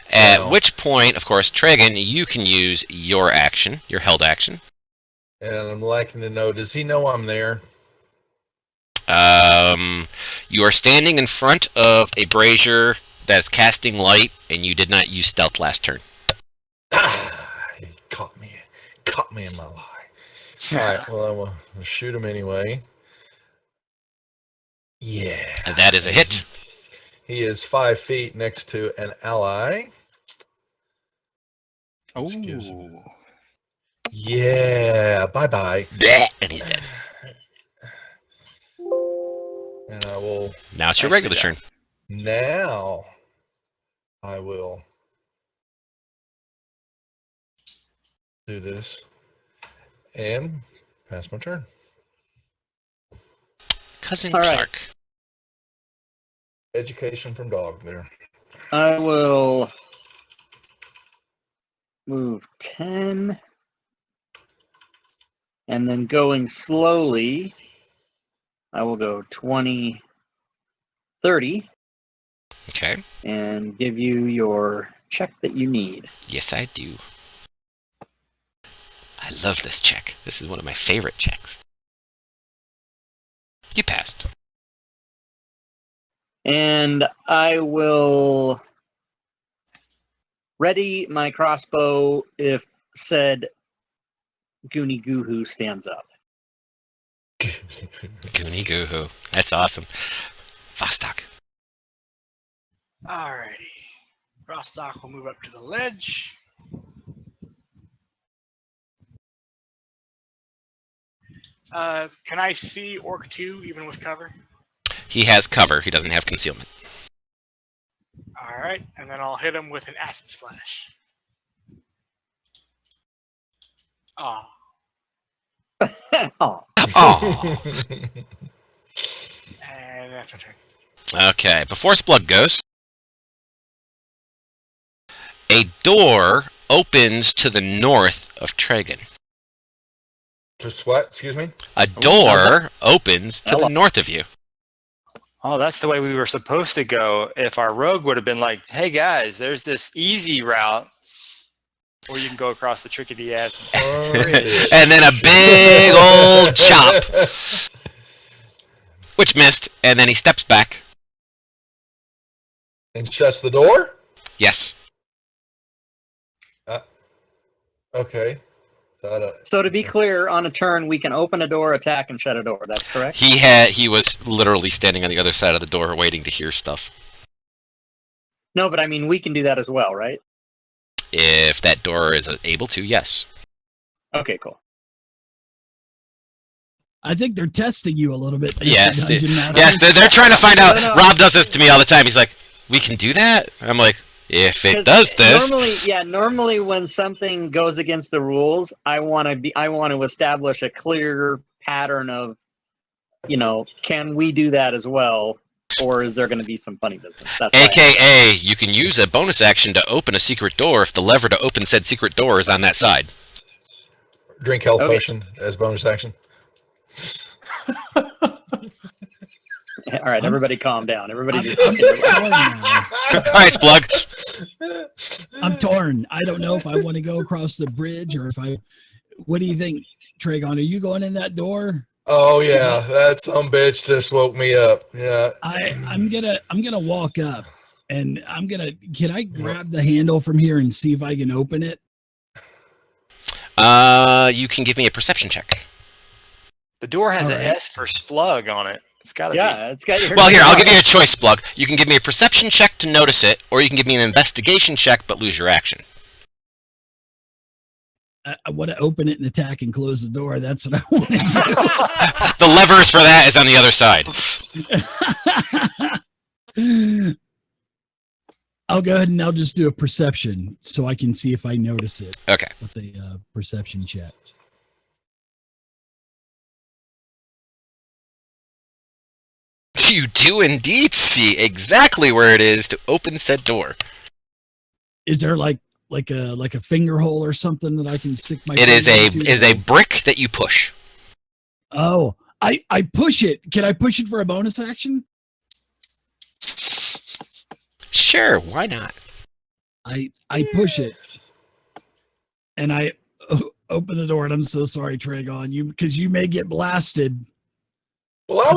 At Wow. which point, of course, Tragan, you can use your action, your held action. And I'm liking to know, does he know I'm there? You are standing in front of a brazier that's casting light, and you did not use stealth last turn. He caught me in my lie. All right, well, I will shoot him anyway. Yeah. And that is a hit. He is 5 feet next to an ally. Excuse me. Ooh. Yeah, bye-bye. Bleh, and he's dead. And I will, Now it's your Nicely regular done. turn. now, I will do this and pass my turn. Cousin All right. Clark. Education from dog there. I will move 10. And then going slowly, I will go 20, 30, Okay. and give you your check that you need. Yes, I do. I love this check. This is one of my favorite checks. You passed. And I will ready my crossbow if said Goonie Goohoo stands up. Goonie Goohoo. That's awesome. Vostok. Alrighty. Rostock will move up to the ledge. Can I see Orc 2 even with cover? He has cover. He doesn't have concealment. Alright, and then I'll hit him with an acid splash. Aw. Oh, Oh. And that's my turn. Okay. Before Splug goes, a door opens to the north of Tragan. Just what? Excuse me? A door opens to Hello. the north of you. Oh, that's the way we were supposed to go. If our rogue would have been like, "Hey guys, there's this easy route, or you can go across the trickety ass." And then a big old chop, which missed, and then he steps back. And shuts the door? Yes. Okay. so to be clear, on a turn, we can open a door, attack, and shut a door. That's correct? He was literally standing on the other side of the door waiting to hear stuff. No, but I mean, we can do that as well, right? If that door is able to, yes. Okay, cool. I think they're testing you a little bit. Mr. Yes, Dungeon Master. yes, they're trying to find out. No. Rob does this to me all the time. He's like, "We can do that." I'm like, "If it 'Cause does this." Normally when something goes against the rules, I want to establish a clear pattern of, can we do that as well, or is there going to be some funny business? That's why AKA, you can use a bonus action to open a secret door if the lever to open said secret door is on that side. Drink health Okay. potion as bonus action. All right, everybody calm down. Everybody I'm, just I'm torn now. All right, Splug. I'm torn. I don't know if I want to go across the bridge or if I. What do you think, Tragon? Are you going in that door? Oh yeah, that some bitch just woke me up. Yeah. I'm gonna walk up, and Can I grab the handle from here and see if I can open it? You can give me a perception check. The door has All an right. S for Splug on it. It's got to it's got your. Well, here, I'll give you a choice, Splug. You can give me a perception check to notice it, or you can give me an investigation check but lose your action. I want to open it and attack and close the door. That's what I want to do. The levers for that is on the other side. I'll go ahead and I'll just do a perception so I can see if I notice it Okay. with the perception check. You do indeed see exactly where it is to open said door. Is there like a finger hole or something that I can stick my? It is finger into? a brick that you push. Oh, I push it. Can I push it for a bonus action? Sure, why not? I push it, and I open the door. And I'm so sorry, Tragon, because you may get blasted. Well, I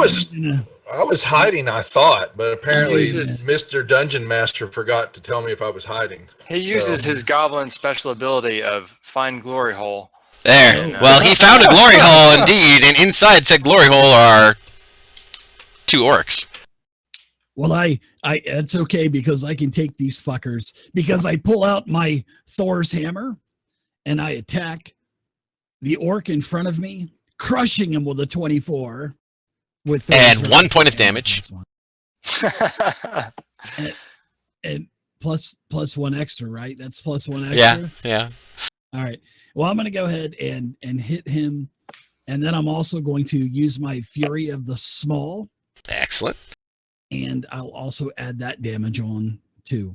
was hiding, I thought, but apparently uses- Mr. Dungeon Master forgot to tell me if I was hiding. He uses his goblin special ability of find glory hole. There. And, Well, he found a glory hole indeed, and inside said glory hole are 2 orcs. Well, it's okay because I can take these fuckers because I pull out my Thor's hammer and I attack the orc in front of me, crushing him with a 24. With Thor's And hammer. 1 point of damage. And plus 1 extra, right? That's plus 1 extra. Yeah, yeah. All right. Well, I'm going to go ahead and hit him, and then I'm also going to use my Fury of the Small, Excellent. and I'll also add that damage on too,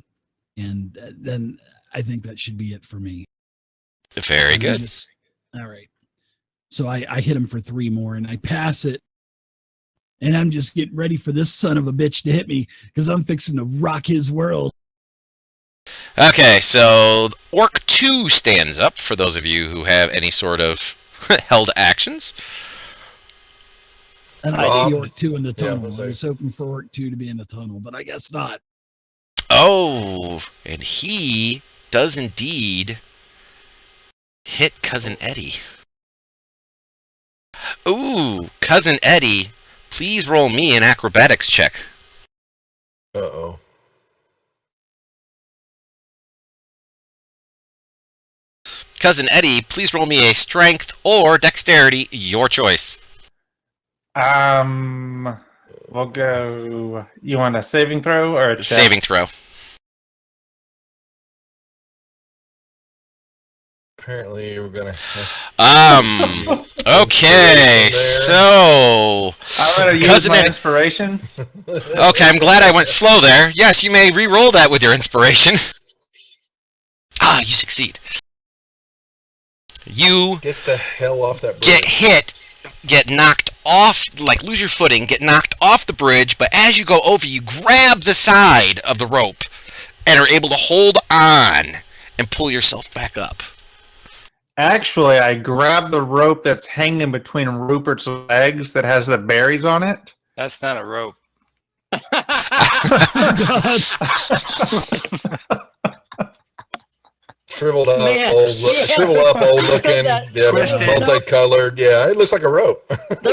and then I think that should be it for me. Very And I'm good. all right. So I hit him for 3 more, and I pass it, and I'm just getting ready for this son of a bitch to hit me because I'm fixing to rock his world. Okay, so Orc 2 stands up for those of you who have any sort of held actions. And I see Um, Orc 2 in the yeah, tunnel. was I I- was hoping for Orc 2 to be in the tunnel, but I guess not. Oh, and he does indeed hit Cousin Eddie. Ooh, Cousin Eddie, please roll me an acrobatics check. Uh-oh. Cousin Eddie, please roll me a strength or dexterity, your choice. We'll go. You want a saving throw or a check? Saving throw. Apparently we're gonna. Okay, so I'm gonna use Cousin my Eddie- inspiration. okay, I'm glad I went slow there. Yes, you may re-roll that with your inspiration. Ah, you succeed. You Get the hell off that bridge. get hit, get knocked off, like lose your footing, get knocked off the bridge, but as you go over, you grab the side of the rope and are able to hold on and pull yourself back up. Actually, I grabbed the rope that's hanging between Rupert's legs that has the berries on it. That's not a rope. Shriveled up, Man, shriveled up, old looking, that- yeah, Twisted. multicolored. Yeah, it looks like a rope.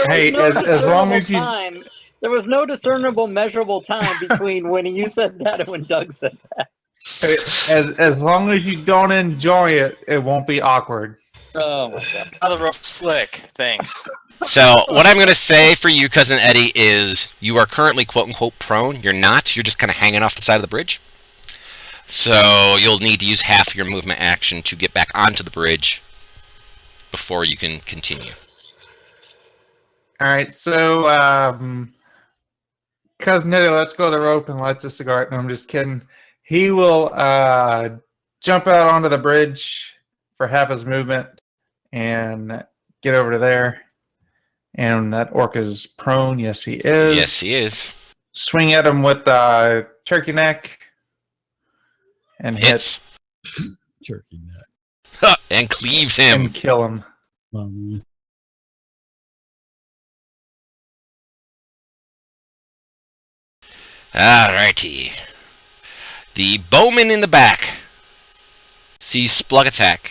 Hey, as long as you- There was no discernible, measurable time between when you said that and when Doug said that. As long as you don't enjoy it, it won't be awkward. Oh my god. Now the rope slick. Thanks. So what I'm going to say for you, Cousin Eddie, is you are currently quote-unquote prone. You're not. You're just kind of hanging off the side of the bridge. So you'll need to use half your movement action to get back onto the bridge before you can continue. All right, so Cousin Eddie, let's go to the rope and light a cigarette. No, I'm just kidding. He will jump out onto the bridge for half his movement and get over to there. And that orc is prone. Yes, he is. Yes, he is. Swing at him with turkey neck and Hits. Turkey neck. And cleaves him. and kill him. Alrighty. The bowman in the back sees Splug attack,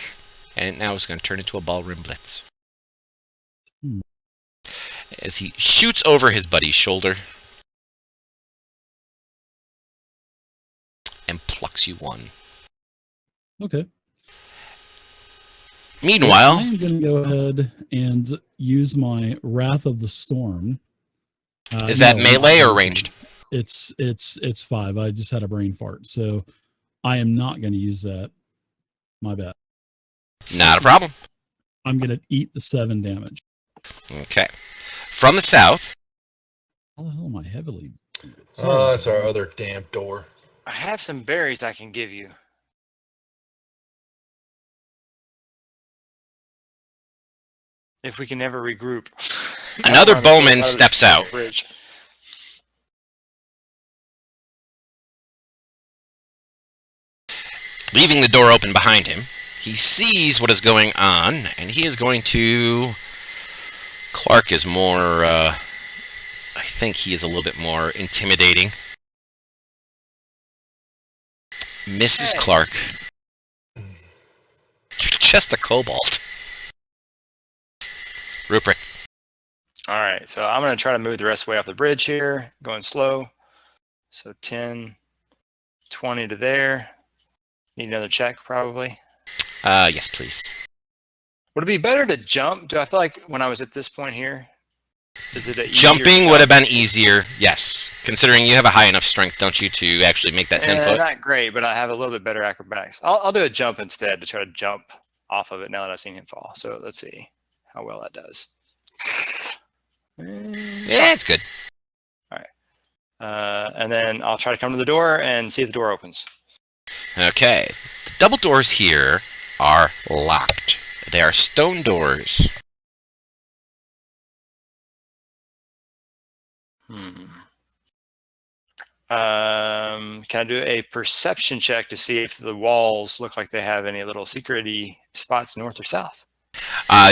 and now it's going to turn into a ballroom blitz. As he shoots over his buddy's shoulder and plucks you one. Okay. Meanwhile, I am going to go ahead and use my Wrath of the Storm. is that no, melee not or ranged? It's 5. I just had a brain fart, so I am not going to use that. My bad. Not a problem. I'm going to eat the 7 damage. Okay. From the south, How the hell am I heavily? Oh, that's our other damn door. I have some berries I can give you. If we can ever regroup. Another I don't wanna bowman see us steps of out. this bridge. leaving the door open behind him. He sees what is going on, and he is going to... Clark is more, I think he is a little bit more intimidating. Mrs. Hey. Clark. You're just a kobold. Rupert. All right, so I'm going to try to move the rest of the way off the bridge here, going slow. So 10, 20 to there. Need another check, probably. Yes, please. Would it be better to jump? Do I feel like when I was at this point here, is it a Jumping would have been easier, yes. Considering you have a high enough strength, don't you, to actually make that 10 foot? Not great, but I have a little bit better acrobatics. I'll do a jump instead to try to jump off of it now that I've seen him fall. So let's see how well that does. Yeah, it's good. All right. And then I'll try to come to the door and see if the door opens. Okay. The double doors here are locked. They are stone doors. Can I do a perception check to see if the walls look like they have any little secret-y spots north or south?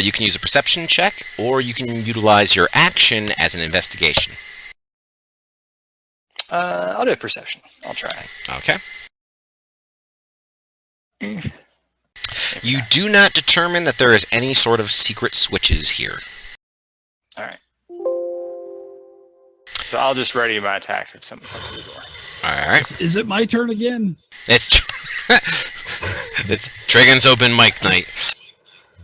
You can use a perception check, or you can utilize your action as an investigation. I'll do a perception. I'll try. Okay. You do not determine that there is any sort of secret switches here. All right. So I'll just ready my attack if someone comes to the door. All right. Is it my turn again? It's Dragon's Open mic night.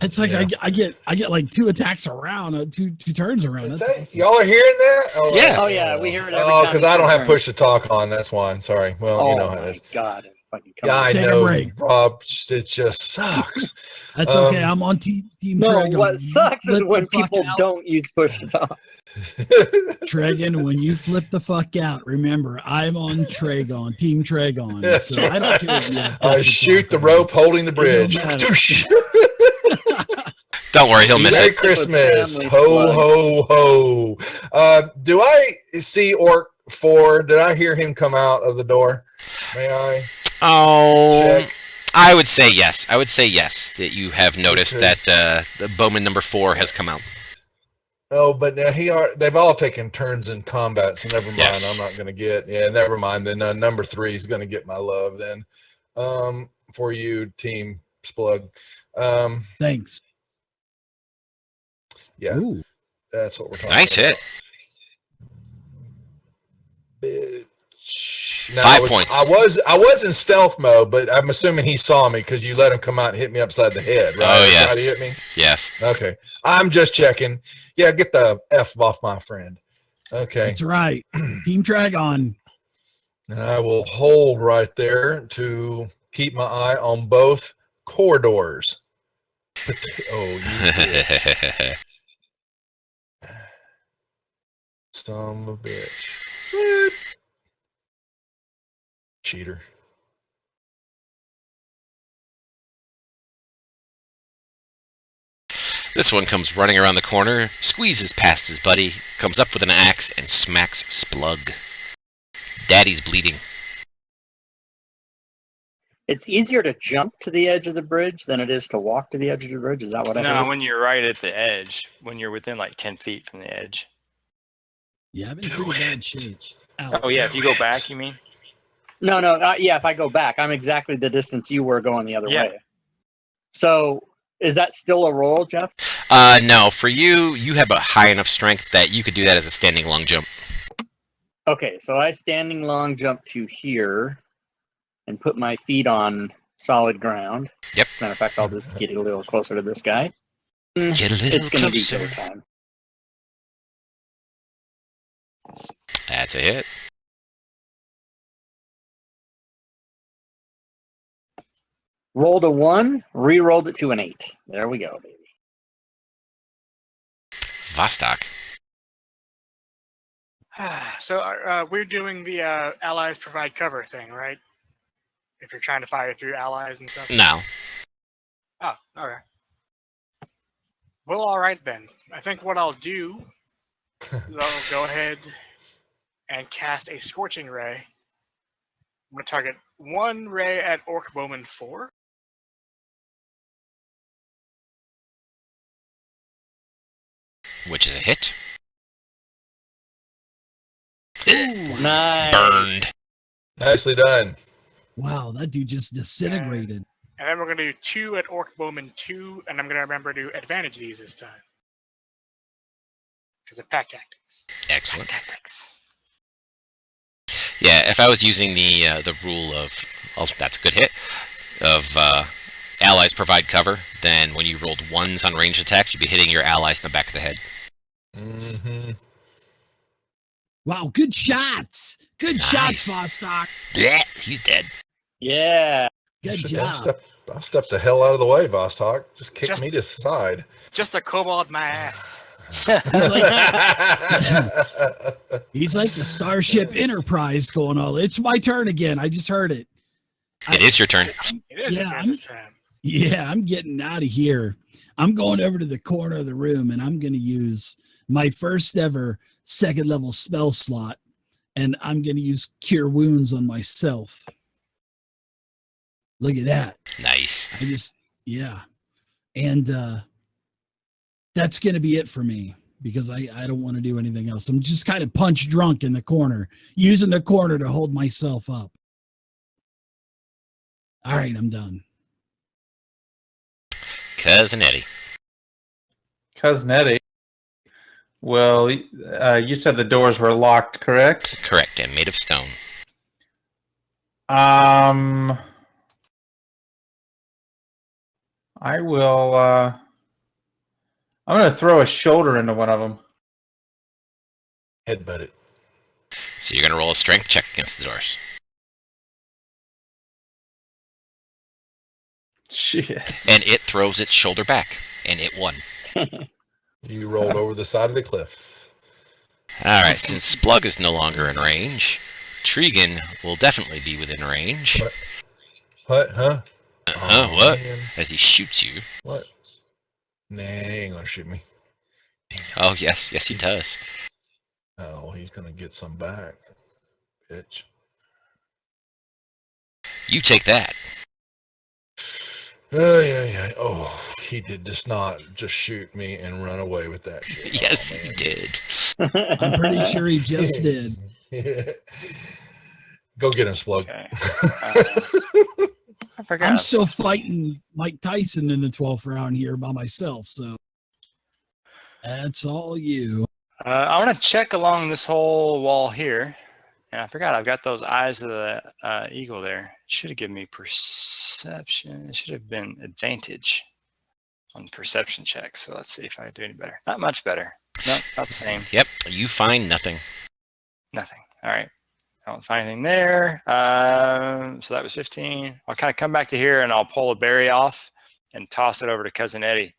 It's like I get like 2 attacks around, two turns around. That's awesome. Y'all are hearing that? Oh, Yeah. Oh yeah, we hear it every Oh, time. because I don't have push to talk on. That's why. Sorry. Well, Oh you know how my it is. god! Fucking Yeah, I Take a know, break. Rob. It just sucks. That's okay. I'm on team No, Dragon. what sucks is Flip when the fuck people out. don't use push to talk. Dragon, when you flip the fuck out, remember I'm on Tragon, Team Tragon. That's So I don't care if you have I push to shoot talk the or rope holding the bridge. matter. Doosh. Don't worry, he'll miss Merry it. Christmas. Family Ho, ho, ho. Do I see Orc 4? Did I hear him come out of the door? May I Oh, check? I would say yes. I would say yes, that you have noticed Because- that the bowman number 4 has come out. Oh, but now they've all taken turns in combat, so never mind. Yes. I'm not going to get. Yeah, never mind. Then number 3 is going to get my love then. For you, Team Splug. Thanks. Yeah, Ooh. that's what we're talking Nice about. hit. Bitch. No, 5 points. I was in stealth mode, but I'm assuming he saw me because you let him come out and hit me upside the head, right? Oh, That's yes. how he hit me? Yes. Okay. I'm just checking. Yeah, get the F off my friend. Okay. That's right. Team Dragon. And I will hold right there to keep my eye on both corridors. Oh, you bitch. Son of a bitch. What? Cheater. This one comes running around the corner, squeezes past his buddy, comes up with an axe, and smacks Splug. Daddy's bleeding. It's easier to jump to the edge of the bridge than it is to walk to the edge of the bridge. Is that what I No, heard? when you're right at the edge, when you're within like 10 feet from the edge. Yeah, I'm in pretty bad shape. Ouch. Oh yeah, if you go back, you mean? No. Yeah, if I go back, I'm exactly the distance you were going the other Yeah. way. So is that still a roll, Jeff? No, for you, you have a high enough strength that you could do that as a standing long jump. Okay, so I standing long jump to here and put my feet on solid ground. Yep. Matter of fact, I'll just get a little closer to this guy. Get a little It's going to be closer. go time. That's a hit. Rolled a 1, re-rolled it to an 8. There we go, baby. Vostok. So we're doing the allies provide cover thing, right? If you're trying to fire through allies and stuff. No. Oh, okay. Well, all right then. I think what I'll do is I'll go ahead and cast a Scorching Ray. I'm going to target 1 ray at Orc Bowman 4. Which is a hit. Nice. Burned. Nicely done. Wow, that dude just disintegrated. And then we're going to do 2 at Orc Bowman 2, and I'm going to remember to advantage these this time. Because of pack tactics. Excellent. Tactics. Yeah, if I was using the rule of, oh, that's a good hit, of allies provide cover, then when you rolled 1s on ranged attacks, you'd be hitting your allies in the back of the head. Mm-hmm. Wow, good shots. Good Nice. shots, Vostok. Yeah, he's dead. Yeah. Good Shit, job. I'll step the hell out of the way, Vostok. Just kick Just- me to the side. Just a kobold my ass. He's like the Starship Enterprise going all. It's my turn again. I just heard it. It is your turn. It is Yeah, your turn this time. Yeah, I'm getting out of here. I'm going over to the corner of the room and I'm going to use my first ever 2nd level spell slot. And I'm going to use Cure Wounds on myself. Look at that. Nice. Yeah. And that's going to be it for me because I don't want to do anything else. I'm just kind of punch drunk in the corner, using the corner to hold myself up. All right, I'm done. Cousin Eddie. Cousin Eddie. Well, you said the doors were locked, correct? Correct, and made of stone. I will. I'm going to throw a shoulder into one of them. Headbutt it. So you're going to roll a strength check against the doors. Shit. And it throws its shoulder back, and it won. You rolled over the side of the cliff. Alright, since Splug is no longer in range, Tregan will definitely be within range. What? Huh? Oh, What? man. As he shoots you. What? Nah, he ain't gonna shoot me. Oh, yes, he does. Oh, he's gonna get some back. Bitch. You take that. Oh, yeah. Oh, he did just not just shoot me and run away with that shit. Yes, Oh, he man. did. I'm pretty sure he just did. Go get him, Splug. Okay. I forgot. I'm still fighting Mike Tyson in the 12th round here by myself, so that's all you. I want to check along this whole wall here And I forgot I've got those eyes of the eagle there. It should have given me perception. It should have been advantage on perception checks. So let's see if I do any better. Not much better. No, about the same. Yep, you find nothing. Nothing. All right. I don't find anything there. So that was 15. I'll kind of come back to here and I'll pull a berry off and toss it over to Cousin Eddie.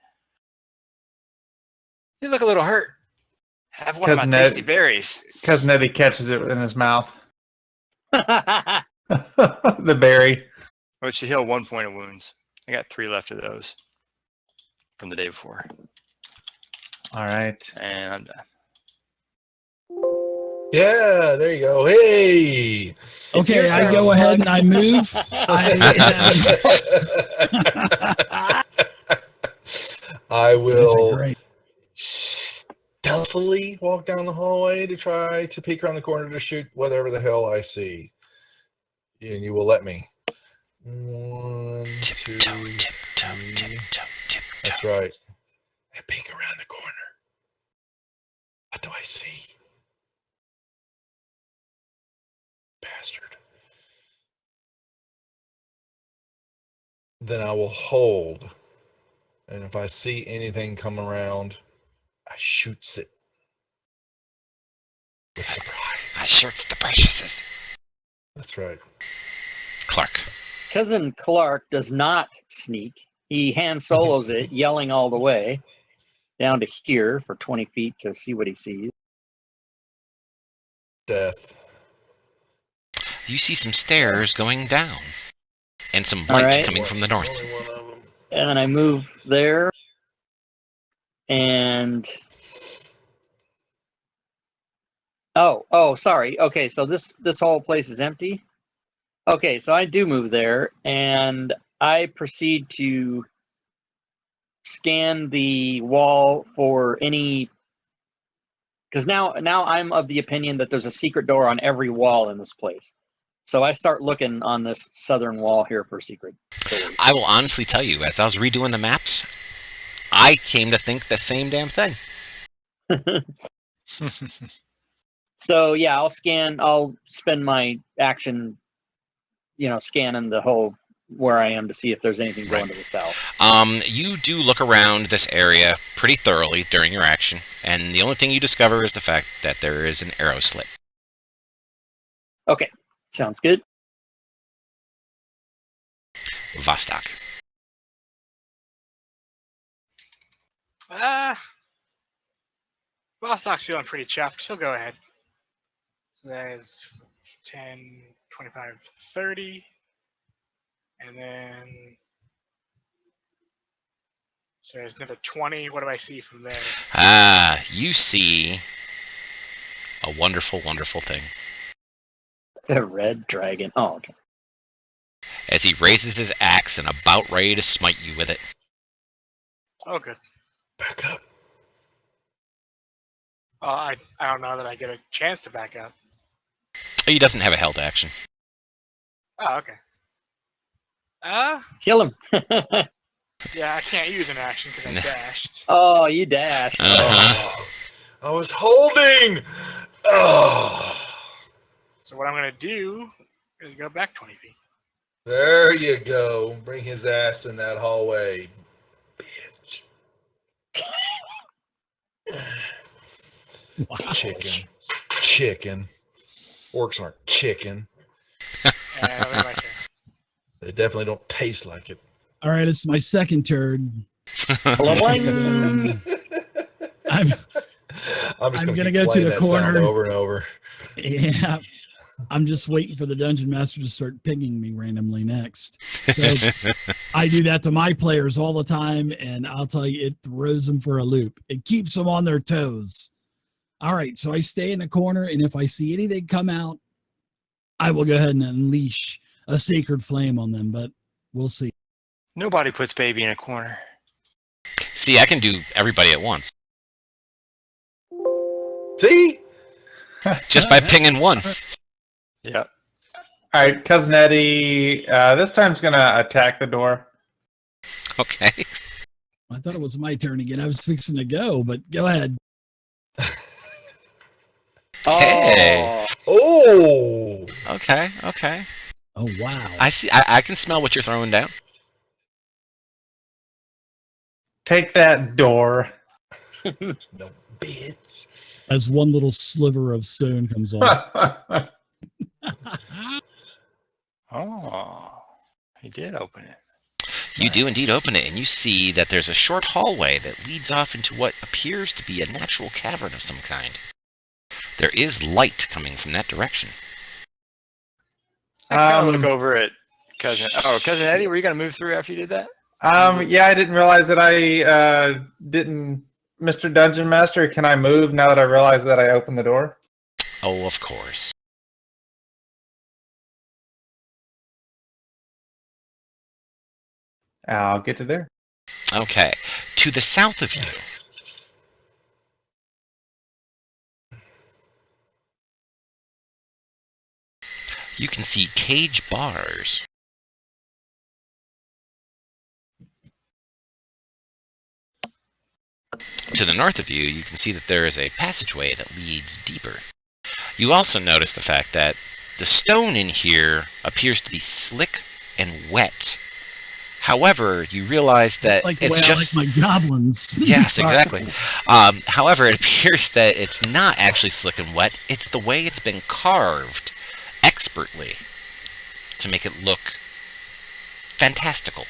You look a little hurt. Have one of my tasty berries. Cousin Eddie catches it in his mouth. The berry. Which should heal 1 point of wounds. I got 3 left of those from the day before. All right. And I'm done. Yeah, there you go. Hey. Okay, I go ahead and I move. I will Great. stealthily walk down the hallway to try to peek around the corner to shoot whatever the hell I see. And you will let me. 1, 2, 3. That's right. I peek around the corner. What do I see? Bastard. Then I will hold. And if I see anything come around, I shoots it. With surprise. I shoots the preciouses. That's right. Clark. Cousin Clark does not sneak. He hand solos it, yelling all the way down to here for 20 feet to see what he sees. Death. You see some stairs going down. And some All light right. coming from the north. Only one of them. And then I move there. And oh, sorry. Okay, so this whole place is empty. Okay, so I do move there, and I proceed to scan the wall for any. Because now I'm of the opinion that there's a secret door on every wall in this place. So I start looking on this southern wall here for secret doors. I will honestly tell you, as I was redoing the maps, I came to think the same damn thing. So yeah, I'll spend my action, scanning the whole where I am to see if there's anything going to the south. You do look around this area pretty thoroughly during your action, and the only thing you discover is the fact that there is an arrow slit. Okay, sounds good. Vostok. Vostok's feeling pretty chuffed. She'll go ahead. So that is 10, 25, 30. And then... So there's another 20. What do I see from there? You see a wonderful, wonderful thing. A red dragon. Oh, okay. As he raises his axe and about ready to smite you with it. Oh, good. Back up. I don't know that I get a chance to back up. He doesn't have a held action. Oh, okay. Kill him. Yeah, I can't use an action because I dashed. Oh, you dashed. Uh-huh. I was holding. Oh. So what I'm going to do is go back 20 feet. There you go. Bring his ass in that hallway, bitch. Wow. Chicken. Orcs aren't chicken. And I'll leave my turn. They definitely don't taste like it. All right, it's my second turn. Bling. I'm just I'm gonna gonna keep go to playing the that sound corner. over and over. Yeah. I'm just waiting for the dungeon master to start pinging me randomly next. So I do that to my players all the time, and I'll tell you, it throws them for a loop. It keeps them on their toes. All right, so I stay in the corner, and if I see anything come out, I will go ahead and unleash a sacred flame on them, but we'll see. Nobody puts baby in a corner. See, I can do everybody at once. See? Just by pinging one. Yep. All right, Cousin Eddie, this time's going to attack the door. Okay. I thought it was my turn again. I was fixing to go, but go ahead. Hey. Oh! Okay, okay. Oh wow. I see. I can smell what you're throwing down. Take that door. No, bitch. As one little sliver of stone comes off. Oh, he did open it. You do indeed Nice. open it, and you see that there's a short hallway that leads off into what appears to be a natural cavern of some kind. There is light coming from that direction. I kind of look over at cousin. Oh, cousin Eddie, were you gonna move through after you did that? Yeah, I didn't realize that I didn't. Mr. Dungeon Master, can I move now that I realize that I opened the door? Oh, of course. I'll get to there. Okay. To the south of you, you can see cage bars. To the north of you, you can see that there is a passageway that leads deeper. You also notice the fact that the stone in here appears to be slick and wet. However, you realize that It's like the it's way just... I like my goblins. Yes, Sorry. exactly. However, it appears that it's not actually slick and wet. It's the way it's been carved expertly to make it look fantastical.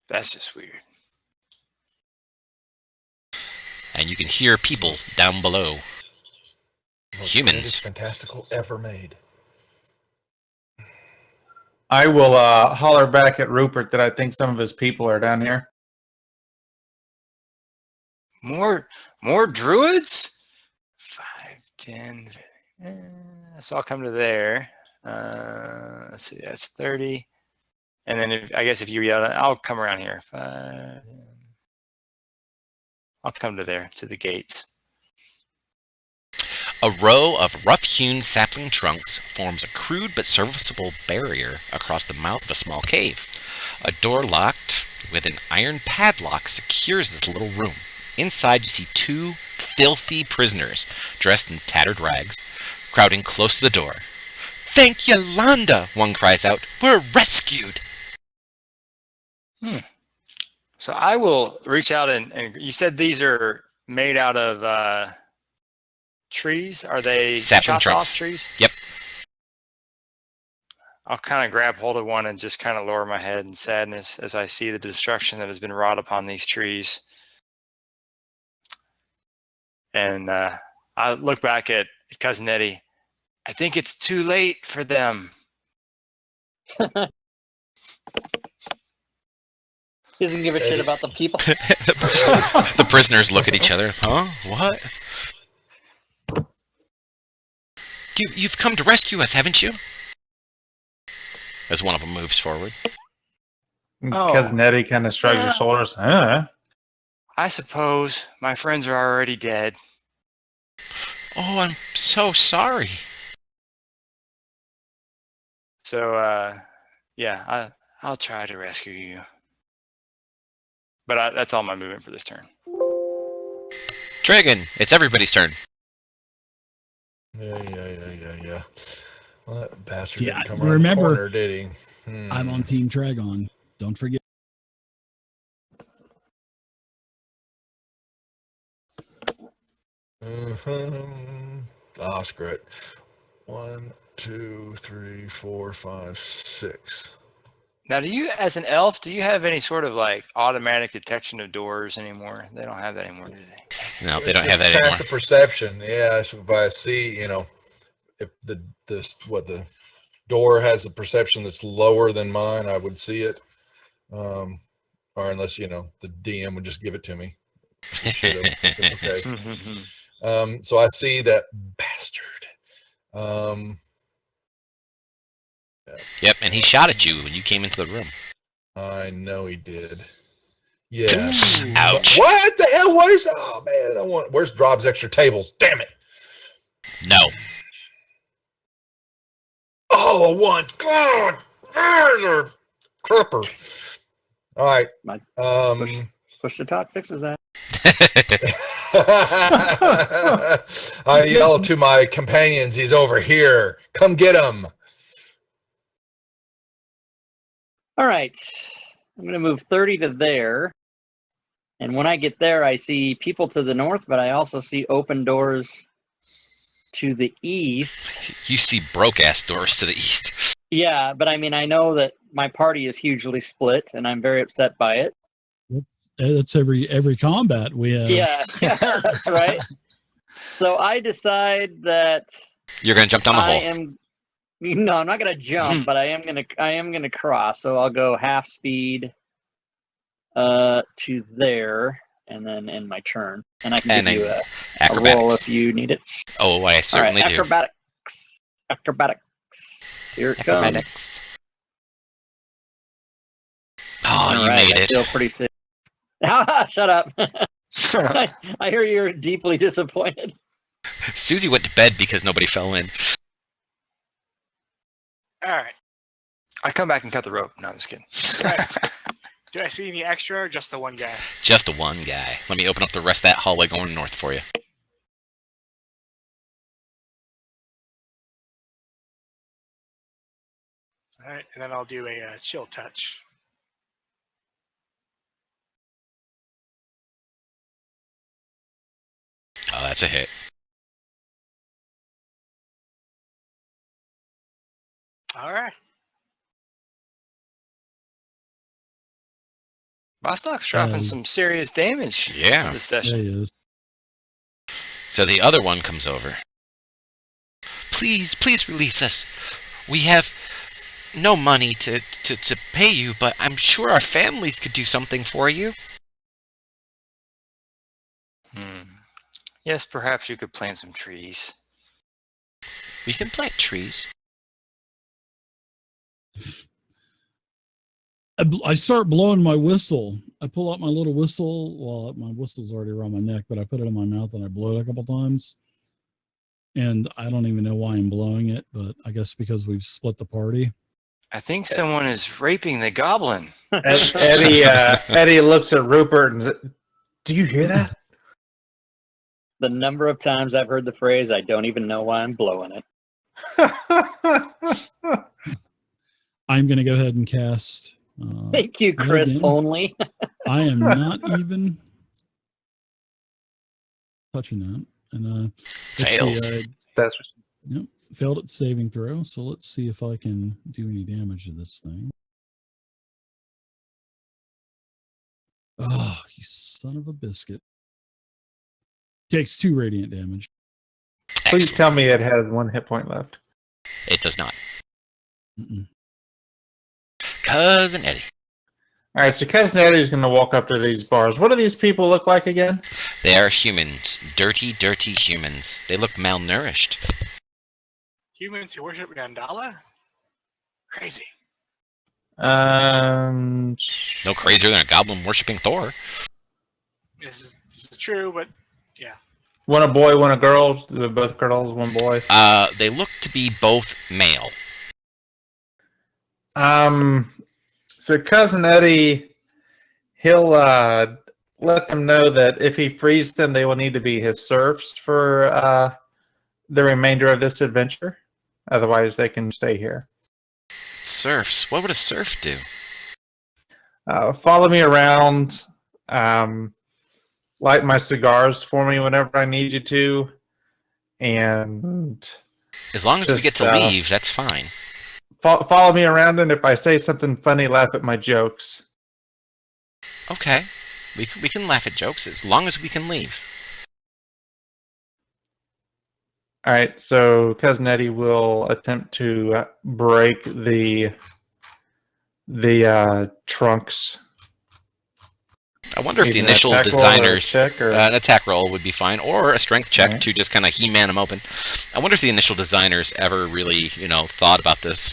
That's just weird. And you can hear people down below. Most Humans. greatest fantastical ever made. I will holler back at Rupert that I think some of his people are down here. More druids? 5, 10. So I'll come to there. Let's see, that's 30. And then I guess if you yell, I'll come around here. 5. I'll come to there, to the gates. A row of rough-hewn sapling trunks forms a crude but serviceable barrier across the mouth of a small cave. A door locked with an iron padlock secures this little room. Inside, you see 2 filthy prisoners dressed in tattered rags, crowding close to the door. "Thank Yolanda!" one cries out. "We're rescued!" So I will reach out and you said these are made out of trees? Are they Sapling chopped trunks. off trees? Yep. I'll kind of grab hold of one and just kind of lower my head in sadness as I see the destruction that has been wrought upon these trees. And I look back at cousin Eddie. I think it's too late for them. He doesn't give a shit about the people. The prisoners look at each other. Huh? What? You've come to rescue us, haven't you? As one of them moves forward. Oh. Cousin Eddie kind of shrugs his shoulders. I suppose my friends are already dead. Oh, I'm so sorry. So, yeah, I'll try to rescue you. But that's all my movement for this turn. Dragon, it's everybody's turn. Yeah. Well, that bastard Yeah, didn't come around remember, the corner, did he? I'm on Team Tragon. Don't forget. Ah, screw it. 1, 2, 3, 4, 5, 6. Now, do you, as an elf, do you have any sort of like automatic detection of doors anymore? They don't have that anymore, do they? No, they It's don't have just that anymore. passive perception. Yeah, so if I see, if the door has a perception that's lower than mine, I would see it. Or unless the DM would just give it to me. It's okay. So I see that bastard. Yep, and he shot at you when you came into the room. I know he did. Yeah. Ouch. What the hell? Oh man, where's Drob's extra tables? Damn it. No. Oh, one. God. Cripper. All right. Push to talk fixes that. I yell to my companions, he's over here. Come get him. All right. I'm going to move 30 to there. And when I get there, I see people to the north, but I also see open doors to the east. You see broke-ass doors to the east. Yeah, but I mean, I know that my party is hugely split, and I'm very upset by it. That's every combat we have. Yeah, that's right. So I decide that You're going to jump down the I hole. am. No, I'm not going to jump, but I am going to cross. So I'll go half speed to there, and then end my turn. And I can And give you then a roll acrobatics. if you need it. Oh, I certainly All right, do. acrobatics. Here it comes. Acrobatics. Oh, All you right, made I it. feel pretty sick. Shut up. I hear you're deeply disappointed. Susie went to bed because nobody fell in. All right. I come back and cut the rope. No, I'm just kidding. Do I see any extra or just the one guy? Just one guy. Let me open up the rest of that hallway going north for you. All right, and then I'll do a chill touch. Oh, that's a hit. All right. Vostok's dropping some serious damage Yeah. this There session. he is. So the other one comes over. Please, please release us. We have no money to pay you, but I'm sure our families could do something for you. Yes, perhaps you could plant some trees. We can plant trees. I start blowing my whistle. I pull out my little whistle. Well, my whistle's already around my neck, but I put it in my mouth and I blow it a couple times. And I don't even know why I'm blowing it, but I guess because we've split the party. I think someone is raping the goblin. Eddie looks at Rupert and says, "Do you hear that?" The number of times I've heard the phrase, I don't even know why I'm blowing it. I'm going to go ahead and cast. Thank you, Chris, again. only. I am not even touching that. And Fails. That's Yep, failed at saving throw. So let's see if I can do any damage to this thing. Oh, you son of a biscuit. Takes 2 radiant damage. Please tell me it has 1 hit point left. It does not. Mm-mm. Cousin Eddie. All right, so Cousin Eddie's going to walk up to these bars. What do these people look like again? They are humans. Dirty, dirty humans. They look malnourished. Humans who worship Gandala? Crazy. No crazier than a goblin worshipping Thor. This is true, but yeah. One a boy, one a girl. They're both girls, one boy. They look to be both male. So Cousin Eddie, he'll let them know that if he frees them, they will need to be his serfs for the remainder of this adventure. Otherwise, they can stay here. Serfs? What would a serf do? Follow me around. Light my cigars for me whenever I need you to. And As long as we get to leave, that's fine. Follow me around, and if I say something funny, laugh at my jokes. Okay. We can laugh at jokes as long as we can leave. All right, so Cousin Eddie will attempt to break the trunks. I wonder if the Either an initial attack roll or a designers... check, or- an attack roll would be fine, or a strength check Right. to just kind of He-Man them open. I wonder if the initial designers ever really, thought about this.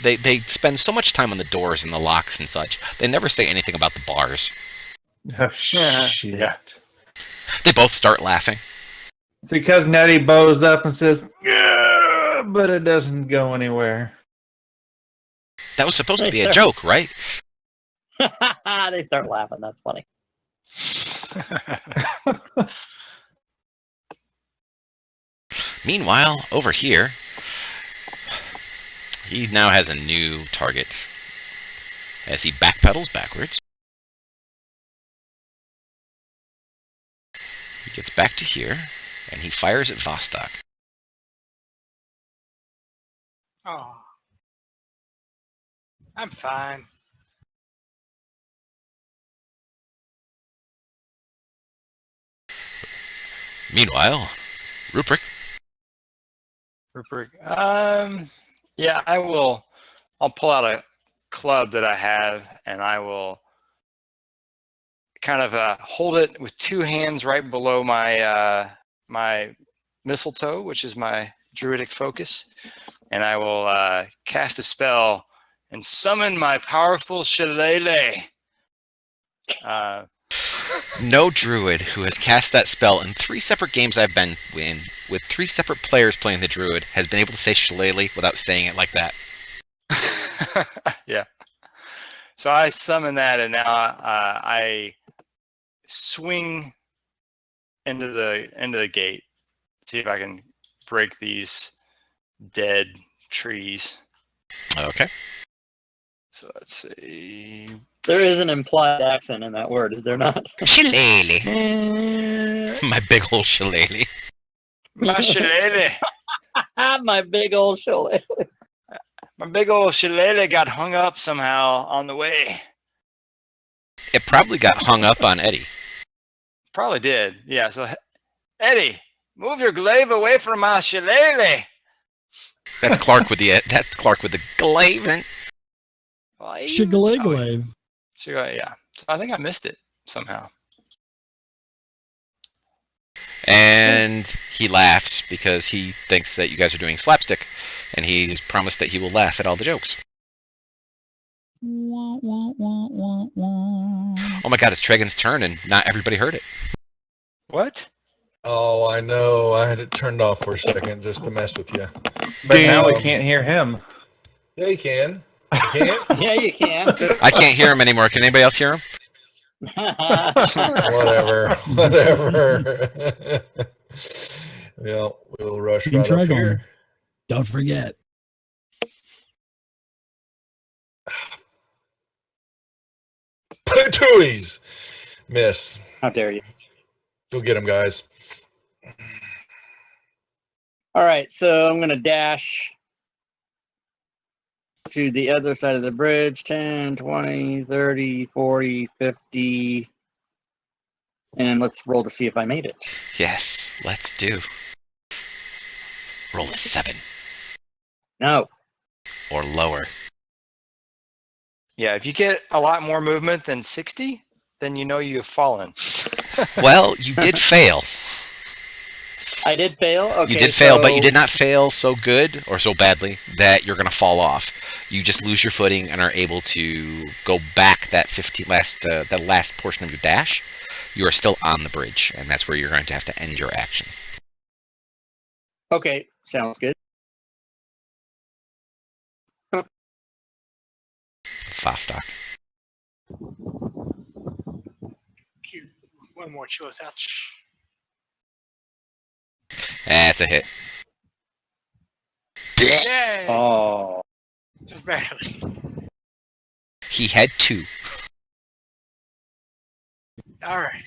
They spend so much time on the doors and the locks and such. They never say anything about the bars. Oh, shit. Yeah. They both start laughing. So Cousin Eddie bows up and says, "Yeah," but it doesn't go anywhere. That was supposed to They be a start- joke, right? They start laughing. That's funny. Meanwhile, over here, he now has a new target as he backpedals backwards. He gets back to here, and he fires at Vostok. Oh. I'm fine. Meanwhile, Rupert. Rupert. Yeah, I will. I'll pull out a club that I have, and I will kind of hold it with two hands right below my my mistletoe, which is my druidic focus, and I will cast a spell and summon my powerful shillelagh. No druid who has cast that spell in 3 separate games I've been in, with 3 separate players playing the druid, has been able to say shillelagh without saying it like that. Yeah. So I summon that, and now I swing into the gate. See if I can break these dead trees. Okay. So let's see. There is an implied accent in that word, is there not? Shillelagh. My big ol' shillelagh. My shillelagh. My big old shillelagh. My big old shillelagh got hung up somehow on the way. It probably got hung up on Eddie. Probably did. Yeah. So Eddie, move your glaive away from my shillelagh. That's Clark with the glavin. Shigalaghlave. Yeah. So I think I missed it somehow. And he laughs because he thinks that you guys are doing slapstick, and he's promised that he will laugh at all the jokes. Wah, wah, wah, wah, wah. Oh my god, it's Tregan's turn, and not everybody heard it. What? Oh, I know. I had it turned off for a second just to mess with you. But now we can't hear him. Yeah, you can. You can? Yeah, you can. I can't hear him anymore. Can anybody else hear him? Whatever. Yeah, we'll rush Team right up Tregon. here. Don't forget. Patooies! Miss. How dare you? Go get him, guys. All right, so I'm going to dash to the other side of the bridge. 10, 20, 30, 40, 50. And let's roll to see if I made it. Yes, let's do. Roll a 7 No. or lower. Yeah. If you get a lot more movement than 60, then you know you have fallen. Well, you did fail. I did fail? Okay, You did fail, but you so- did not fail so good or so badly that you're going to fall off. You just lose your footing and are able to go back that that last portion of your dash. You are still on the bridge, and that's where you're going to have to end your action. Okay, sounds good. Vostok. Cute. One more chill touch. That's a hit. Yay! Oh. Just barely. He had 2. Alright.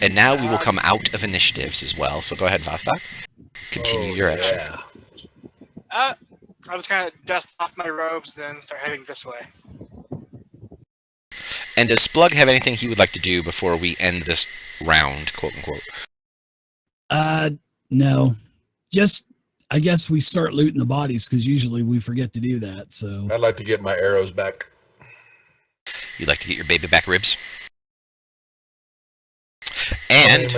And now we will come out of initiatives as well. So go ahead, Vostok. Continue your action. Yeah. I'll just kind of dust off my robes, then start heading this way. And does Splug have anything he would like to do before we end this round, quote unquote? No. Just, I guess we start looting the bodies because usually we forget to do that. So I'd like to get my arrows back. You'd like to get your baby back ribs? And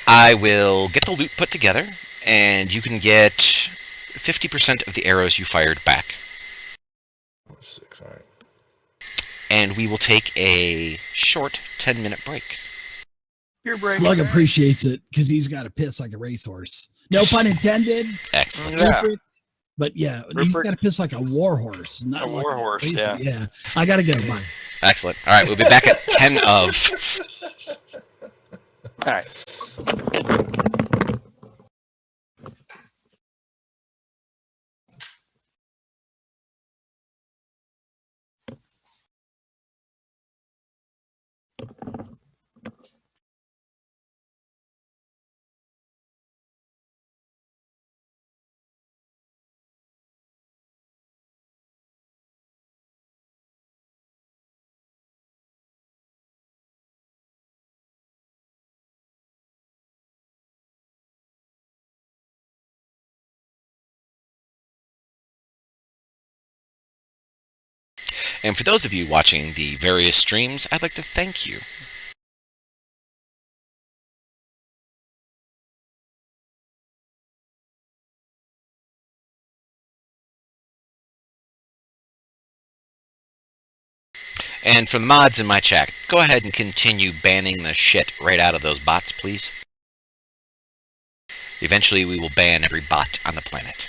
I will get the loot put together, and you can get 50% of the arrows you fired back. 6, all right. And we will take a short 10-minute break. Slug appreciates it because he's got to piss like a racehorse. No pun intended. Excellent. Yeah. But yeah, he's Rupert- got to piss like a warhorse. Not A like warhorse, race- yeah. Yeah. I got to go. Bye. Excellent. All right, we'll be back at 10 of. All right. And for those of you watching the various streams, I'd like to thank you. And from the mods in my chat, go ahead and continue banning the shit right out of those bots, please. Eventually, we will ban every bot on the planet.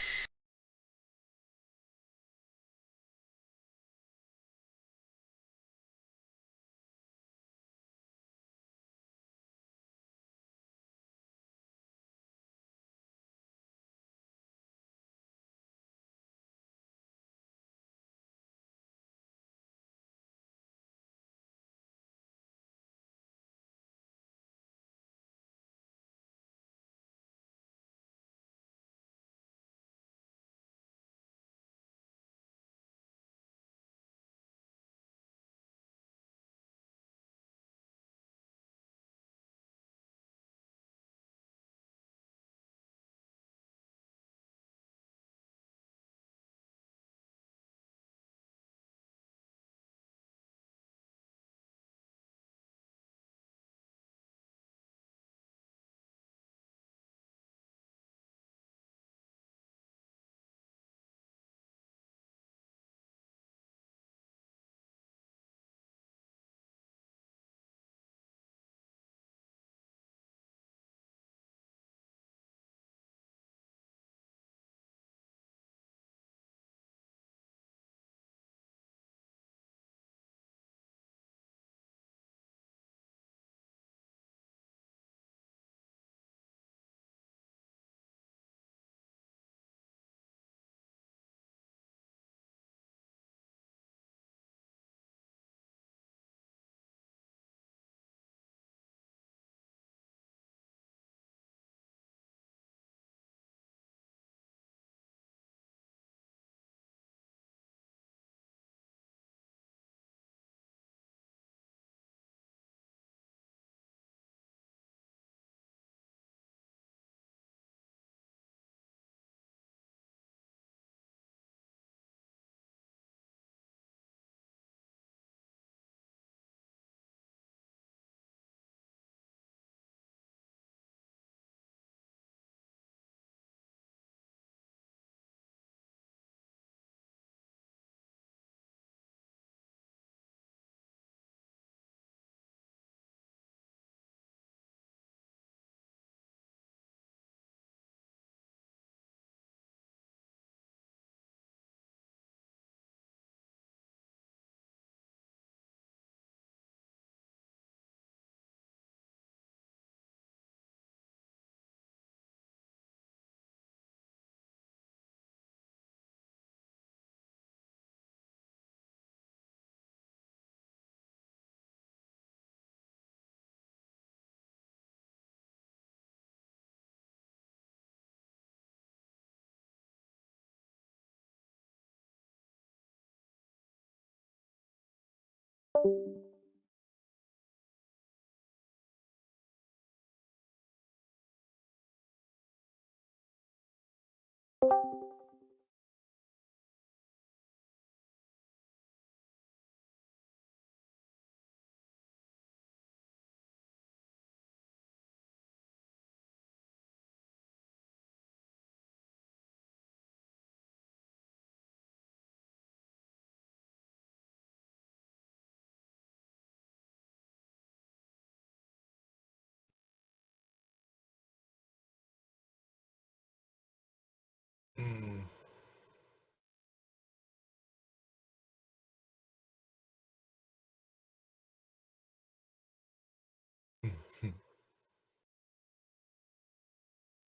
Hmm.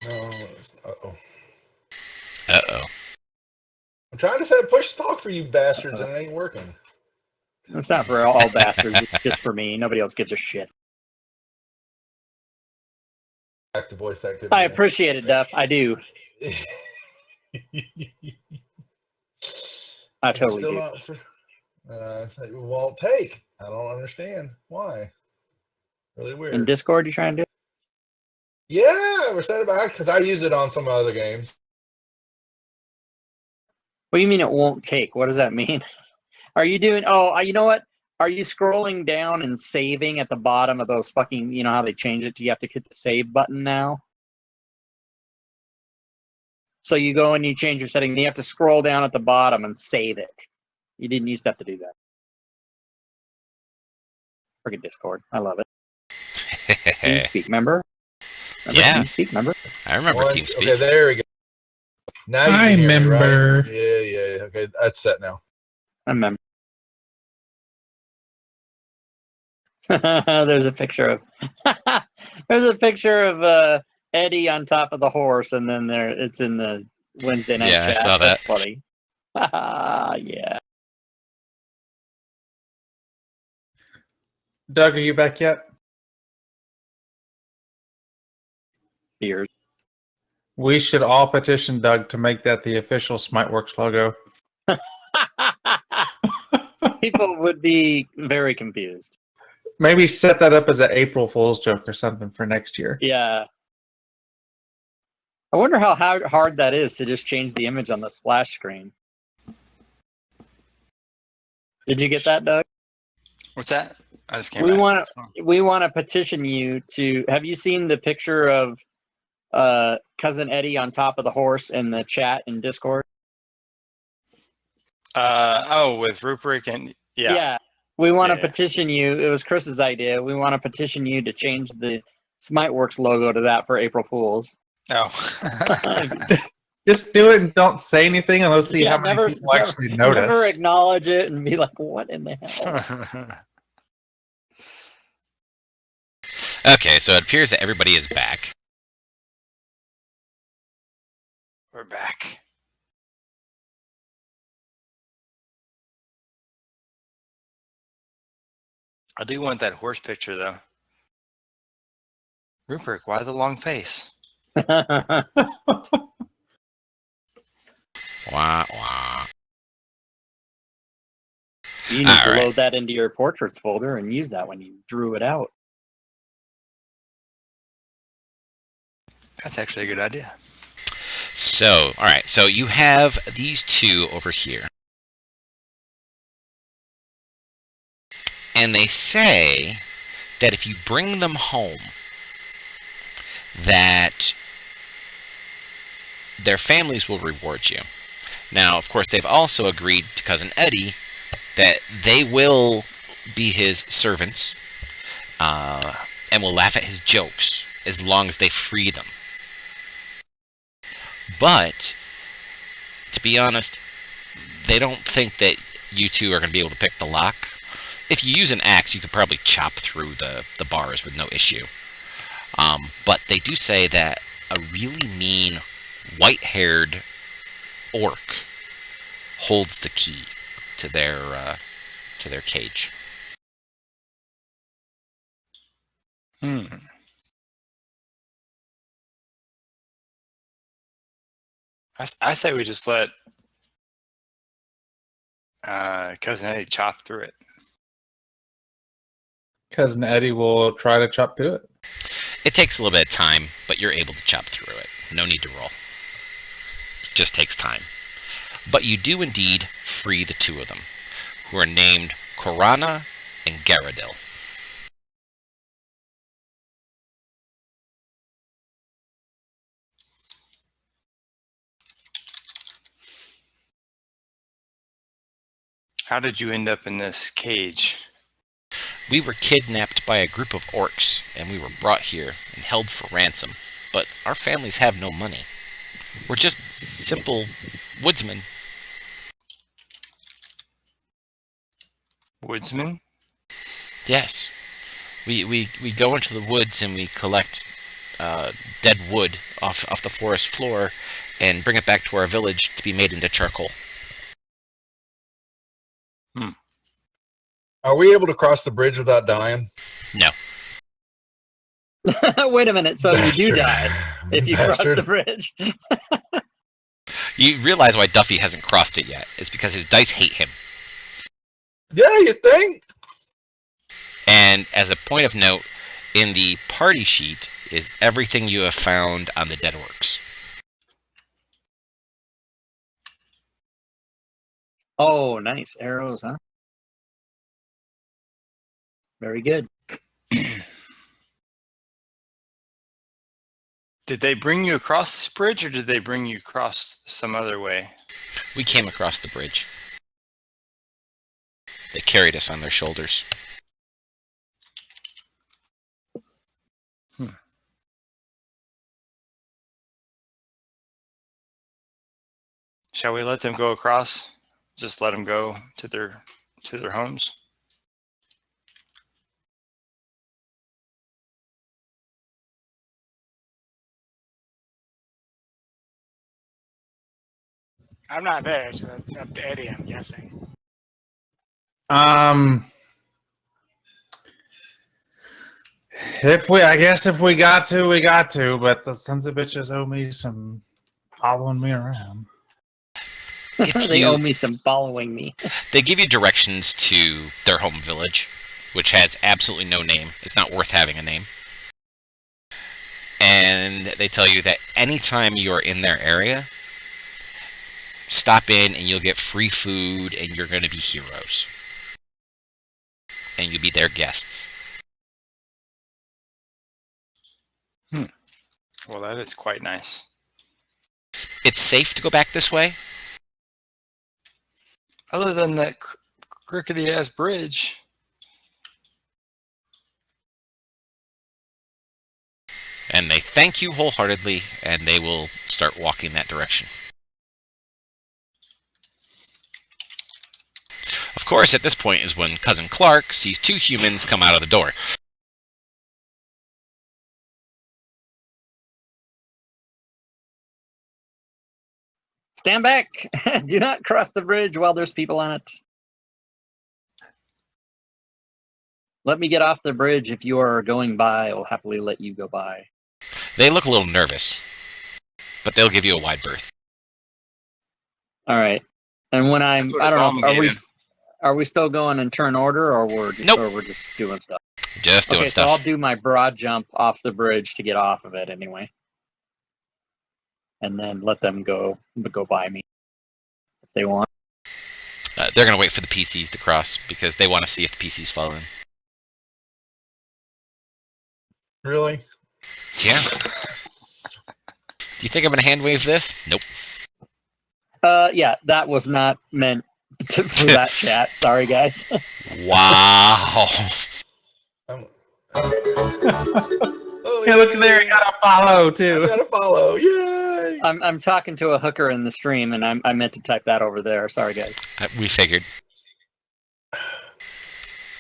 No. Uh-oh. Uh-oh. I'm trying to set push talk for you bastards, and it ain't working. It's not for all bastards. It's just for me. Nobody else gives a shit. Back to voice activity. I appreciate it, Duff. I do. I totally Still do. not for, it won't take. I don't understand why. Really weird. In Discord, you trying to do it? Yeah, we're set about because I use it on some other games. What do you mean it won't take? What does that mean? Are you doing? Oh, you know what? Are you scrolling down and saving at the bottom of those fucking? You know how they change it? You have to hit the save button now. So you go and you change your setting. You have to scroll down at the bottom and save it. You didn't used to have to do that. Friggin' Discord. I love it. TeamSpeak, remember? Yes. TeamSpeak, remember? I remember TeamSpeak. Okay, there we go. Now you I can hear me, right? remember. Yeah. Okay, that's set now. I remember. There's a picture of Eddie on top of the horse, and then it's in the Wednesday night Yeah, I chat. saw that. That's funny. Yeah. Doug, are you back yet? Beers. We should all petition Doug to make that the official Smiteworks logo. People would be very confused. Maybe set that up as an April Fool's joke or something for next year. Yeah. I wonder how hard that is to just change the image on the splash screen. Did you get that, Doug? What's that? I just came We back. want That's fine. we want to petition you to. Have you seen the picture of cousin Eddie on top of the horse in the chat in Discord? With Rupert and yeah. We want to Yeah. petition you. It was Chris's idea. We want to petition you to change the Smiteworks logo to that for April Fools. Oh. Just do it and don't say anything, and let's see Yeah, how many people actually notice. Never acknowledge it and be like, "What in the hell?" Okay, so it appears that everybody is back. We're back. I do want that horse picture though. Rupert, why the long face? Wah, wah. You need All to right. load that into your portraits folder and use that when you drew it out. That's actually a good idea. So, all right. So you have these two over here. And they say that if you bring them home, that their families will reward you. Now, of course, they've also agreed to Cousin Eddie that they will be his servants and will laugh at his jokes as long as they free them. But, to be honest, they don't think that you two are going to be able to pick the lock. If you use an axe, you could probably chop through the bars with no issue. But they do say that a really mean, white-haired orc holds the key to their cage. I say we just let Cousin Eddie chop through it. Cousin Eddie will try to chop to it. It takes a little bit of time, but you're able to chop through it. No need to roll. It just takes time. But you do indeed free the two of them, who are named Korana and Garadil. How did you end up in this cage? We were kidnapped by a group of orcs, and we were brought here and held for ransom. But our families have no money. We're just simple woodsmen. Woodsman? Yes. We go into the woods and we collect dead wood off the forest floor and bring it back to our village to be made into charcoal. Are we able to cross the bridge without dying? No. Wait a minute. So you do Bastard. die if you cross Bastard. the bridge. You realize why Duffy hasn't crossed it yet. It's because his dice hate him. Yeah, you think? And as a point of note, in the party sheet is everything you have found on the dead orcs. Oh, nice. Arrows, huh? Very good. Did they bring you across this bridge, or did they bring you across some other way? We came across the bridge. They carried us on their shoulders. Shall we let them go across? Just let them go to their homes? I'm not there, so that's up to Eddie, I'm guessing. I guess if we got to, we got to. But the sons of bitches owe me some following me around. They owe me some following me. They give you directions to their home village, which has absolutely no name. It's not worth having a name. And they tell you that anytime you're in their area, stop in and you'll get free food and you're going to be heroes. And you'll be their guests. Well, that is quite nice. It's safe to go back this way. Other than that crickety-ass bridge. And they thank you wholeheartedly, and they will start walking that direction. Of course, at this point is when Cousin Clark sees two humans come out of the door. Stand back. Do not cross the bridge while there's people on it. Let me get off the bridge. If you are going by, I'll happily let you go by. They look a little nervous, but they'll give you a wide berth. All right. And when I don't know, are we still going in turn order, or we're just doing stuff? Just doing stuff. So I'll do my broad jump off the bridge to get off of it anyway. And then let them go by me if they want. They're going to wait for the PCs to cross because they want to see if the PCs fall in. Really? Yeah. Do you think I'm going to hand wave this? Nope. Yeah, that was not meant for that chat. Sorry, guys. Wow. Oh, Hey, look there, you gotta follow too. I gotta follow, yay! I'm talking to a hooker in the stream, and I meant to type that over there. Sorry, guys. We figured.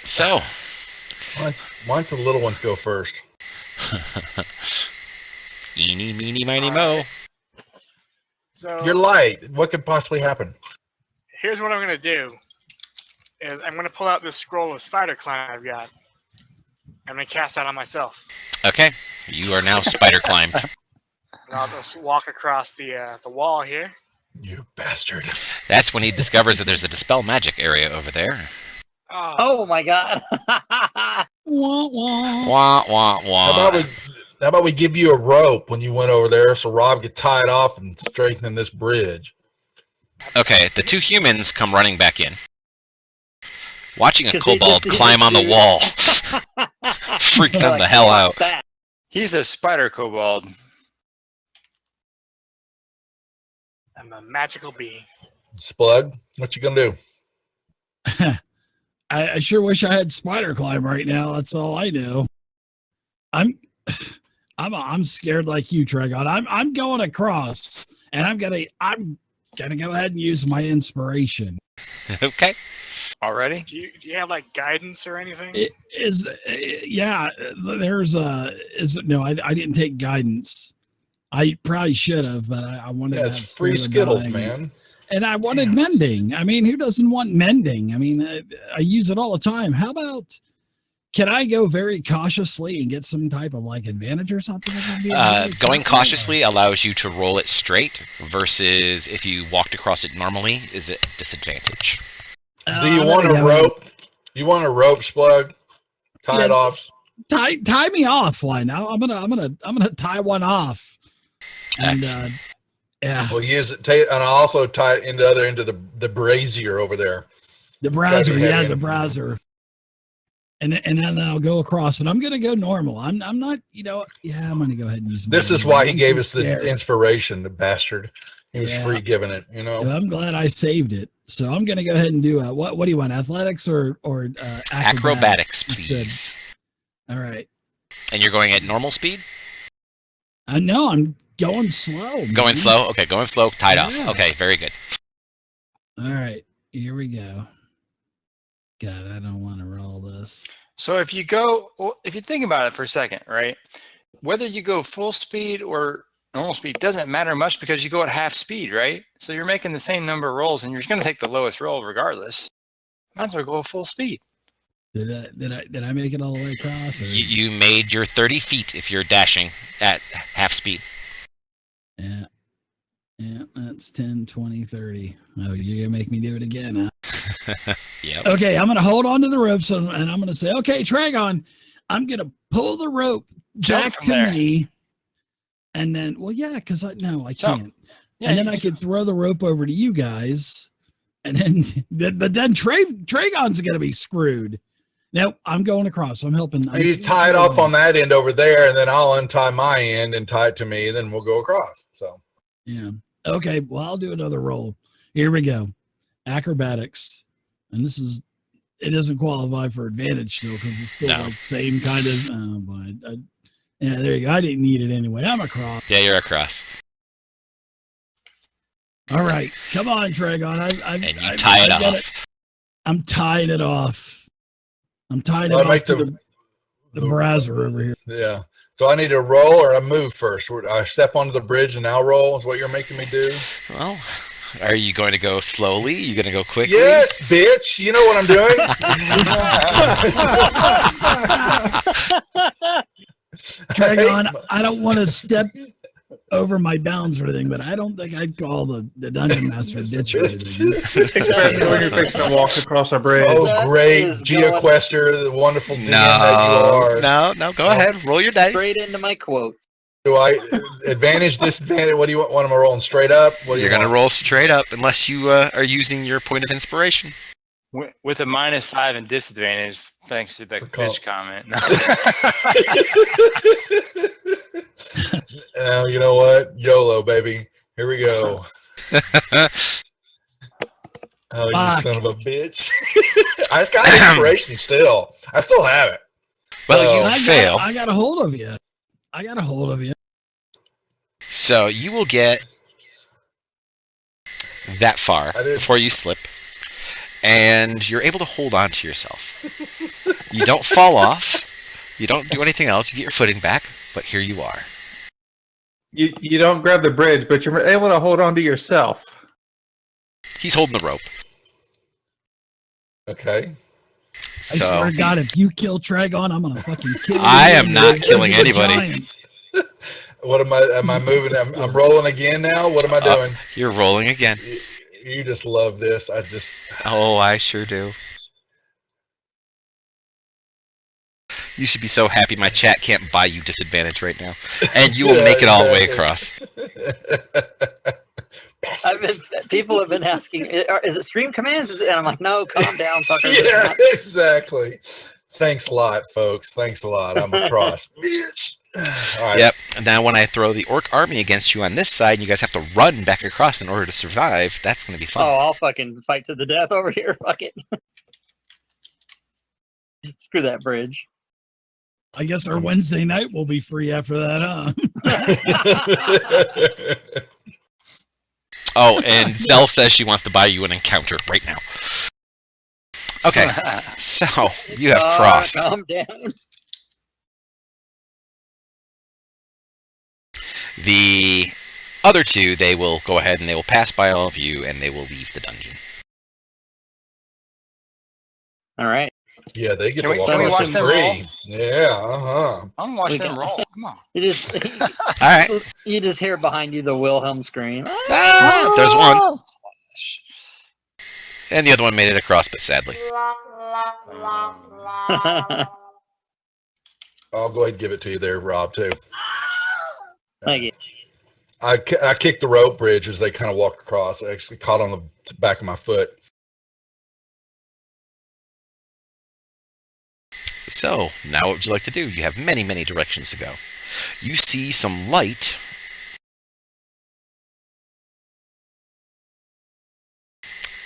So. Why don't the little ones go first? Eeny, meeny, miny, mo. So You're light. What could possibly happen? here's what I'm gonna do. Is I'm gonna pull out this scroll of spider climb I've got. I'm gonna cast that on myself. Okay. You are now spider climbed. And I'll just walk across the wall here. You bastard. That's when he discovers that there's a dispel magic area over there. Oh my god. Wah, wah. Wah, wah, wah. How about we give you a rope when you went over there so Rob could tie it off and strengthen this bridge? Okay, the two humans come running back in. Watching a 'Cause they kobold just- climb on the wall freaked them the hell out. That. He's a spider kobold. I'm a magical being. Splug, what you gonna do? I sure wish I had spider climb right now. That's all I know. I'm scared like you, Tregon. I'm going across, and I'm gonna go ahead and use my inspiration. Okay. Already? Do you have like guidance or anything? It is, yeah. There's no. I didn't take guidance. I probably should have, but I wanted. Yeah, to it's have free Spirit of Skittles, Dying. man. And I wanted mending. I mean, who doesn't want mending? I mean, I use it all the time. How about, can I go very cautiously and get some type of like advantage or something? Going cautiously allows you to roll it straight versus if you walked across it normally is a disadvantage. Do you want a rope? You want a rope, Splug? Tie it off. Tie me off one. I'm gonna tie one off. And Yeah. We'll use it, and I'll also tie it into the other end of the brazier over there. The browser, heavy. yeah, the browser. And then I'll go across, and I'm gonna go normal. I'm not, I'm gonna go ahead and use. This is why he gave us the inspiration, the bastard. He was free giving it, Well, I'm glad I saved it. So I'm gonna go ahead and do what do you want? Athletics or acrobatics, please. All right. And you're going at normal speed? No, I'm going slow. Going slow? Okay, going slow, tied off. Okay, very good. All right, here we go. God, I don't want to roll this. So if you think about it for a second, right? Whether you go full speed or normal speed doesn't matter much because you go at half speed, right? So you're making the same number of rolls and you're going to take the lowest roll regardless. Might as well go full speed. Did I make it all the way across? Or? You made your 30 feet if you're dashing at half speed. Yeah. Yeah, that's 10, 20, 30. Oh, you're going to make me do it again, huh? Yep. Okay, I'm going to hold on to the ropes and I'm going to say, okay, Tragon, I'm going to pull the rope back to me. And then, because I can't. Yeah, and then I could throw the rope over to you guys. And then, but then Tragon's going to be screwed. Nope, I'm going across. I'm helping. You tie it off on that end over there, and then I'll untie my end and tie it to me, and then we'll go across. So, yeah. Okay, well, I'll do another roll. Here we go. Acrobatics. And it doesn't qualify for advantage still because it's still like same kind of, but yeah, there you go. I didn't need it anyway. I'm across. Yeah, you're across. All right, come on, Tragon. And you tie it off. I'm tying it off. I'm tying it off to the browser over here. Yeah. Do I need to roll or I move first? I step onto the bridge and now roll is what you're making me do? Well, are you going to go slowly? Are you going to go quickly? Yes, bitch. You know what I'm doing. Tragon, I don't want to step over my bounds or anything, but I don't think I'd call the dungeon master a bitch or anything. Especially when you're fixing to walk across a bridge. Oh, great. GeoQuester, the wonderful DM that you are. No, go ahead. Roll your dice. Straight into my quotes. Do I advantage, disadvantage? What do you want? Am I rolling straight up? You're going to roll straight up unless you are using your point of inspiration. With a -5 and disadvantage, thanks to the bitch comment. You know what? YOLO, baby. Here we go. Oh, you son of a bitch. I got inspiration still. I still have it. Well, you fail. I got a hold of you. So you will get that far before you slip. And you're able to hold on to yourself. You don't fall off. You don't do anything else. You get your footing back. But here you are. You don't grab the bridge, but you're able to hold on to yourself. He's holding the rope. Okay. So, I swear to God, if you kill Tragon, I'm gonna fucking kill you. I am not killing anybody. What am I moving? I'm rolling again now. What am I doing? You're rolling again. You just love this. Oh, I sure do. You should be so happy my chat can't buy you disadvantage right now. And you will make it all the way across. People have been asking, is it stream commands? And I'm like, no, calm down, fucker. Yeah, exactly. Thanks a lot, folks. Thanks a lot. I'm across. Bitch. All right. Yep. And now when I throw the orc army against you on this side, and you guys have to run back across in order to survive, that's going to be fun. Oh, I'll fucking fight to the death over here. Fuck it. Screw that bridge. I guess our Wednesday night will be free after that, huh? Oh, and Zell says she wants to buy you an encounter right now. Okay, so you have crossed. Calm down. The other two, they will go ahead and they will pass by all of you and they will leave the dungeon. All right. Yeah, they get to watch them free. Yeah, I want to watch them roll. Come on. All right. You just hear behind you the Wilhelm scream. Ah, there's one. And the other one made it across, but sadly. I'll go ahead and give it to you there, Rob, too. Thank you. I kicked the rope bridge as they kind of walked across. I actually caught on the back of my foot. So, now what would you like to do? You have many, many directions to go. You see some light.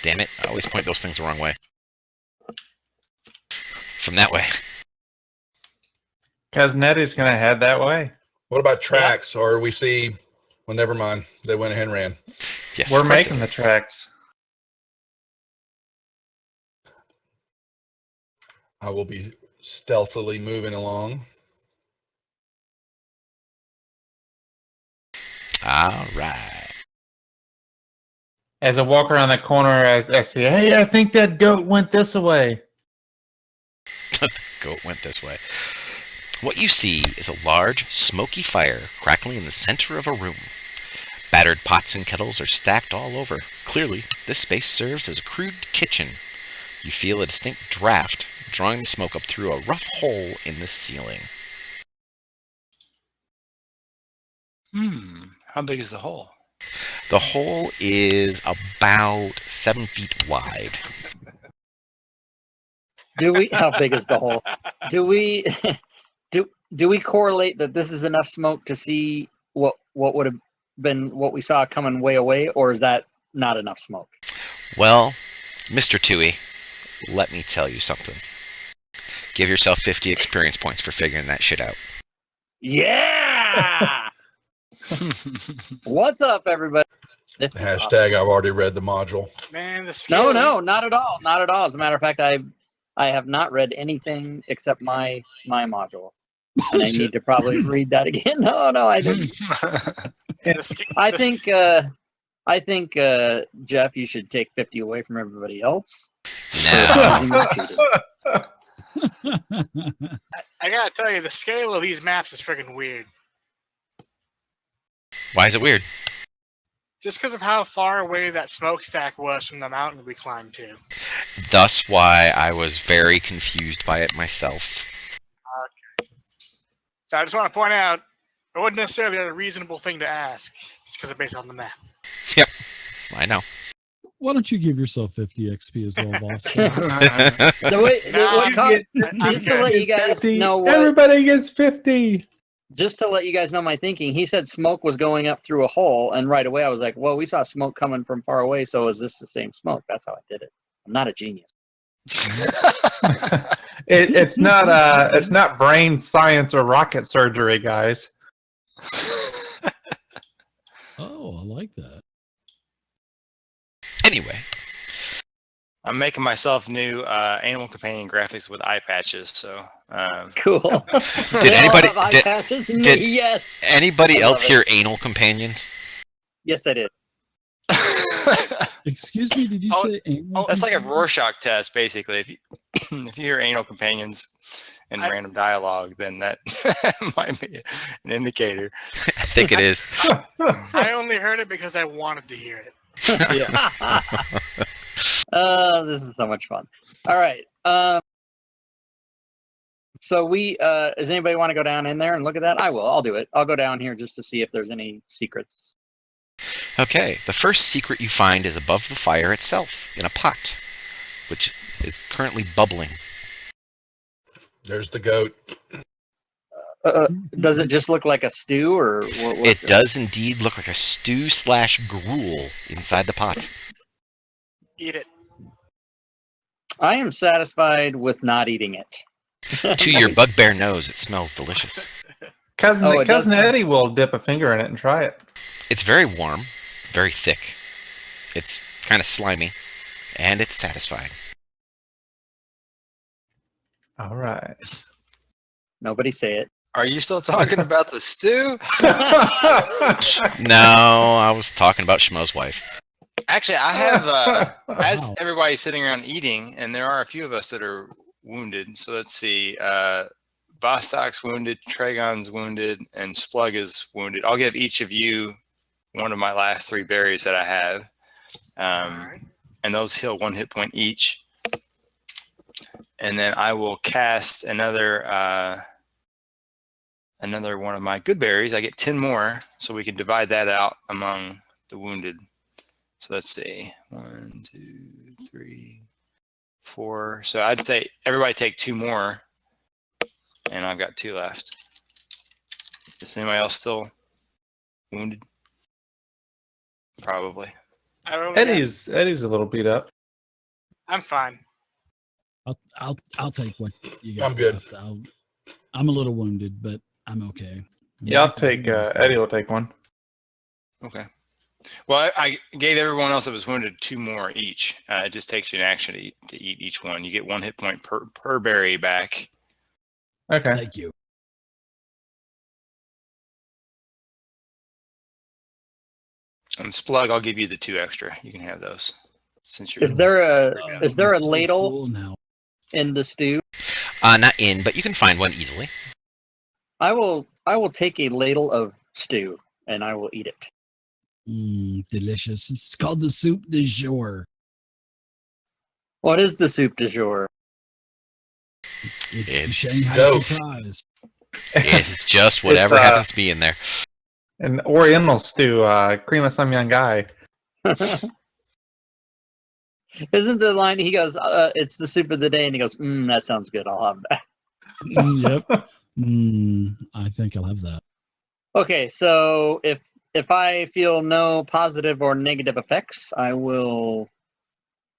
Damn it, I always point those things the wrong way. From that way. Cousin Eddie's going to head that way. What about tracks? Or we see, well, never mind. They went ahead and ran. Yes, We're of course making it the tracks. I will be stealthily moving along. All right. As I walk around the corner, I see, hey, I think that goat went this way. The goat went this way. What you see is a large, smoky fire crackling in the center of a room. Battered pots and kettles are stacked all over. Clearly, this space serves as a crude kitchen. You feel a distinct draft drawing the smoke up through a rough hole in the ceiling. How big is the hole? The hole is about 7 feet wide. How big is the hole? Do we do we correlate that this is enough smoke to see what would have been what we saw coming way away, or is that not enough smoke? Well, Mr. Tui, let me tell you something. Give yourself 50 experience points for figuring that shit out. Yeah! What's up, everybody? Hashtag I've already read the module. Man, the skill. No, not at all. Not at all. As a matter of fact, I have not read anything except my module. And I need to probably read that again. No, I didn't. I think Jeff, you should take 50 away from everybody else. No. I gotta tell you, the scale of these maps is freaking weird. Why is it weird? Just because of how far away that smokestack was from the mountain we climbed to. Thus why I was very confused by it myself. Okay. So I just want to point out, it wasn't necessarily a reasonable thing to ask, just because it's based on the map. Yep, I know. Why don't you give yourself 50 XP as well, boss? Just to let you guys know what, everybody gets 50. just to let you guys know my thinking, he said smoke was going up through a hole, and right away I was like, well, we saw smoke coming from far away, so is this the same smoke? That's how I did it. I'm not a genius. It's not brain science or rocket surgery, guys. Oh, I like that. Anyway. I'm making myself new animal companion graphics with eye patches, so Cool. Did anybody Yes. Anybody else hear anal companions? Yes, I did. Excuse me, did you say anal? That's like a Rorschach test, basically. If you if you hear anal companions in random dialogue, then that might be an indicator. I think it is. I only heard it because I wanted to hear it. This is so much fun. All right. So we does anybody want to go down in there and look at that? I will. I'll do it. I'll go down here just to see if there's any secrets. Okay, the first secret you find is above the fire itself, in a pot, which is currently bubbling. There's the goat. Does it just look like a stew, or what? It does indeed look like a stew/gruel inside the pot. Eat it. I am satisfied with not eating it. To your bugbear nose, it smells delicious. Cousin Eddie will dip a finger in it and try it. It's very warm, very thick. It's kind of slimy, and it's satisfying. All right. Nobody say it. Are you still talking about the stew? No, I was talking about Schmo's wife. Actually, I have, as everybody's sitting around eating, and there are a few of us that are wounded. So let's see. Vostok's wounded, Tragon's wounded, and Splug is wounded. I'll give each of you one of my last 3 berries that I have. And those heal 1 hit point each. And then I will cast another another one of my good berries. I get 10 more, so we can divide that out among the wounded. So let's see, 1, 2, 3, 4. So I'd say everybody take 2 more, and I've got 2 left. Is anybody else still wounded? Probably. I rolled again. Eddie's a little beat up. I'm fine. I'll take what you got. I'm good. left. I'm a little wounded, but I'm okay. Yeah, I'll take Eddie will take one. Okay. Well, I gave everyone else that was wounded 2 more each. It just takes you an action to eat each one. You get 1 hit point per berry back. Okay. Thank you. And Splug, I'll give you the 2 extra. You can have those. Since you're Is there Oh, is there I'm a so ladle full now. in the stew? Not in, but you can find one easily. I will take a ladle of stew and I will eat it. Delicious. It's called the soup du jour. What is the soup du jour? It's the It's Shanghai dope. surprise. It's just whatever happens to be in there. An Oriental stew, cream of some young guy. Isn't the line he goes, it's the soup of the day, and he goes, that sounds good. I'll have that. Yep. I think I'll have that. Okay, so if I feel no positive or negative effects, I will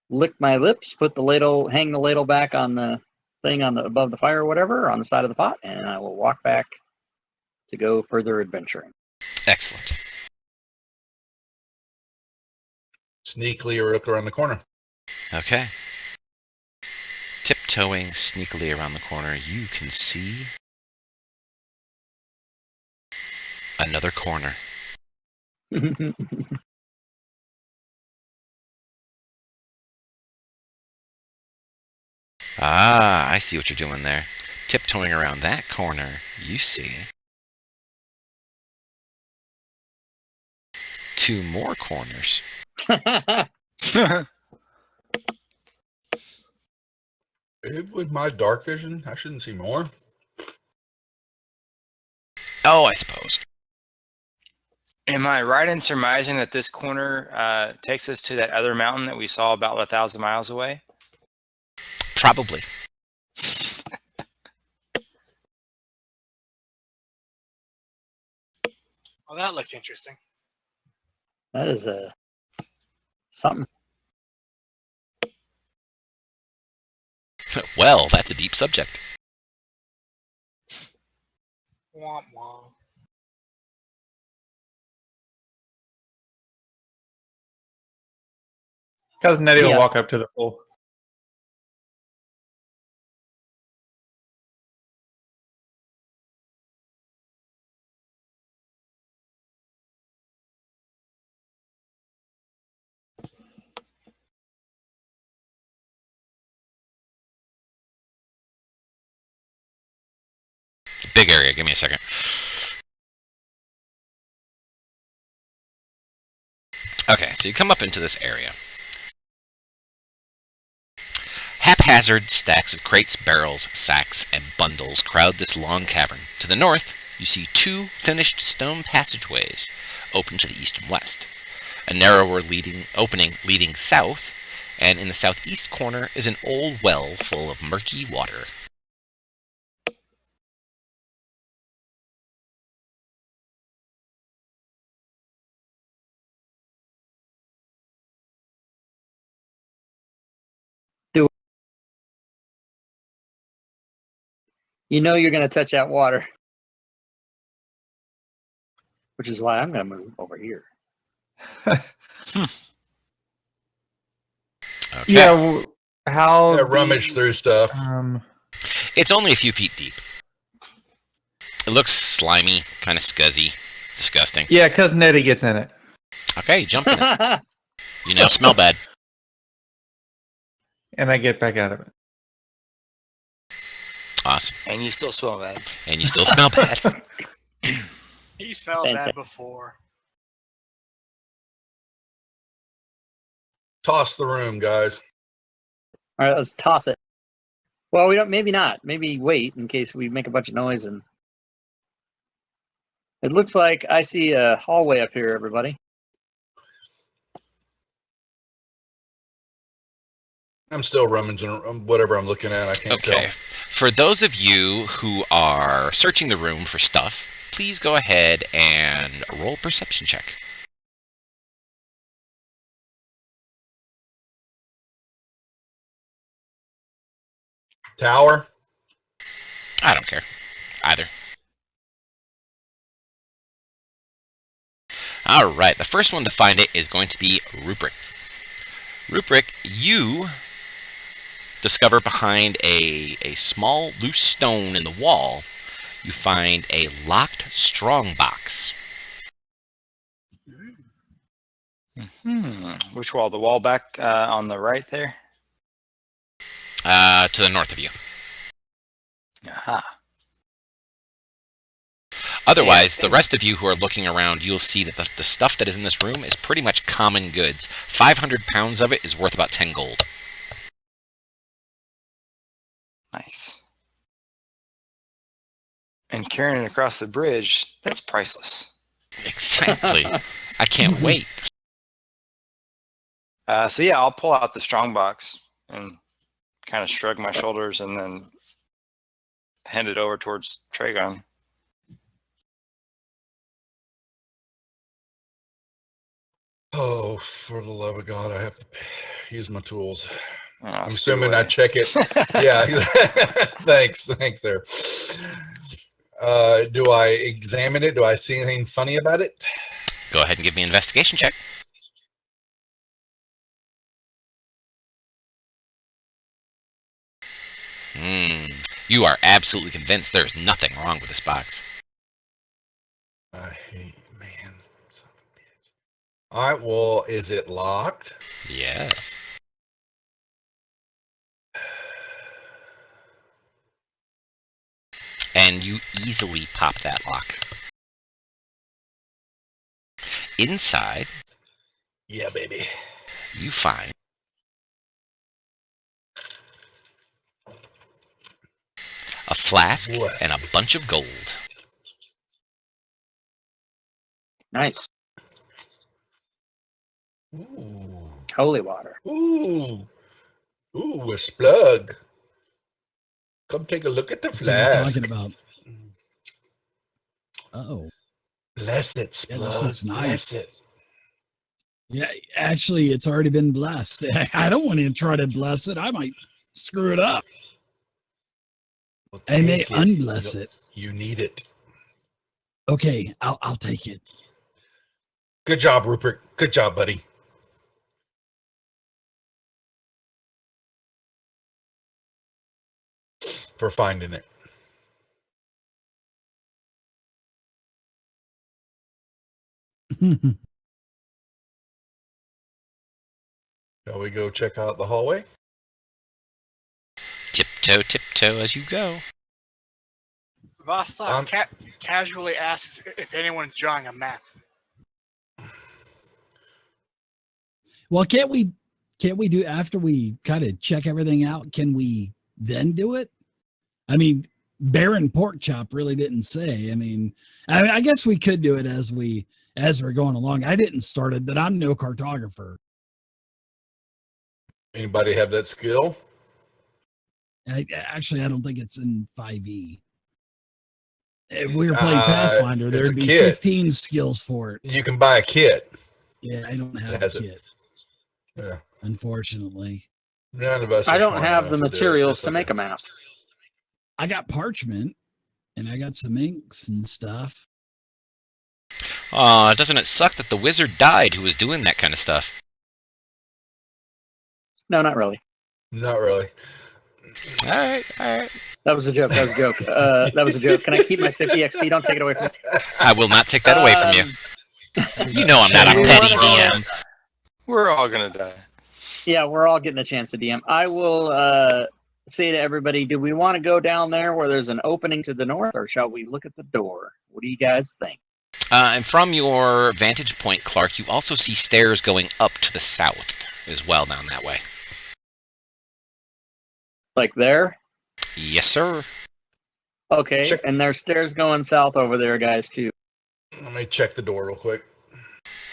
lick my lips, hang the ladle back on the thing above the fire or whatever on the side of the pot, and I will walk back to go further adventuring. Excellent. Sneakily look around the corner. Okay. Tiptoeing sneakily around the corner, you can see another corner. Ah, I see what you're doing there. Tiptoeing around that corner, you see 2 more corners. With my dark vision, I shouldn't see more. Oh, I suppose. Am I right in surmising that this corner takes us to that other mountain that we saw about 1,000 miles away? Probably. Well, that looks interesting. That is something. Well, that's a deep subject. Womp womp. Cousin Eddie will Yeah. walk up to the pool. It's a big area. Give me a second. Okay, so you come up into this area. Haphazard stacks of crates, barrels, sacks, and bundles crowd this long cavern. To the north, you see 2 finished stone passageways open to the east and west. A narrower opening leading south, and in the southeast corner is an old well full of murky water. You know you're going to touch that water. Which is why I'm going to move over here. Okay. Yeah, how Yeah, rummage through stuff. It's only a few feet deep. It looks slimy, kind of scuzzy, disgusting. Yeah, Cousin Eddie gets in it. Okay, jump in it. You now smell bad. And I get back out of it. Awesome. And you still smell bad. And you still smell bad. He smelled bad before. Toss the room, guys. All right, let's toss it. Well, we don't. Maybe not. Maybe wait in case we make a bunch of noise and It looks like I see a hallway up here, everybody. I'm still rummaging whatever I'm looking at. I can't Okay. tell. For those of you who are searching the room for stuff, please go ahead and roll a perception check. Tower. I don't care. Either. Alright, the first one to find it is going to be Rubric. Rubric, you discover behind a small loose stone in the wall, you find a locked strong box. Which wall? The wall back on the right there? To the north of you. Aha. Otherwise, Yeah. the rest of you who are looking around, you'll see that the stuff that is in this room is pretty much common goods. 500 pounds of it is worth about 10 gold. Nice. And carrying it across the bridge, that's priceless. Exactly. I can't wait. So yeah, I'll pull out the strong box and kind of shrug my shoulders and then hand it over towards Tragon. Oh, for the love of God, I have to use my tools. I'm Screw assuming I away. check it. Yeah. Thanks there. Do I examine it? Do I see anything funny about it? Go ahead and give me an investigation check. You are absolutely convinced there's nothing wrong with this box. I hate, man. Son of a bitch. All right, well, is it locked? Yes. And you easily pop that lock. Inside, Yeah, baby. you find a flask What? and a bunch of gold. Nice. Ooh. Holy water. Ooh. Ooh, a slug. Come take a look at the That's what I'm flask. talking about. Oh, Bless it, yeah, Splug. this looks nice. Bless it. Yeah, actually, it's already been blessed. I don't want to try to bless it. I might screw it up. Well, I may take it. unbless it. You need it. Okay, I'll take it. Good job, Rupert. Good job, buddy. For finding it. Shall we go check out the hallway? Tiptoe, tiptoe as you go. Vostok casually asks if anyone's drawing a map. Well, can't we do after we kind of check everything out? Can we then do it? I mean, Baron Porkchop really didn't say. I guess we could do it as we're going along. I didn't start it, but I'm no cartographer. Anybody have that skill? I don't think it's in 5e. If we were playing Pathfinder, it's there'd a be kit. 15 skills for it. You can buy a kit. Yeah, I don't have a has it. kit, Yeah. unfortunately. None of us. I are don't smart have enough the to do it. materials It's to make okay. a map. I got parchment, and I got some inks and stuff. Aw, doesn't it suck that the wizard died who was doing that kind of stuff? No, not really. Not really. Alright. That was a joke. That was a joke. That was a joke. Can I keep my 50 XP? Don't take it away from me. I will not take that away from you. You know I'm not a we petty wanna go- DM. We're all gonna die. Yeah, we're all getting a chance to DM. I will say to everybody, do we want to go down there where there's an opening to the north, or shall we look at the door? What do you guys think? And from your vantage point, Clark, you also see stairs going up to the south as well down that way. Like there? Yes, sir. Okay, Check- and there's stairs going south over there, guys, too. me check the door real quick.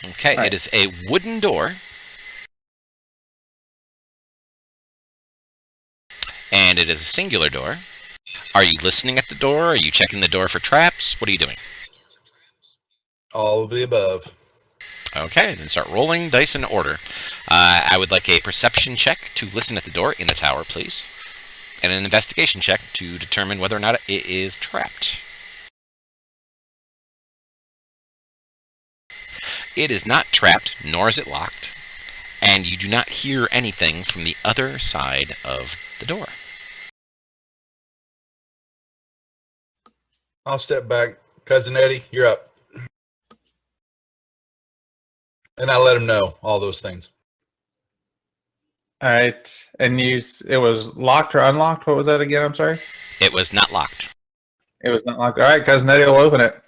Okay, Right. it is a wooden door. And it is a singular door. Are you listening at the door? Are you checking the door for traps? What are you doing? All of the above. Okay, then start rolling dice in order. I would like a perception check to listen at the door in the tower, please. And an investigation check to determine whether or not it is trapped. It is not trapped, nor is it locked. And you do not hear anything from the other side of the door. I'll step back. Cousin Eddie, you're up. And I let him know all those things. All right. And it was locked or unlocked? What was that again? I'm sorry. It was not locked. It was not locked. All right, Cousin Eddie will open it.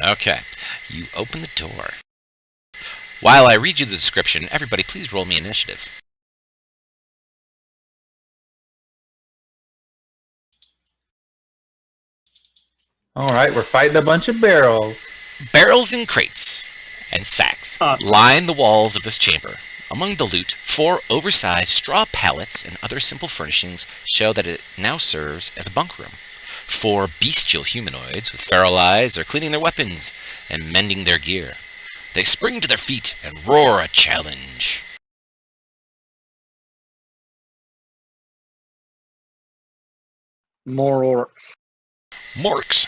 Okay, you open the door. While I read you the description, everybody please roll me initiative. All right, we're fighting a bunch of barrels. Barrels and crates and sacks line the walls of this chamber. Among the loot, 4 oversized straw pallets and other simple furnishings show that it now serves as a bunk room. 4 bestial humanoids with feral eyes are cleaning their weapons and mending their gear. They spring to their feet and roar a challenge. More orcs. Morks.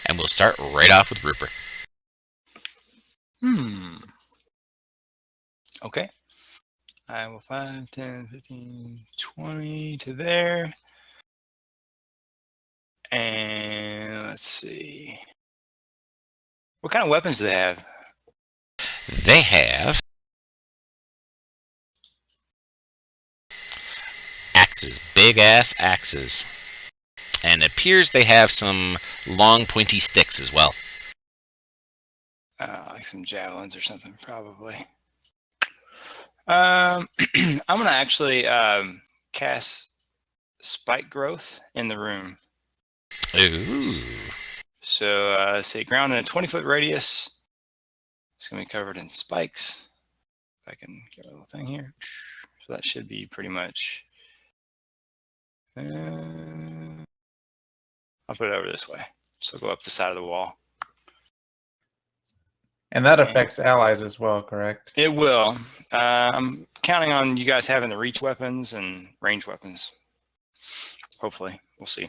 And we'll start right off with Rupert. Okay. I will 5, 10, 15, 20 to there. And let's see. What kind of weapons do they have? They have axes, big ass axes. And it appears they have some long pointy sticks as well. Like some javelins or something, probably. I'm gonna actually cast spike growth in the room. Ooh. So say ground in a 20-foot radius. It's gonna be covered in spikes. If I can get a little thing here. So that should be pretty much. I'll put it over this way. So go up the side of the wall. And that affects allies as well, correct? It will. I'm counting on you guys having the reach weapons and range weapons. Hopefully. We'll see.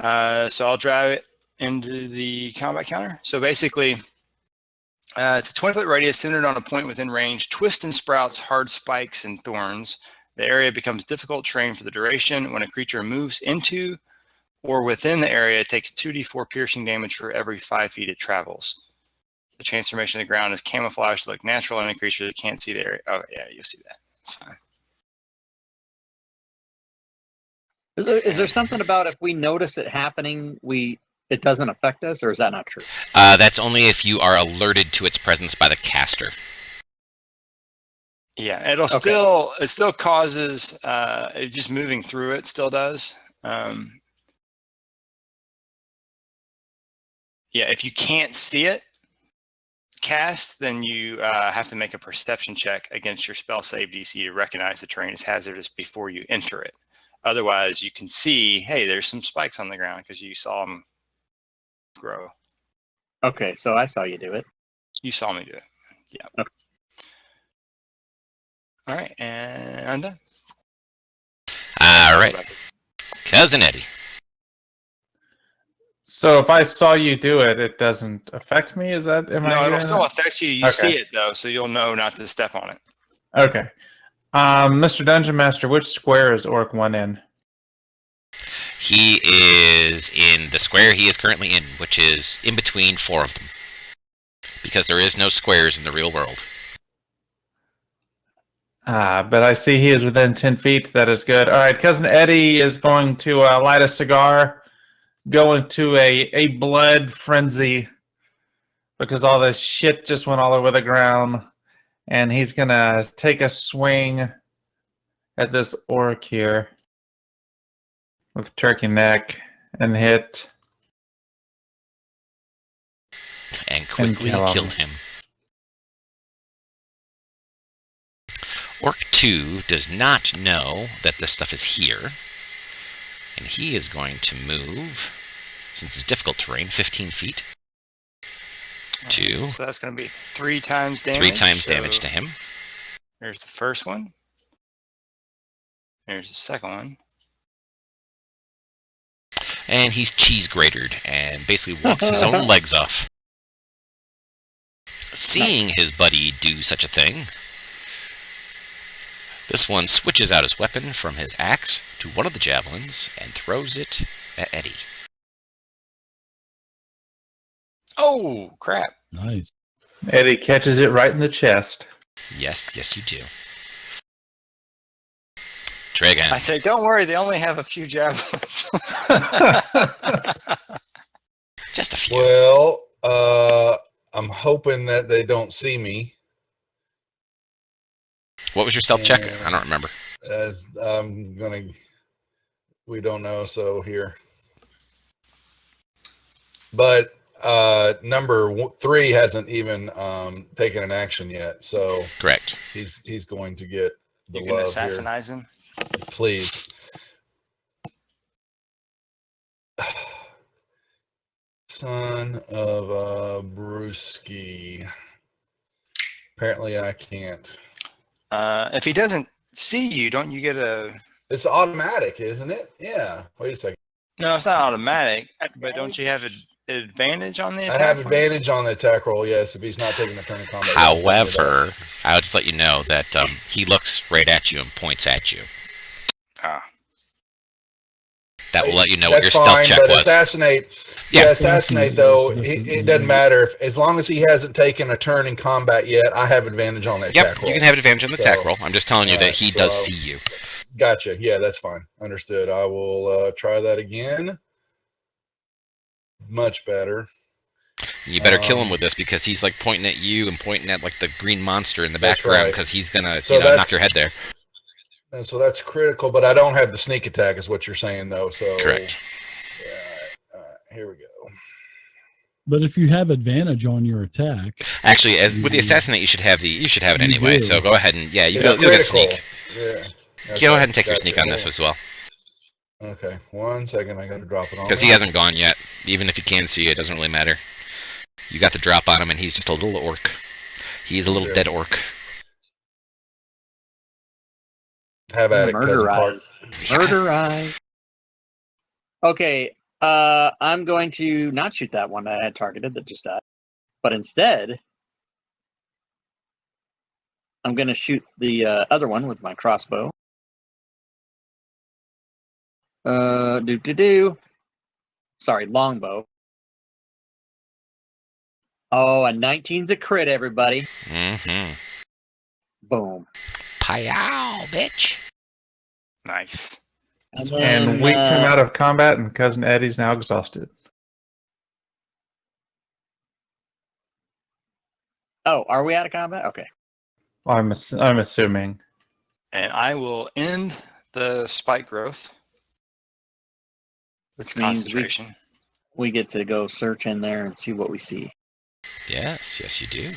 So I'll drive it into the combat counter. So basically, it's a 20-foot radius centered on a point within range. Twist and sprouts hard spikes and thorns. The area becomes difficult terrain for the duration. When a creature moves into or within the area, it takes 2d4 piercing damage for every 5 feet it travels. The transformation of the ground is camouflaged to look natural on a creature that can't see the area. Oh, yeah, you'll see that. That's fine. Is there something about if we notice it happening, it doesn't affect us, or is that not true? That's only if you are alerted to its presence by the caster. Yeah, it still causes, just moving through it still does. Yeah, if you can't see it cast, then you have to make a perception check against your spell save DC to recognize the terrain as hazardous before you enter it. Otherwise, you can see, hey, there's some spikes on the ground because you saw them grow. Okay, so I saw you do it. You saw me do it. Yeah. Okay. All right, and I'm done. All right. Cousin Eddie. So if I saw you do it, it doesn't affect me? Is that? No, it'll still affect you. You see it, though, so you'll know not to step on it. Okay. Mr. Dungeon Master, which square is Orc 1 in? He is in the square he is currently in, which is in between 4 of them. Because there is no squares in the real world. But I see he is within 10 feet. That is good. All right, Cousin Eddie is going to light a cigar, go into a blood frenzy because all this shit just went all over the ground. And he's going to take a swing at this orc here with turkey neck and hit. and quickly kill him. killed him. Orc 2 does not know that this stuff is here, and he is going to move, since it's difficult terrain, 15 feet. So that's going to be 3 times damage. 3 times damage to him. There's the first one. There's the second one. And he's cheese gratered and basically walks his own legs off. Seeing his buddy do such a thing, this one switches out his weapon from his axe to one of the javelins and throws it at Eddie. Oh, crap. Nice. Eddie catches it right in the chest. Yes, yes you do. Try again. I say, don't worry, they only have a few javelins. Just a few. Well, I'm hoping that they don't see me. What was your stealth check? I don't remember. We don't know, so here. But number 3 hasn't even taken an action yet, so Correct. he's going to get the You can love assassinize him? here. Please. Son of a brewski. Apparently I can't. If he doesn't see you, don't you get a... It's automatic, isn't it? Yeah. Wait a second. No, it's not automatic, but don't you have an advantage on the attack? I have advantage on the attack roll, yes, if he's not taking a turn in combat. However, I'll just let you know that he looks right at you and points at you. Ah. That will let you know what your That's stealth fine, check but was. assassinate. Yeah. Yeah, assassinate though. It doesn't matter as long as he hasn't taken a turn in combat yet. I have advantage on that Yep, attack roll. you can have advantage on the attack So, roll. I'm just telling you that he so does see you. Gotcha. Yeah, that's fine. Understood. I will try that again. Much better. You better kill him with this because he's like pointing at you and pointing at like the green monster in the That's background right. because he's gonna So knock your head there. And so that's critical, but I don't have the sneak attack, is what you're saying, though. So Correct. Yeah. All right. Here we go. But if you have advantage on your attack, Actually, with the assassinate, you should have it You anyway. do. So go ahead and It's you'll get critical. sneak. Yeah. Go ahead and take your Gotcha. sneak on this as well Okay. 1 second. I got to drop it on. because he hasn't gone yet. Even if he can see you, it doesn't really matter. You got the drop on him, and he's just a little orc. He's a little Yeah. dead orc. Have at it, cousin Clark. Murderized. Okay, I'm going to not shoot that one that I had targeted that just died, but instead, I'm going to shoot the other one with my crossbow. Sorry, longbow. Oh, a 19's a crit, everybody. Mm-hmm. Boom. Pow, bitch. Nice. And we come out of combat, and Cousin Eddie's now exhausted. Oh, are we out of combat? Okay. I'm assuming. And I will end the spike growth with Which means concentration. We get to go search in there and see what we see. Yes, yes, you do.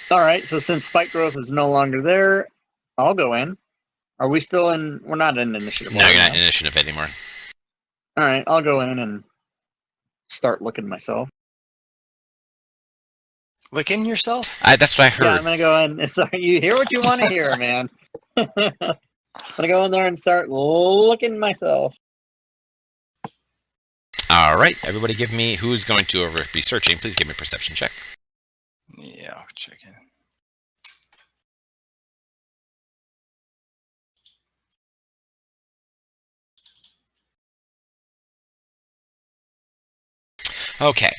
All right, so since spike growth is no longer there, I'll go in. Are we still in? We're not in initiative. No, you're not in initiative anymore. All right, I'll go in and start looking myself. Licking yourself? That's what I heard. Yeah, I'm gonna go in. Sorry, you hear what you want to hear, man. I'm gonna go in there and start looking myself. All right, everybody, give me who's going to be searching. Please give me a perception check. Yeah, I'll check in. Okay.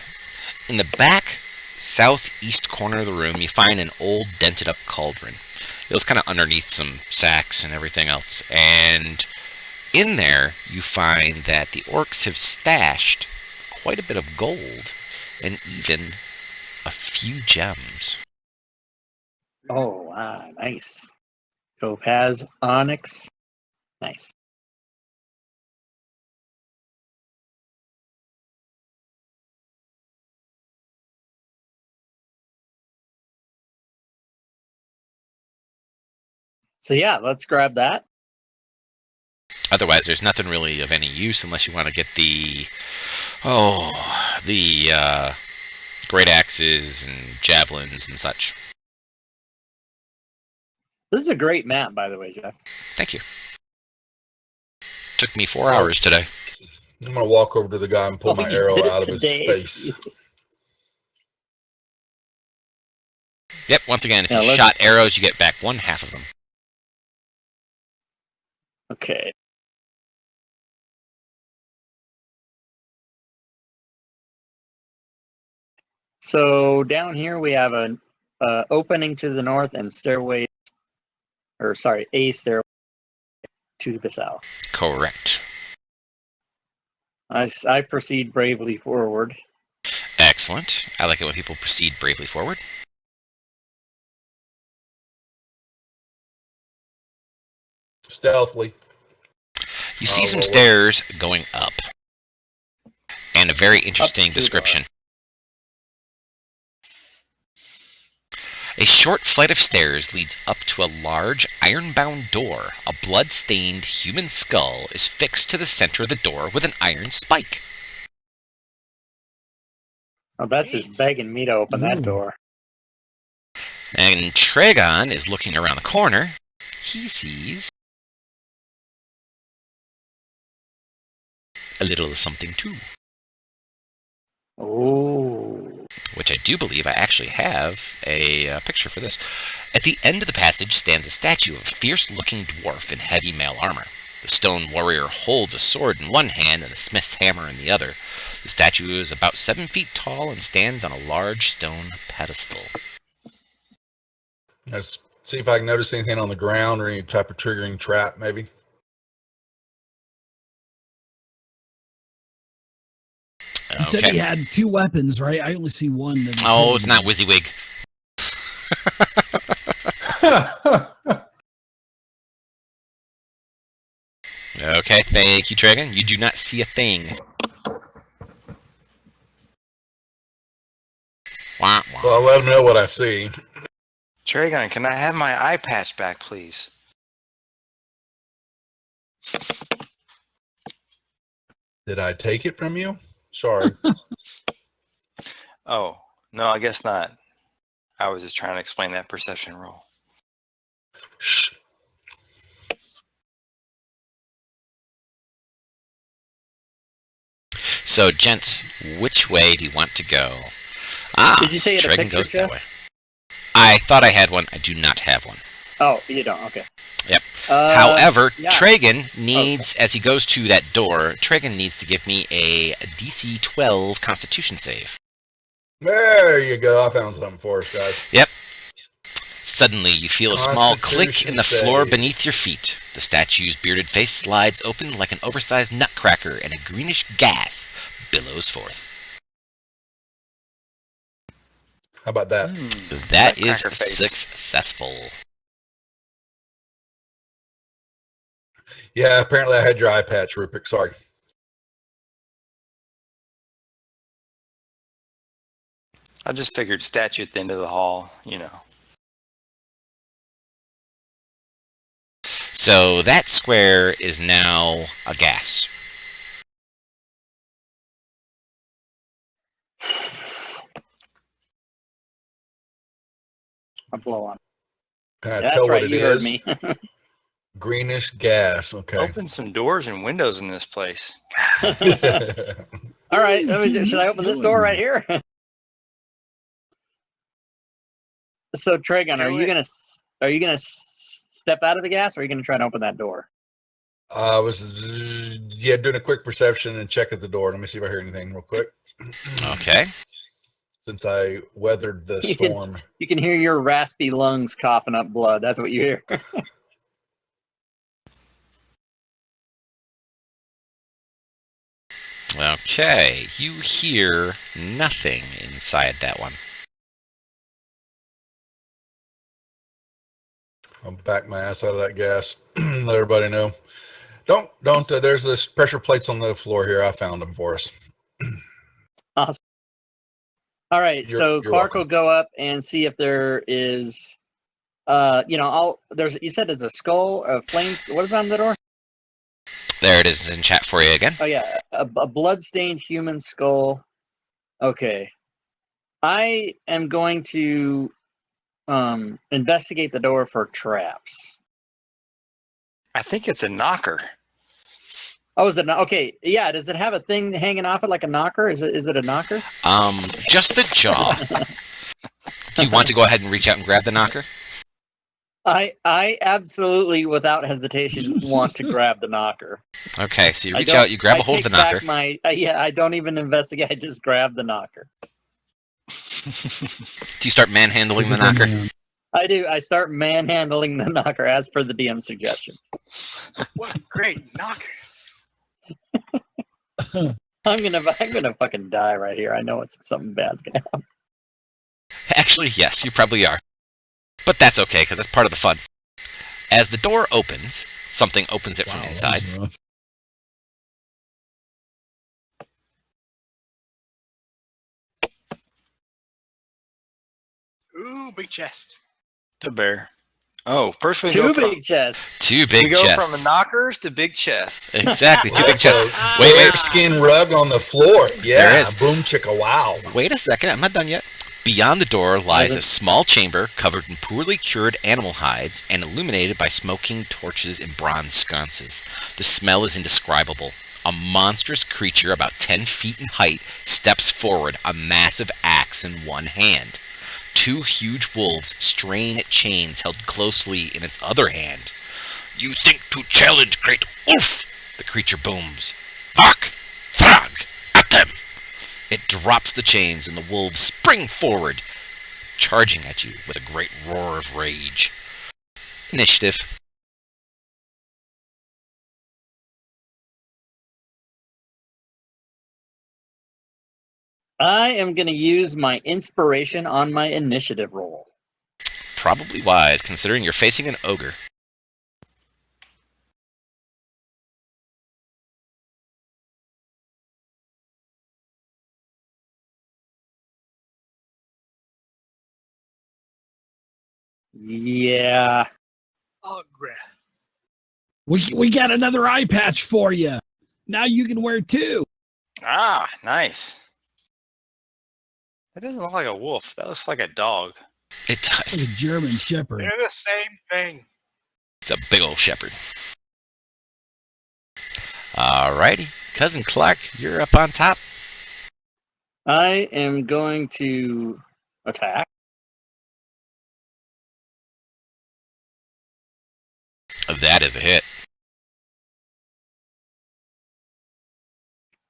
In the back southeast corner of the room, you find an old dented up cauldron. It was kind of underneath some sacks and everything else. And in there, you find that the orcs have stashed quite a bit of gold and even a few gems. Oh, wow, nice. Topaz, onyx. Nice. So yeah, let's grab that. Otherwise, there's nothing really of any use unless you want to get the great axes and javelins and such. This is a great map, by the way, Jeff. Thank you. Took me 4 hours today. I'm gonna walk over to the guy and pull my you arrow did it out of his today. face. Yep. Once again, if Now you let's- shot arrows, you get back 1/2 of them. Okay. So down here we have an opening to the north and stairway, or sorry, a stairway to the south. Correct. I proceed bravely forward. Excellent. I like it when people proceed bravely forward. Stealthily. You see some well, stairs going up. And a very interesting to description. A short flight of stairs leads up to a large, iron-bound door. A blood-stained human skull is fixed to the center of the door with an iron spike. Oh, that's just begging me to open that Ooh. door. And Tragon is looking around the corner. He sees a little something too, Oh. which I do believe I actually have a picture for this. At the end of the passage stands a statue of a fierce-looking dwarf in heavy mail armor. The stone warrior holds a sword in one hand and a smith's hammer in the other. The statue is about 7 feet tall and stands on a large stone pedestal. Let's see if I can notice anything on the ground or any type of triggering trap, maybe. You said he had 2 weapons, right? I only see one. in his Oh, hand. it's not WYSIWYG. Okay, thank you, Tragon. You do not see a thing. Wah, wah. Well, I'll let him know what I see. Tragon, can I have my eye patch back, please? Did I take it from you? Sorry. Oh, no, I guess not. I was just trying to explain that perception roll. Shh. So, gents, which way do you want to go? Ah, Did you say you had a Tragon picture, goes Jeff? that way. I thought I had one. I do not have one. Oh, you don't. Okay. Yep. Uh, However, yeah. Tragon needs, as he goes to that door, Tragon needs to give me a DC 12 Constitution save. There you go. I found something for us, guys. Suddenly, you feel a small click in the Constitution floor save. beneath your feet. The statue's bearded face slides open like an oversized nutcracker, and a greenish gas billows forth. How about that? That is Nutcracker face. successful. Yeah, apparently I had your eye patch, Rupert. Sorry. I just figured statue at the end of the hall, you know. So that square is now a gas. A blow on. Can I That's tell right. what it You heard is? me. Greenish gas. Okay. Open some doors and windows in this place. All right. Should I open this door right here? So Tragon, are you gonna step out of the gas, or are you gonna try to open that door? I was doing a quick perception and check at the door. Let me see if I hear anything real quick. Okay. Since I weathered the You can- storm. You can hear your raspy lungs coughing up blood. That's what you hear. Okay. You hear nothing inside that one. I'll back my ass out of that gas. Let everybody know. Don't. There's this pressure plates on the floor here. I found them for us. Awesome. All right, You're so Clark welcome. will go up and see if there is, there's. You said it's a skull of flames. What is on the door? There it is in chat for you again. Oh yeah, a blood-stained human skull. Okay, I am going to investigate the door for traps. I think it's a knocker. Oh, is it not? Okay, yeah. Does it have a thing hanging off it like a knocker? Is it a knocker? Just the jaw. Do you want to go ahead and reach out and grab the knocker? I absolutely, without hesitation, want to grab the knocker. Okay, so you reach out, you grab a hold of the knocker. I don't even investigate. I just grab the knocker. Do you start manhandling the knocker? I do. I start manhandling the knocker as per the DM suggestion. What great knockers! I'm gonna fucking die right here. I know something bad's gonna happen. Actually, yes, you probably are. But that's okay, because that's part of the fun. As the door opens, something opens it from inside. Ooh, big chest. The bear. Oh, first we Two go from big chests. Two big we go chests. from knockers to big chest. Exactly, two big Also, chests. Wait, bearskin rug on the floor. Yeah, There is. Boom chicka wow. Wait a second, I'm not done yet. Beyond the door lies a small chamber covered in poorly cured animal hides and illuminated by smoking torches and bronze sconces. The smell is indescribable. A monstrous creature about 10 feet in height steps forward, a massive axe in one hand. Two huge wolves strain at chains held closely in its other hand. "You think to challenge great wolf?" the creature booms. "Hark! Throg! At them!" It drops the chains and the wolves spring forward, charging at you with a great roar of rage. Initiative. I am gonna use my inspiration on my initiative roll. Probably wise, considering you're facing an ogre. Yeah. Oh, great. We got another eye patch for you. Now you can wear two. Ah, nice. That doesn't look like a wolf. That looks like a dog. It does. Like a German Shepherd. They're the same thing. It's a big old shepherd. Alrighty. Cousin Clark, you're up on top. I am going to attack. That is a hit.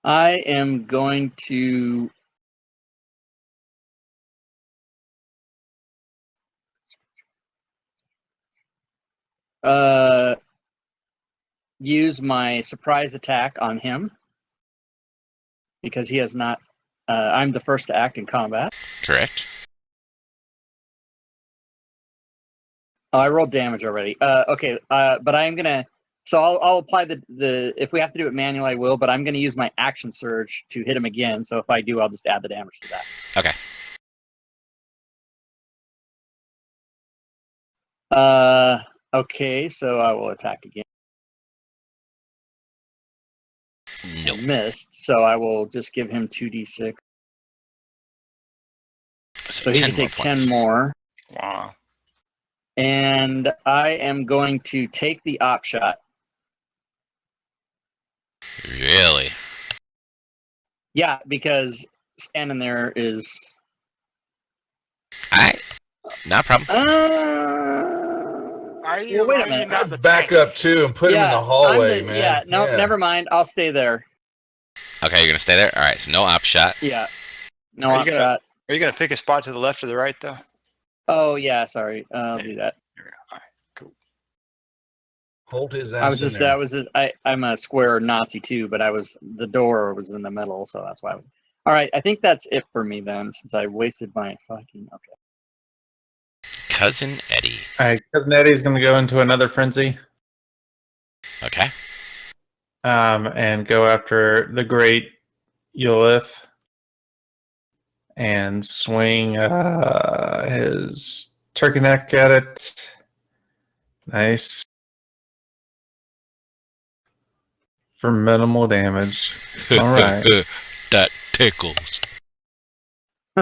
I am going to use my surprise attack on him because he has not. I'm the first to act in combat. Correct. Oh, I rolled damage already. Okay, but I'm gonna. So I'll apply the. If we have to do it manually, I will. But I'm gonna use my action surge to hit him again. So if I do, I'll just add the damage to that. Okay. Okay, so I will attack again. Nope. Missed. So I will just give him 2d6. So he 10 can take more 10 points. more. Wow. And I am going to take the op shot. Really? Yeah, because standing there is. Alright. Not a problem. Are you? Well, wait a Are you minute. not the Back tank? up too and put him in the hallway, man. Yeah, no, never mind. I'll stay there. Okay, you're gonna stay there? Alright, so no op shot. Yeah. No Are you op gonna- shot. Are you going to pick a spot to the left or the right, though? Oh, yeah, sorry. I'll do that. Here we go. All right, cool. Hold his ass I was in just, there. that was just, I'm a square Nazi too, but the door was in the middle, so that's why I was. All right, I think that's it for me then, since I wasted my fucking. Okay. Cousin Eddie. All right, Cousin Eddie's going to go into another frenzy Okay. and go after the great Yulith and swing his turkey neck at it. Nice. For minimal damage. All right. That tickles.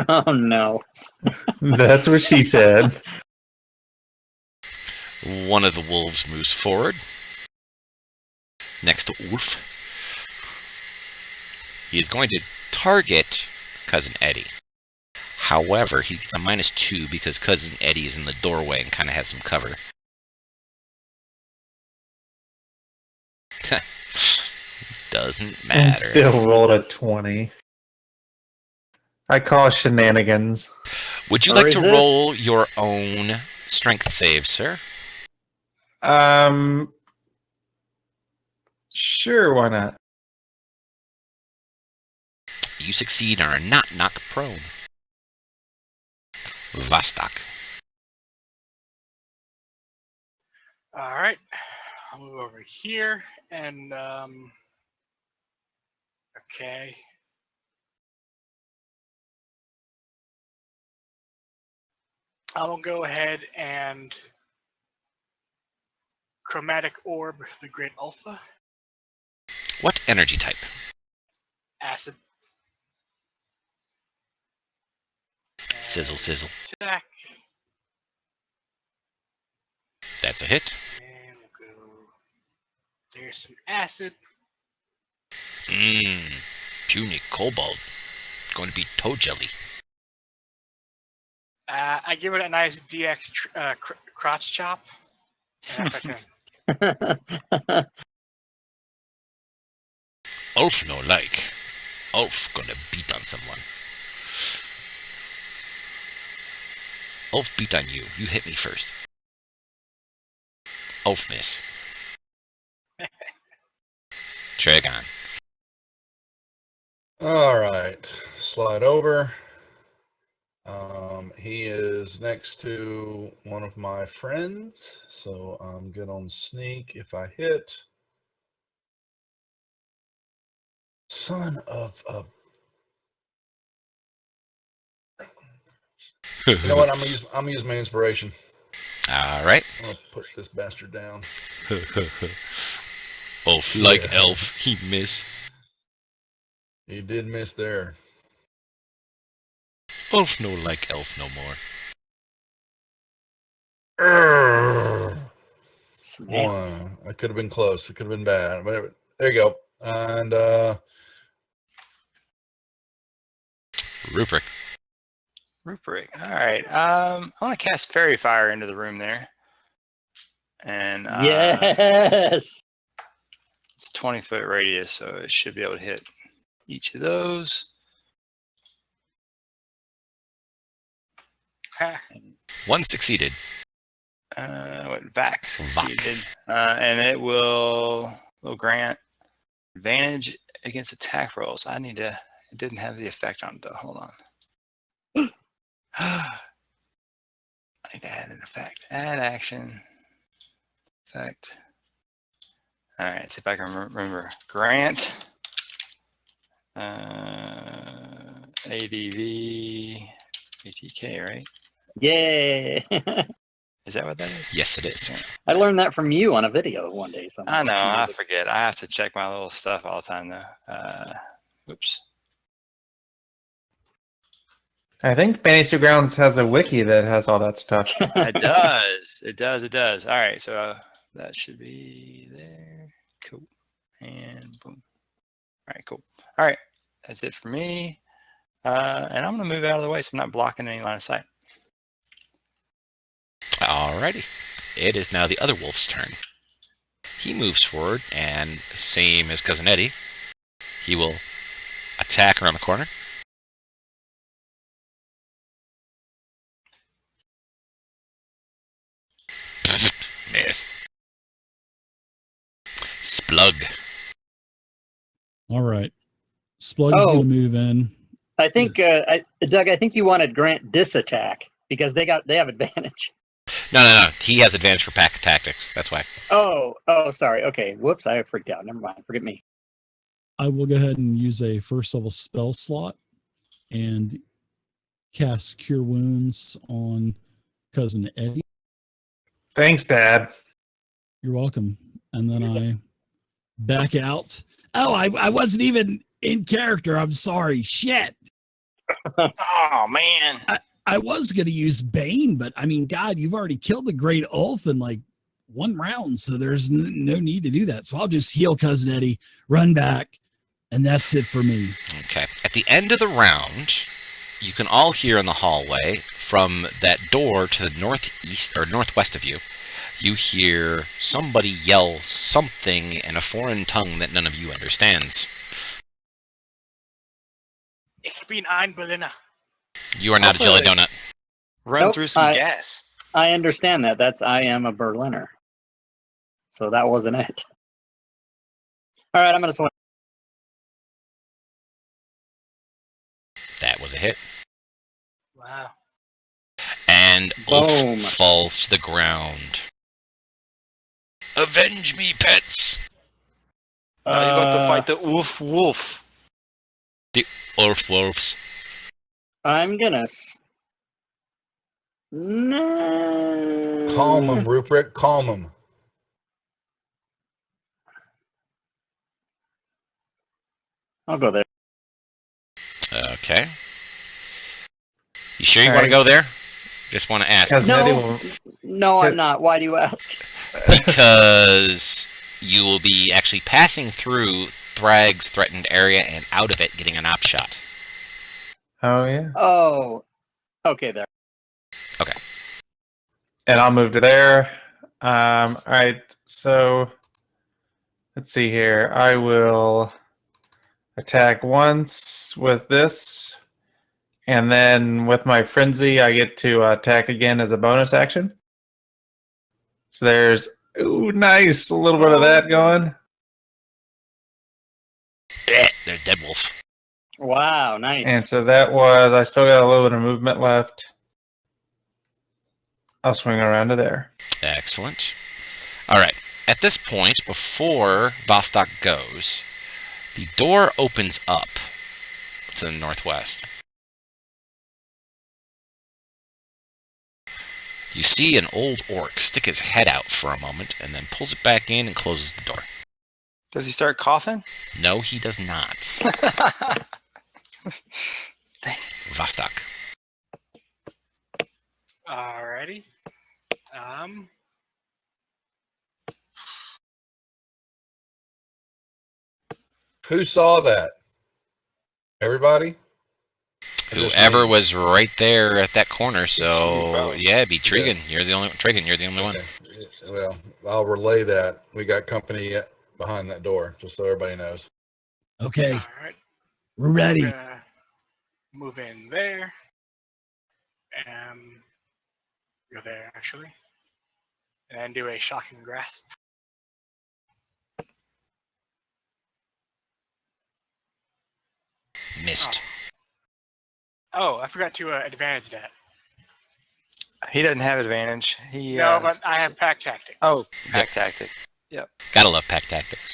Oh no. That's what she said. One of the wolves moves forward. Next to Wolf. He is going to target Cousin Eddie. However, he gets a -2 because Cousin Eddie is in the doorway and kind of has some cover. Doesn't matter. And still rolled a 20. I call shenanigans. Would you Or like is to this- roll your own strength save, sir? Sure, why not? You succeed and are not knocked prone. Vostok. All right, I'll move over here and okay. I will go ahead and chromatic orb the Great Alpha. What energy type? Acid. Sizzle, sizzle. Attack. That's a hit. And we'll go. There's some acid. Puny kobold. Going to be toe jelly. I give it a nice DX crotch chop. And that's my turn. Ulf no like. Ulf gonna beat on someone. Ulf beat on you. You hit me first. Ulf miss. Dragon. All right, slide over. He is next to one of my friends, so I'm good on sneak if I hit. Son of a... You know what? I'm gonna use my inspiration. All right. I'm gonna put this bastard down. Ulf like elf. He miss. You did miss there. Ulf no like elf no more. One. I could have been close. It could have been bad. Whatever. There you go. And Rupert. Rupert. All right. I want to cast Fairy Fire into the room there. And Yes. it's 20-foot radius, so it should be able to hit each of those. One succeeded. Vac succeeded. And it will grant advantage against attack rolls. It didn't have the effect on it though. Hold on. I need to add an effect. Add action. Effect. All right, see if I can remember. Grant. ADV. ATK, right? Yeah. Is that what that is? Yes, it is. I learned that from you on a video one day. I know, I forget. I have to check my little stuff all the time though. Whoops. I think Fantasy Grounds has a wiki that has all that stuff. It does. It does. It does. All right, so that should be there. Cool. And boom. All right, cool. All right, that's it for me. And I'm going to move out of the way so I'm not blocking any line of sight. Alrighty. It is now the other wolf's turn. He moves forward, and same as Cousin Eddie, he will attack around the corner. Miss. Splug. All right. Splug's Oh. going to move in. I think, Doug, I think you wanted Grant disattack because they have advantage. No. He has advantage for pack tactics. That's why. Oh, sorry. Okay, whoops, I freaked out. Never mind. Forget me. I will go ahead and use a first level spell slot and cast Cure Wounds on Cousin Eddie. Thanks, Dad. You're welcome. And then I back out. Oh, I wasn't even in character. I'm sorry. Shit. Oh man. I was going to use Bane, but I mean, God, you've already killed the Great Ulf in like one round, so there's no need to do that. So I'll just heal Cousin Eddie, run back, and that's it for me. Okay. At the end of the round, you can all hear in the hallway from that door to the northeast or northwest of you. You hear somebody yell something in a foreign tongue that none of you understands. Ich bin ein Berliner. You are not a jelly donut. Run Nope, through some gas. I understand that. That's I am a Berliner. So that wasn't it. All right, I'm gonna swing. That was a hit. Wow. And Boom. Ulf falls to the ground. Avenge me, pets! Now you got to fight the wolf. Ulf wolves. I'm gonna. No. Calm him, Rupert. Calm him. I'll go there. Okay. You sure you want to go there? Just want to ask. Cousin Eddie No, will- no, I'm not. Why do you ask? Because you will be actually passing through Thrag's threatened area and out of it getting an op shot. Oh, yeah. Oh, okay, there. And I'll move to there. All right. So let's see here. I will attack once with this. And then with my frenzy, I get to attack again as a bonus action. So there's, ooh, nice. A little bit of that going. There's Dead Wolf. Wow, nice. And so that was, I still got a little bit of movement left. I'll swing around to there. Excellent. Alright. At this point, before Vostok goes, the door opens up to the northwest. You see an old orc stick his head out for a moment and then pulls it back in and closes the door. Does he start coughing? No, he does not. Vostok. Alrighty. Who saw that? Everybody? Whoever was right there at that corner, You so probably. yeah, it'd be Trigan. You're the only Trigan, you're the only one. Okay. Well, I'll relay that. We got company behind that door, just so everybody knows. Okay, Alright. we're ready. Gonna move in there. Go there, actually. And then do a shocking grasp. Missed. Oh, I forgot to advantage that. He doesn't have advantage. He No, but I have pack tactics. Oh, pack tactic. Gotta love pack tactics.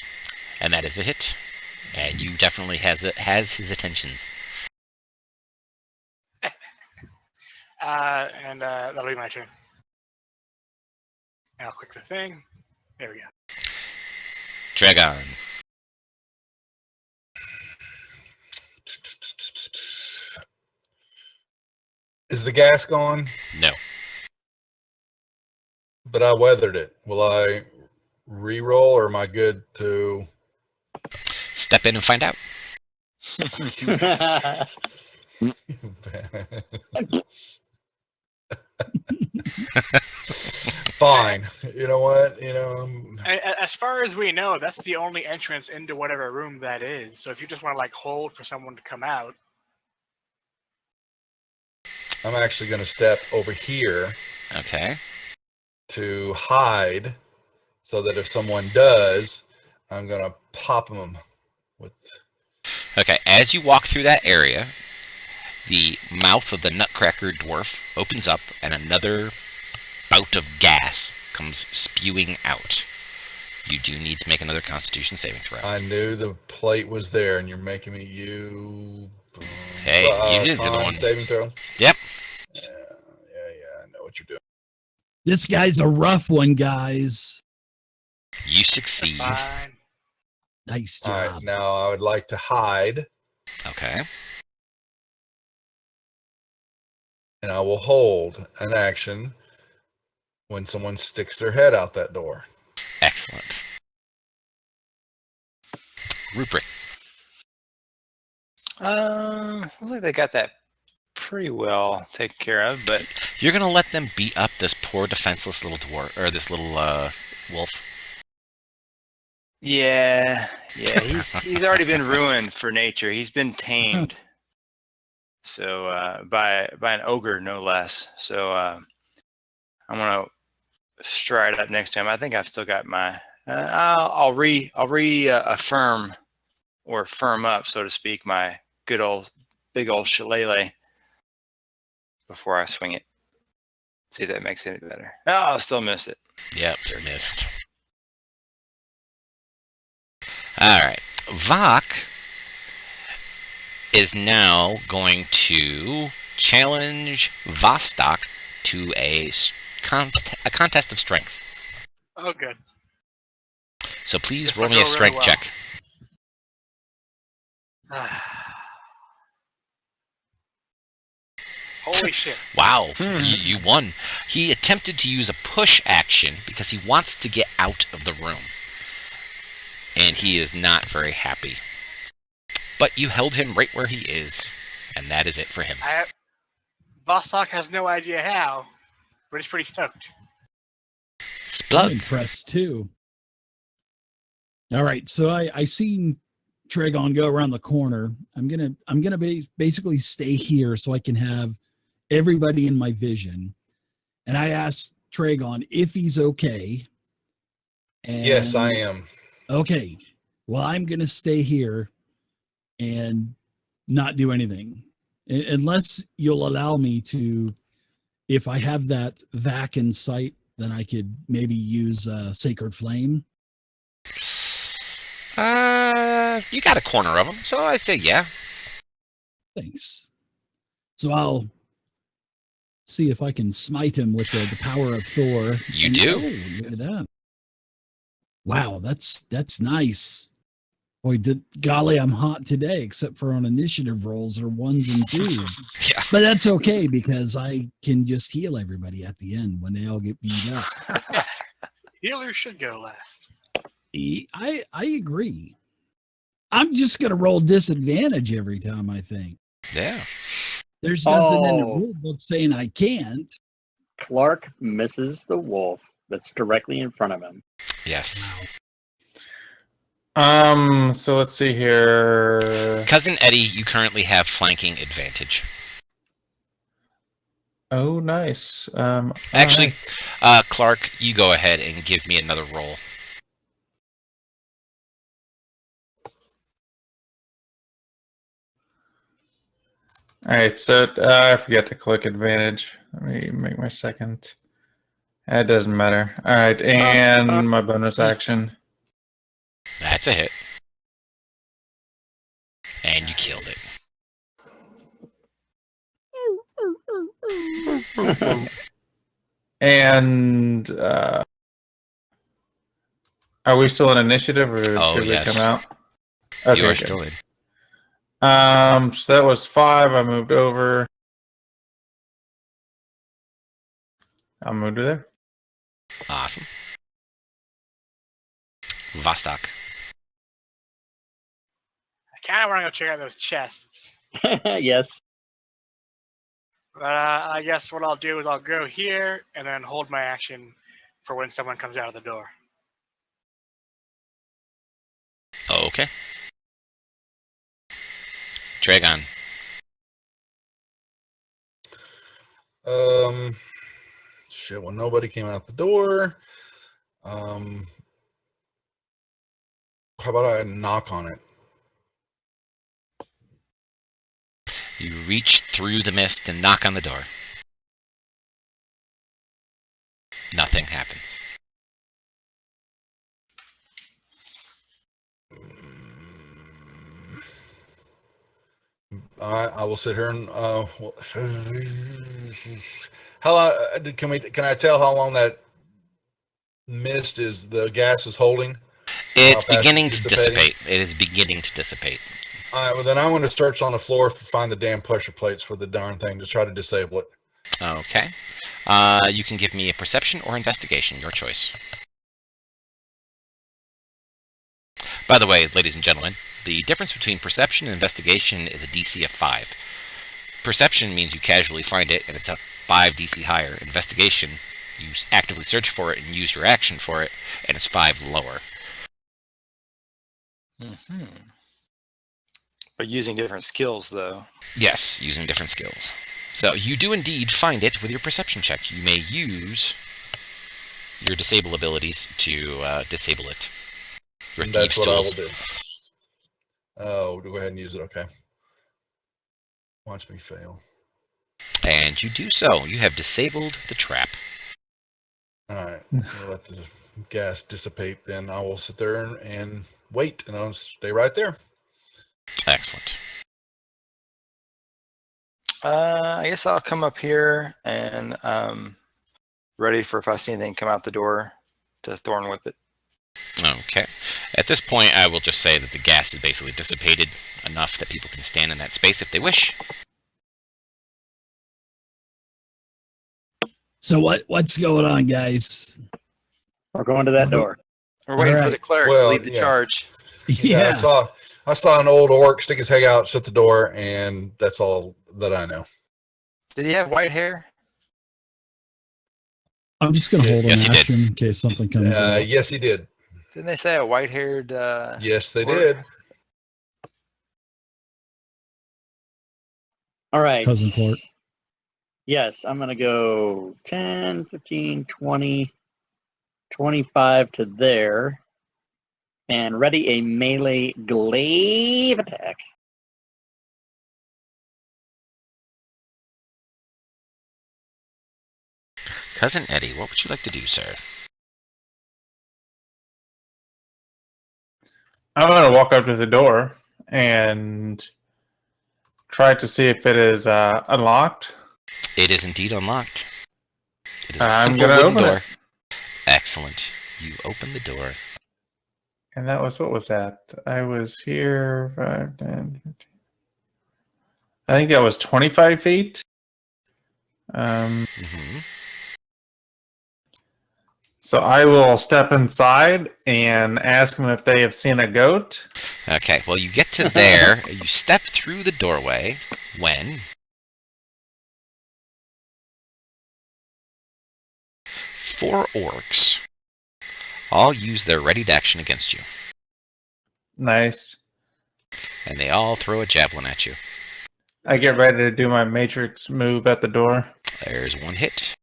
And that is a hit. And you definitely has his attentions. And that'll be my turn. And I'll click the thing. There we go. Dragon. Is the gas gone? No. But I weathered it. Will I re-roll, or am I good to? Step in and find out. Fine. You know what? As far as we know, that's the only entrance into whatever room that is. So if you just want to like hold for someone to come out. I'm actually going to step over here Okay. to hide, so that if someone does, I'm going to pop them with. Okay, as you walk through that area, the mouth of the Nutcracker dwarf opens up and another spout of gas comes spewing out. You do need to make another Constitution saving throw. I knew the plate was there, and you're making me you. Hey, you didn't do the con one. saving throw. Yep. Yeah. I know what you're doing. This guy's a rough one, guys. You succeed. Fine. Nice All job. right, now I would like to hide, Okay. and I will hold an action when someone sticks their head out that door. Excellent. Rupert. Looks like they got that pretty well taken care of, but You're gonna let them beat up this poor defenseless little dwarf, or this little wolf. yeah, he's already been ruined for nature. He's been tamed, so by an ogre, no less. So I'm gonna stride up next to him. I think I've still got my. I'll reaffirm or firm up, so to speak, my big old shillelagh before I swing it. See if that makes it any better. Oh, I'll still miss it. Yep, missed. Alright. Vok is now going to challenge Vostok to a contest of strength. Oh, good. So please This roll will me a go really strength well. check. Holy shit. Wow, you won. He attempted to use a push action because he wants to get out of the room. And he is not very happy. But you held him right where he is. And that is it for him. Vostok has no idea how, but he's pretty stoked. I'm Splug. impressed too. All right, so I seen Tragon go around the corner. I'm gonna basically stay here so I can have everybody in my vision. And I asked Tragon if he's okay. And Yes, I am. Okay. Well, I'm gonna stay here and not do anything. Unless you'll allow me to, if I have that vac in sight, then I could maybe use Sacred Flame. You got a corner of him, so I'd say yeah. Thanks. So I'll see if I can smite him with the power of Thor. You And- do. Oh, look at that. Wow, that's nice. Boy, golly, I'm hot today, except for on initiative rolls or 1s and 2s. Yeah. But that's okay because I can just heal everybody at the end when they all get beat up. Healer should go last. I agree. I'm just gonna roll disadvantage every time, I think. Yeah. There's nothing in the Oh. rule book saying I can't. Clark misses the wolf that's directly in front of him. Yes. So let's see here. Cousin Eddie, you currently have flanking advantage. Oh, nice. Actually, alright. Clark, you go ahead and give me another roll. All right, so I forget to click advantage. Let me make my second. It doesn't matter. All right, and my bonus action. That's a hit. And you killed it. And are we still in initiative, or Oh, did we yes. come out? You Okay, are good. still in. So that was 5. I moved over. I'll move to there. Awesome. Vostok. I kind of want to go check out those chests. Yes. But I guess what I'll do is I'll go here and then hold my action for when someone comes out of the door. Okay. Dragon. Shit. Well, nobody came out the door. How about I knock on it? You reach through the mist and knock on the door. Nothing happens. I will sit here and how long can I tell how long that mist is the gas is holding? It's How fast beginning it's to dissipating? dissipate. It is beginning to dissipate. All right, well then I'm going to search on the floor to find the damn pressure plates for the darn thing to try to disable it. Okay. You can give me a perception or investigation, your choice. By the way, ladies and gentlemen, the difference between perception and investigation is a DC of 5. Perception means you casually find it, and it's a 5 DC higher. Investigation, you actively search for it and use your action for it, and it's 5 lower. Mm-hmm. But using different skills, though. Yes, using different skills. So you do indeed find it with your perception check. You may use your disable abilities to disable it. Your And thieves' that's what I will tools. do. Oh, go ahead and use it. Okay. Watch me fail. And you do so. You have disabled the trap. All right. We'll let the gas dissipate. Then I will sit there and wait, and I'll stay right there. Excellent. I guess I'll come up here and ready for if I see anything come out the door to thorn whip it. Okay. At this point, I will just say that the gas is basically dissipated enough that people can stand in that space if they wish. So what's going on, guys? We're going to that door. We're waiting for Alright. the cleric Well, to lead the yeah. charge. Yeah, I saw an old orc stick his head out, shut the door, and that's all that I know. Did he have white hair? I'm just going to hold an Yes, he did. action in case something comes up. Yes, he did. Didn't they say a white-haired? Yes, they orc? did. All right. Cousin Clark. Yes, I'm going to go 10, 15, 20, 25 to there. And ready a melee glaive attack. Cousin Eddie, what would you like to do, sir? I'm going to walk up to the door and try to see if it is unlocked. It is indeed unlocked. It is a I'm simple gonna wooden open door. it. Excellent. You open the door. And that was, what was that? I was here 5, 10, 15. I think that was 25 feet. Mm-hmm. So I will step inside and ask them if they have seen a goat. Okay, well, you get to there, you step through the doorway when 4 orcs all use their readied action against you, Nice. and they all throw a javelin at you. I get ready to do my matrix move at the door. There's 1 hit.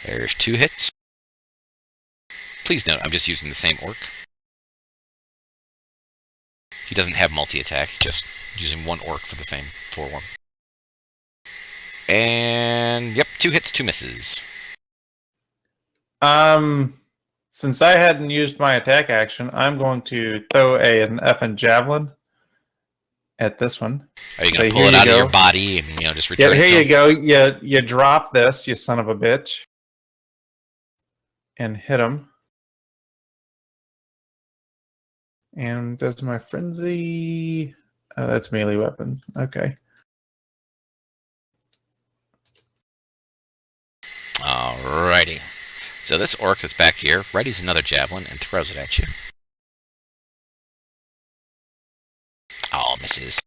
There's 2 hits. Please note, I'm just using the same orc. He doesn't have multi-attack, just using 1 orc for the same 4-1. And, yep, 2 hits, 2 misses. Since I hadn't used my attack action, I'm going to throw an effing javelin at this one. Are you going So to pull here it you out of go. your body and, just Yeah, return it to here him? you go. You drop this, you son of a bitch, and hit him. And does my frenzy? Oh, that's melee weapons. Okay. Alrighty. So this orc that's back here readies another javelin and throws it at you. Oh, misses.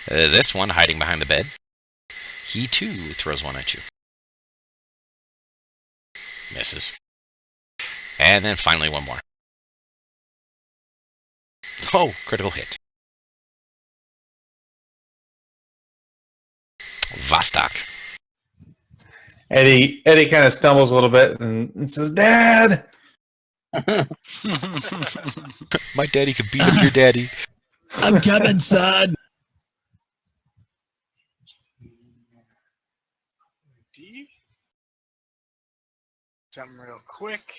This one, hiding behind the bed, he too throws one at you. Misses. And then finally one more. Oh, critical hit. Vostok. Eddie kind of stumbles a little bit and says, "Dad." My daddy could beat up your daddy. I'm coming, son. something real quick.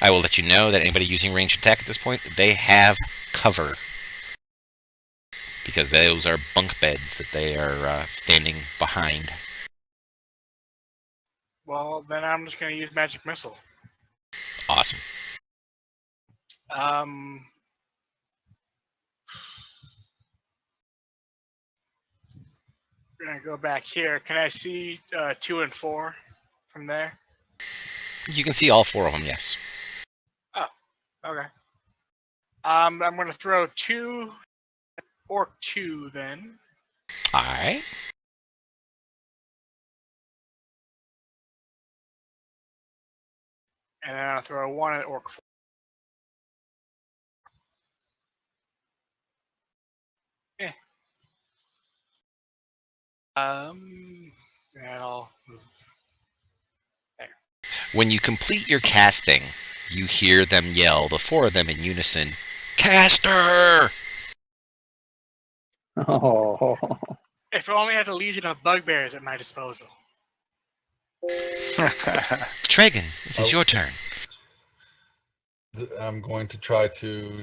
I will let you know that anybody using ranged attack at this point, they have cover. Because those are bunk beds that they are standing behind. Well, then I'm just going to use Magic Missile. Awesome. We're going to go back here. Can I see 2 and 4 from there? You can see all 4 of them, yes. Oh, okay. I'm going to throw 2 Orc 2 then. Alright. And then I'll throw 1 at Orc 4. Yeah. And I'll move. When you complete your casting, you hear them yell, the 4 of them in unison, Caster! Oh. If I only had a legion of bugbears at my disposal. Tragan, it is your turn. I'm going to try to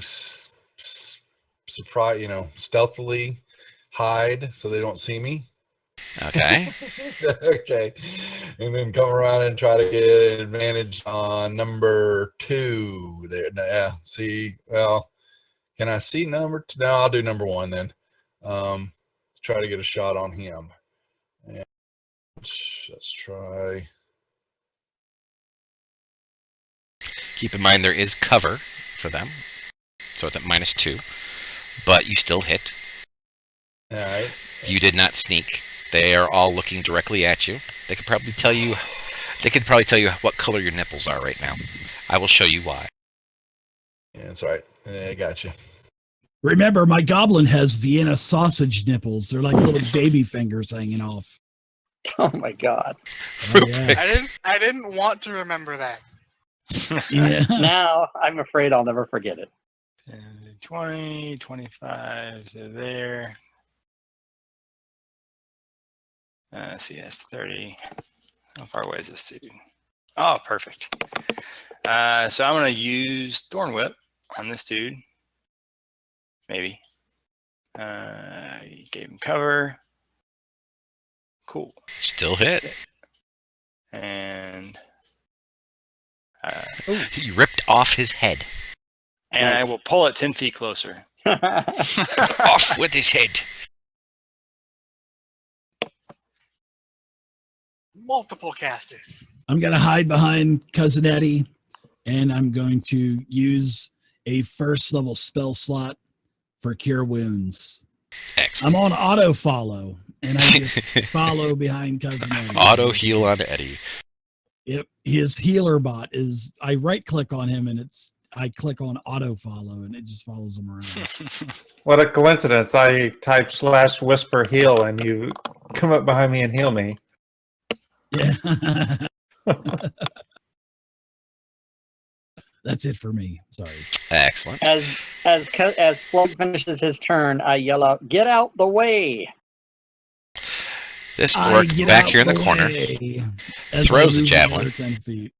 surprise, stealthily hide so they don't see me. Okay. Okay. And then come around and try to get an advantage on number 2 there. Yeah. See, well, can I see number 2? No, I'll do number 1 then. Try to get a shot on him. And let's try. Keep in mind there is cover for them. So it's at -2. But you still hit. All right. You did not sneak. They are all looking directly at you. They could probably tell you what color your nipples are right now. I will show you why. Yeah, that's all right. I got you. Remember, my goblin has Vienna sausage nipples. They're like little baby fingers hanging off. Oh my god. Oh, yeah. I didn't want to remember that. Yeah. Now I'm afraid I'll never forget it. 20, 25 to there. Let's see, that's 30. How far away is this dude? Oh, perfect. So I'm going to use Thorn Whip on this dude. Maybe. Gave him cover. Cool. Still hit. And He ripped off his head. and I will pull it 10 feet closer. Off with his head. Multiple casters. I'm going to hide behind Cousin Eddie, and I'm going to use a first level spell slot for Cure Wounds. Excellent. I'm on auto follow, and I just follow behind Cousin Eddie. Auto heal on Eddie. Yep, his healer bot is. I right click on him, and I click on auto follow, and it just follows him around. What a coincidence. I type /whisper heal and you come up behind me and heal me. Yeah. That's it for me. Sorry. Excellent. As Splug finishes his turn, I yell out, "Get out the way!" This orc back here in the corner throws a javelin 10 feet.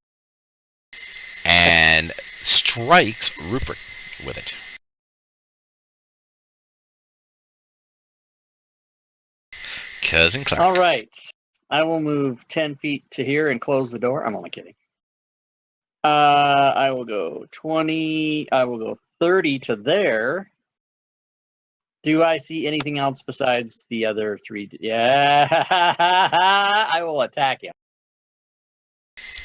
and strikes Rupert with it. Cousin Clark. All right. I will move 10 feet to here and close the door. I'm only kidding. I will go 20. I will go 30 to there. Do I see anything else besides the other 3? Yeah. I will attack him.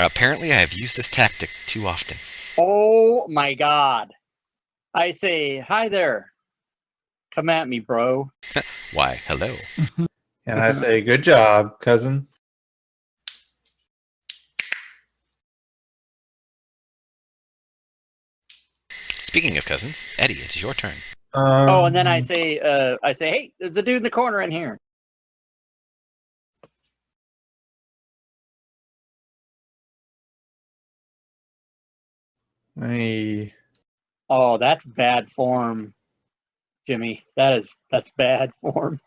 Apparently, I have used this tactic too often. Oh my god. I say, "Hi there. Come at me, bro." Why, hello. And I say, good job, cousin. Speaking of cousins, Eddie, it's your turn. Oh, and then I say, "Hey, there's a dude in the corner in here." Hey. Oh, that's bad form, Jimmy. That's bad form.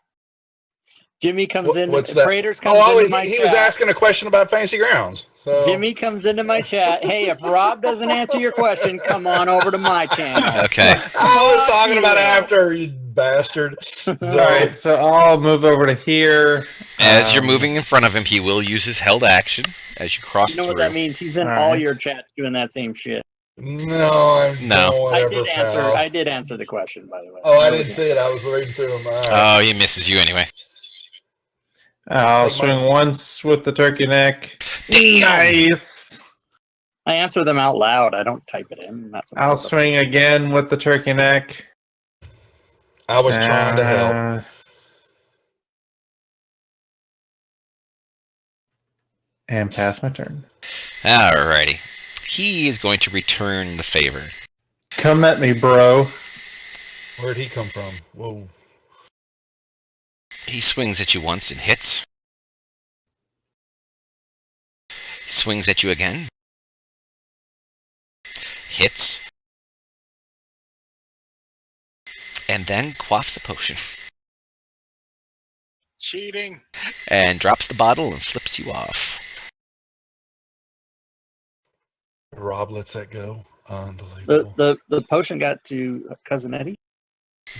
Jimmy comes in. What's that? Praetors comes into my he chat. was asking a question about Fantasy Grounds. So. Jimmy comes into my chat. Hey, if Rob doesn't answer your question, come on over to my channel. Okay. I was talking you. about after, you bastard. All right, so I'll move over to here. As you're moving in front of him, he will use his held action as you cross You know through. what that means? He's in all your chats doing that same shit. No, whatever, pal. I did answer the question, by the way. Oh, I didn't see it. I was reading through them. All right. Oh, he misses you anyway. I'll swing once with the turkey neck. Damn. Nice. I answer them out loud. I don't type it in. I'll swing again with the turkey neck. I was trying to help. And pass my turn. Alrighty. He is going to return the favor. Come at me, bro. Where'd he come from? Whoa. He swings at you once and hits. He swings at you again. Hits. And then quaffs a potion. Cheating. And drops the bottle and flips you off. Rob lets that go. Unbelievable. The potion got to Cousin Eddie.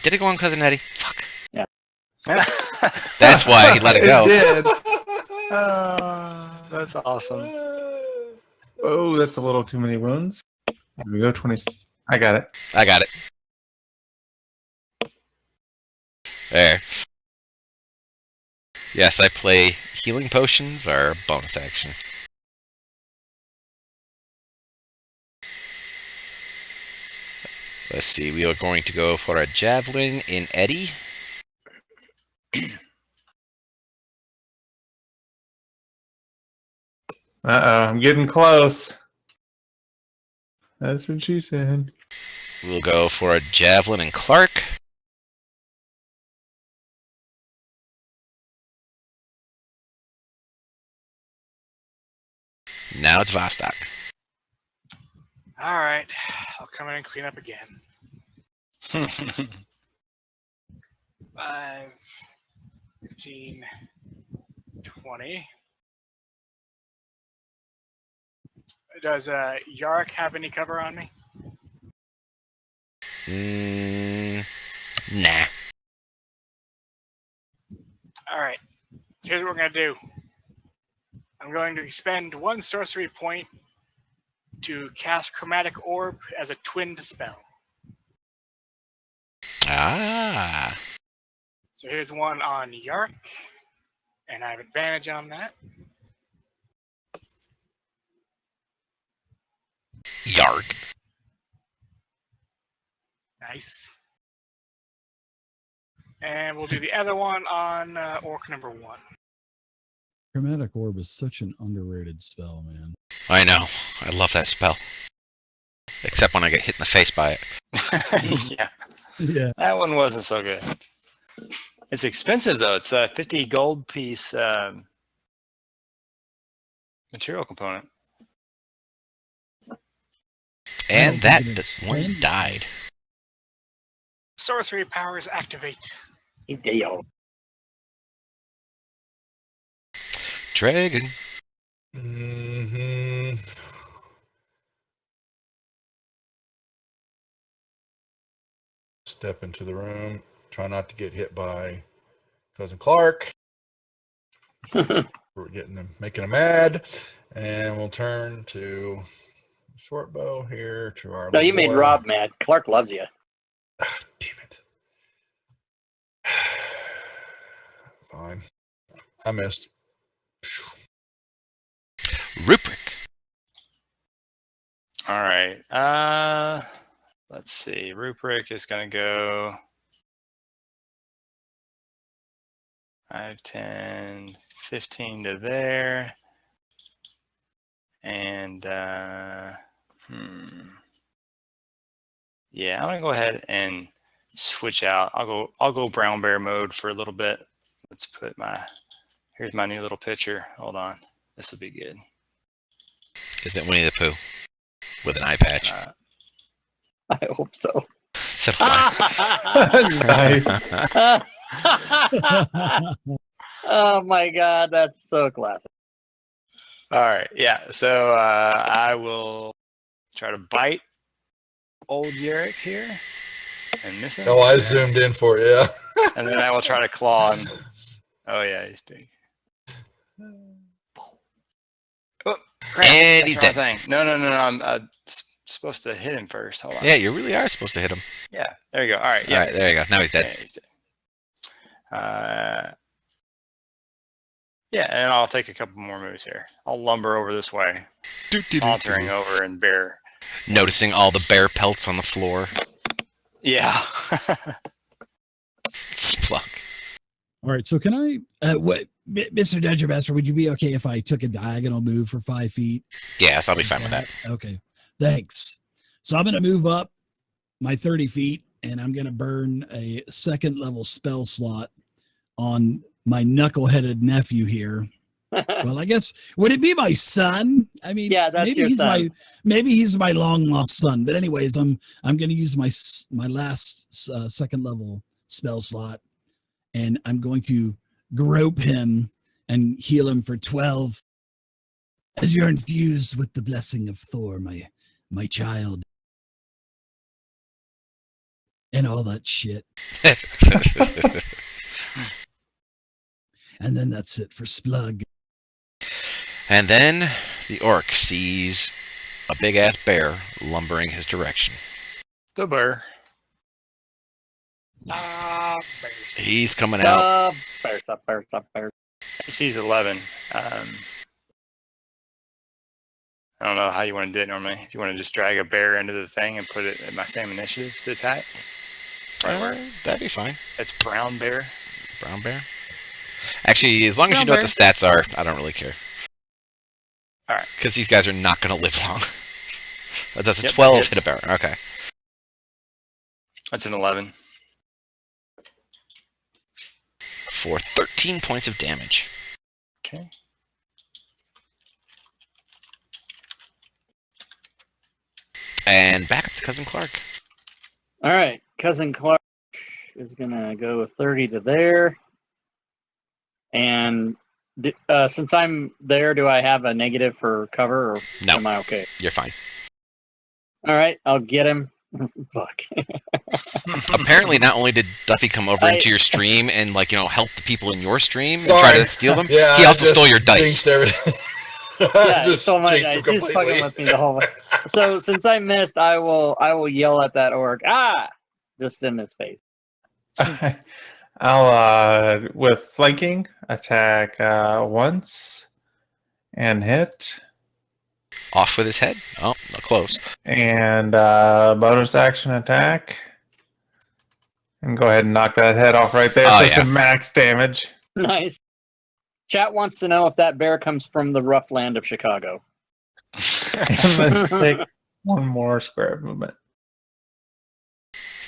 Did it go on Cousin Eddie? Fuck. Yeah. That's why he let it go. It did. That's awesome. Oh, that's a little too many wounds. There we go, 20. I got it. I got it. There. Yes, I play healing potions or bonus action. Let's see, we are going to go for a javelin in Eddie. I'm getting close. That's what she said. We'll go for a javelin in Clark. Now it's Vostok. All right, I'll come in and clean up again. 5, 15, 20. Does Yark have any cover on me? Nah. All right, here's what we're going to do. I'm going to expend 1 sorcery point to cast Chromatic Orb as a twinned spell. Ah. So here's one on Yark, and I have advantage on that. Yark. Nice. And we'll do the other one on Orc number 1. Chromatic Orb is such an underrated spell, man. I know. I love that spell. Except when I get hit in the face by it. Yeah. Yeah. That one wasn't so good. It's expensive, though. It's a 50 gold piece material component. And I that don't think it one expanded. died. Sorcery powers activate. Deal. Dragon. Mm-hmm. Step into the room. Try not to get hit by Cousin Clark. We're making him mad. And we'll turn to short bow here to our. No, you made boy. Rob mad. Clark loves you. Damn it. Fine. I missed. Ruprick. All right. Let's see. Ruprick is going to go 5, 10, 15 to there. And yeah, I'm gonna go ahead and switch out. I'll go brown bear mode for a little bit. Let's put here's my new little picture. Hold on. This will be good. Is it Winnie the Pooh? With an eye patch. I hope so. So do I. Nice. Oh my god, that's so classic. All right, yeah. So I will try to bite old Yurik here and miss him. Oh, I and then- zoomed in for it, yeah. And then I will try to claw him. Oh yeah, he's big. Oh, crap! And That's he's the wrong dead. thing. No. I'm supposed to hit him first. Hold on. Yeah, you really are supposed to hit him. Yeah. There you go. All right. Yeah. All right, there you go. Now he's dead. Yeah, he's dead. Yeah, and I'll take a couple more moves here. I'll lumber over this way, sauntering over and bear. Noticing all the bear pelts on the floor. Yeah. Splunk. All right, so can I, Mr. Dungeon Master, would you be okay if I took a diagonal move for 5 feet? Yes, I'll be fine with that. Okay, thanks. So I'm going to move up my 30 feet, and I'm going to burn a 2nd level spell slot on my knuckleheaded nephew here. Well, I guess, would it be my son? I mean, Yeah, that's maybe your he's son. maybe he's my long lost son. But anyways, I'm going to use my last 2nd level spell slot, and I'm going to grope him and heal him for 12 as you're infused with the blessing of Thor, my child, and all that shit. And then that's it for Splug. And then the orc sees a big ass bear lumbering his direction. The bear. Bears. He's coming out. Bears. He sees 11. I don't know how you want to do it normally. If you want to just drag a bear into the thing and put it at my same initiative to attack. That'd be fine. It's brown bear. Brown bear? Actually, as long as you know what the stats are, I don't really care. Alright. Because these guys are not going to live long. Does a Yep, 12 hits. hit a bear? Okay. That's an 11. For 13 points of damage. Okay. And back up to Cousin Clark. All right, Cousin Clark is gonna go 30 to there. And since I'm there, do I have a negative for cover, or No. am I okay? You're fine. All right, I'll get him. Fuck. Apparently, not only did Duffy come over I- into your stream and, like, you know, help the people in your stream and Sorry. try to steal them, Yeah, he I also just stole your dice. jinxed everything. Yeah, Just so much. jinxed him He's fucking completely. with me the whole way. So since I missed, I will yell at that orc. Just in his face. I'll with flanking attack once and hit, Off with his head. Oh, not close. and bonus action attack, and go ahead and knock that head off right there Oh, for yeah. some max damage. Nice. Chat wants to know if that bear comes from the rough land of Chicago. And then take one more square of movement.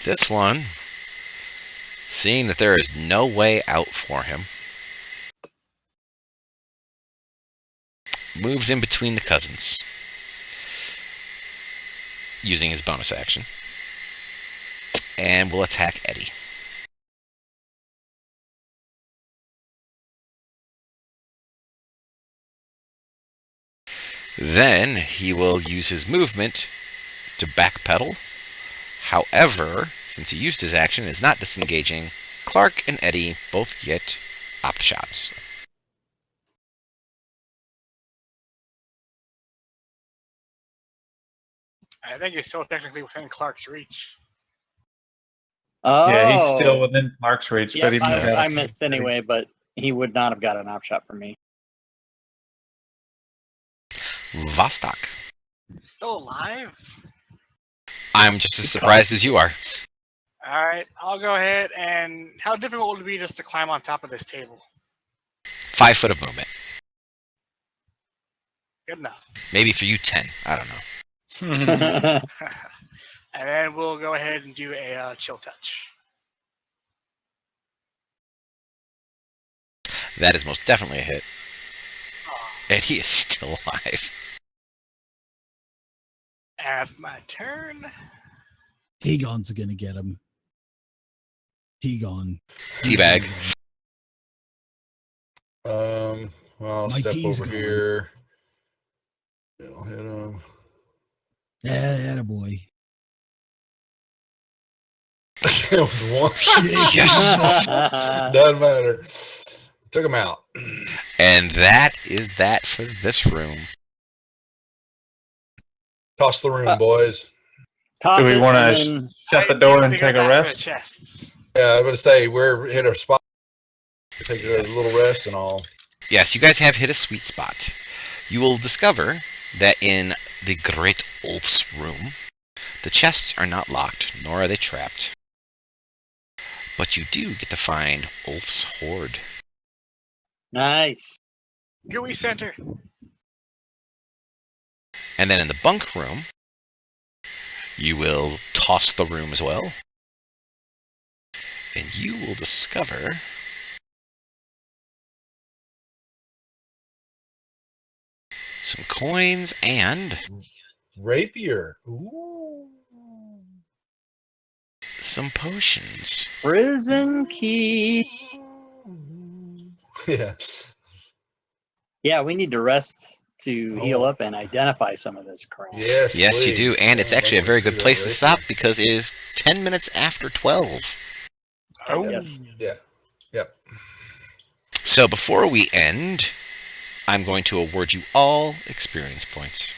This one, seeing that there is no way out for him, moves in between the cousins, using his bonus action, and will attack Eddie. Then he will use his movement to backpedal. However, since he used his action and is not disengaging, Clark and Eddie both get op shots. I think it's still technically within Clark's reach. Oh, Yeah, he's still within Clark's reach, Yep, but he I missed anyway, but he would not have got an op shot from me. Vostok. Still alive? I'm just as surprised as you are. Alright, I'll go ahead and... How difficult would it be just to climb on top of this table? 5 foot of movement. Good enough. Maybe for you 10. I don't know. And then we'll go ahead and do a chill touch. That is most definitely a hit. Oh, And he is still alive. that's my turn. T-Gon's gonna get him. T-Gon. Teabag. Well, I'll My step key's over gone. here. I'll hit him. Yeah, attaboy. With one. Yes. Doesn't matter. Took him out. And that is that for this room. Toss the room, boys. Toss Do we it want and to then shut the I door need and to go take a back to the rest? chests. Yeah, I was going to say, we're hit our spot. Take Yes. a little rest and all. Yes, you guys have hit a sweet spot. You will discover that in the Great Ulf's room, the chests are not locked, nor are they trapped. But you do get to find Ulf's hoard. nice. GUI center. And then in the bunk room, you will toss the room as well. And you will discover some coins and Rapier. Ooh. some potions. Prison key. Yeah. Yeah, we need to rest to heal Oh. up and identify some of this crap. Yes, Yes, you please. do, and it's I actually a wanna very see good that place to rapier. stop because it is 10 minutes after 12. Oh, Yes. Yeah. Yep. So before we end, I'm going to award you all experience points.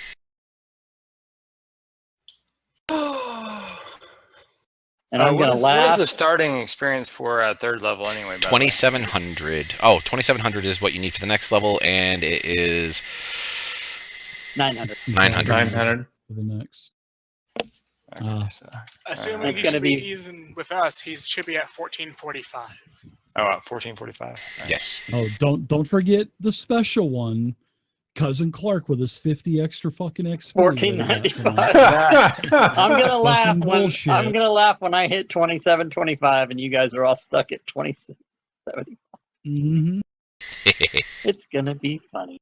And I'm what gonna is laugh. the starting experience for third level anyway? by the way? 2,700. Oh, 2,700 is what you need for the next level, and it is 900. 900. 900. For the next. Okay, so, Assuming It's he gonna should be be- using with us, he should be at 1445. 1445. Yes. Oh, don't forget the special one. Cousin Clark with his 50 extra fucking XP. that he got tonight. I'm gonna laugh Fucking when bullshit. I'm gonna laugh when I hit 2725 and you guys are all stuck at 2670. Mm-hmm. It's gonna be funny.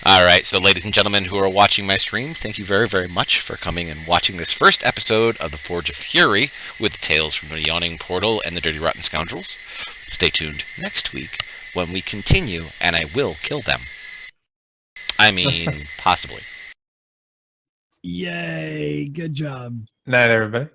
All right, so ladies and gentlemen who are watching my stream, thank you very, very much for coming and watching this first episode of The Forge of Fury with Tales from the Yawning Portal and the Dirty Rotten Scoundrels. Stay tuned next week when we continue, and I will kill them. I mean, possibly. Yay! Good job. Night, everybody.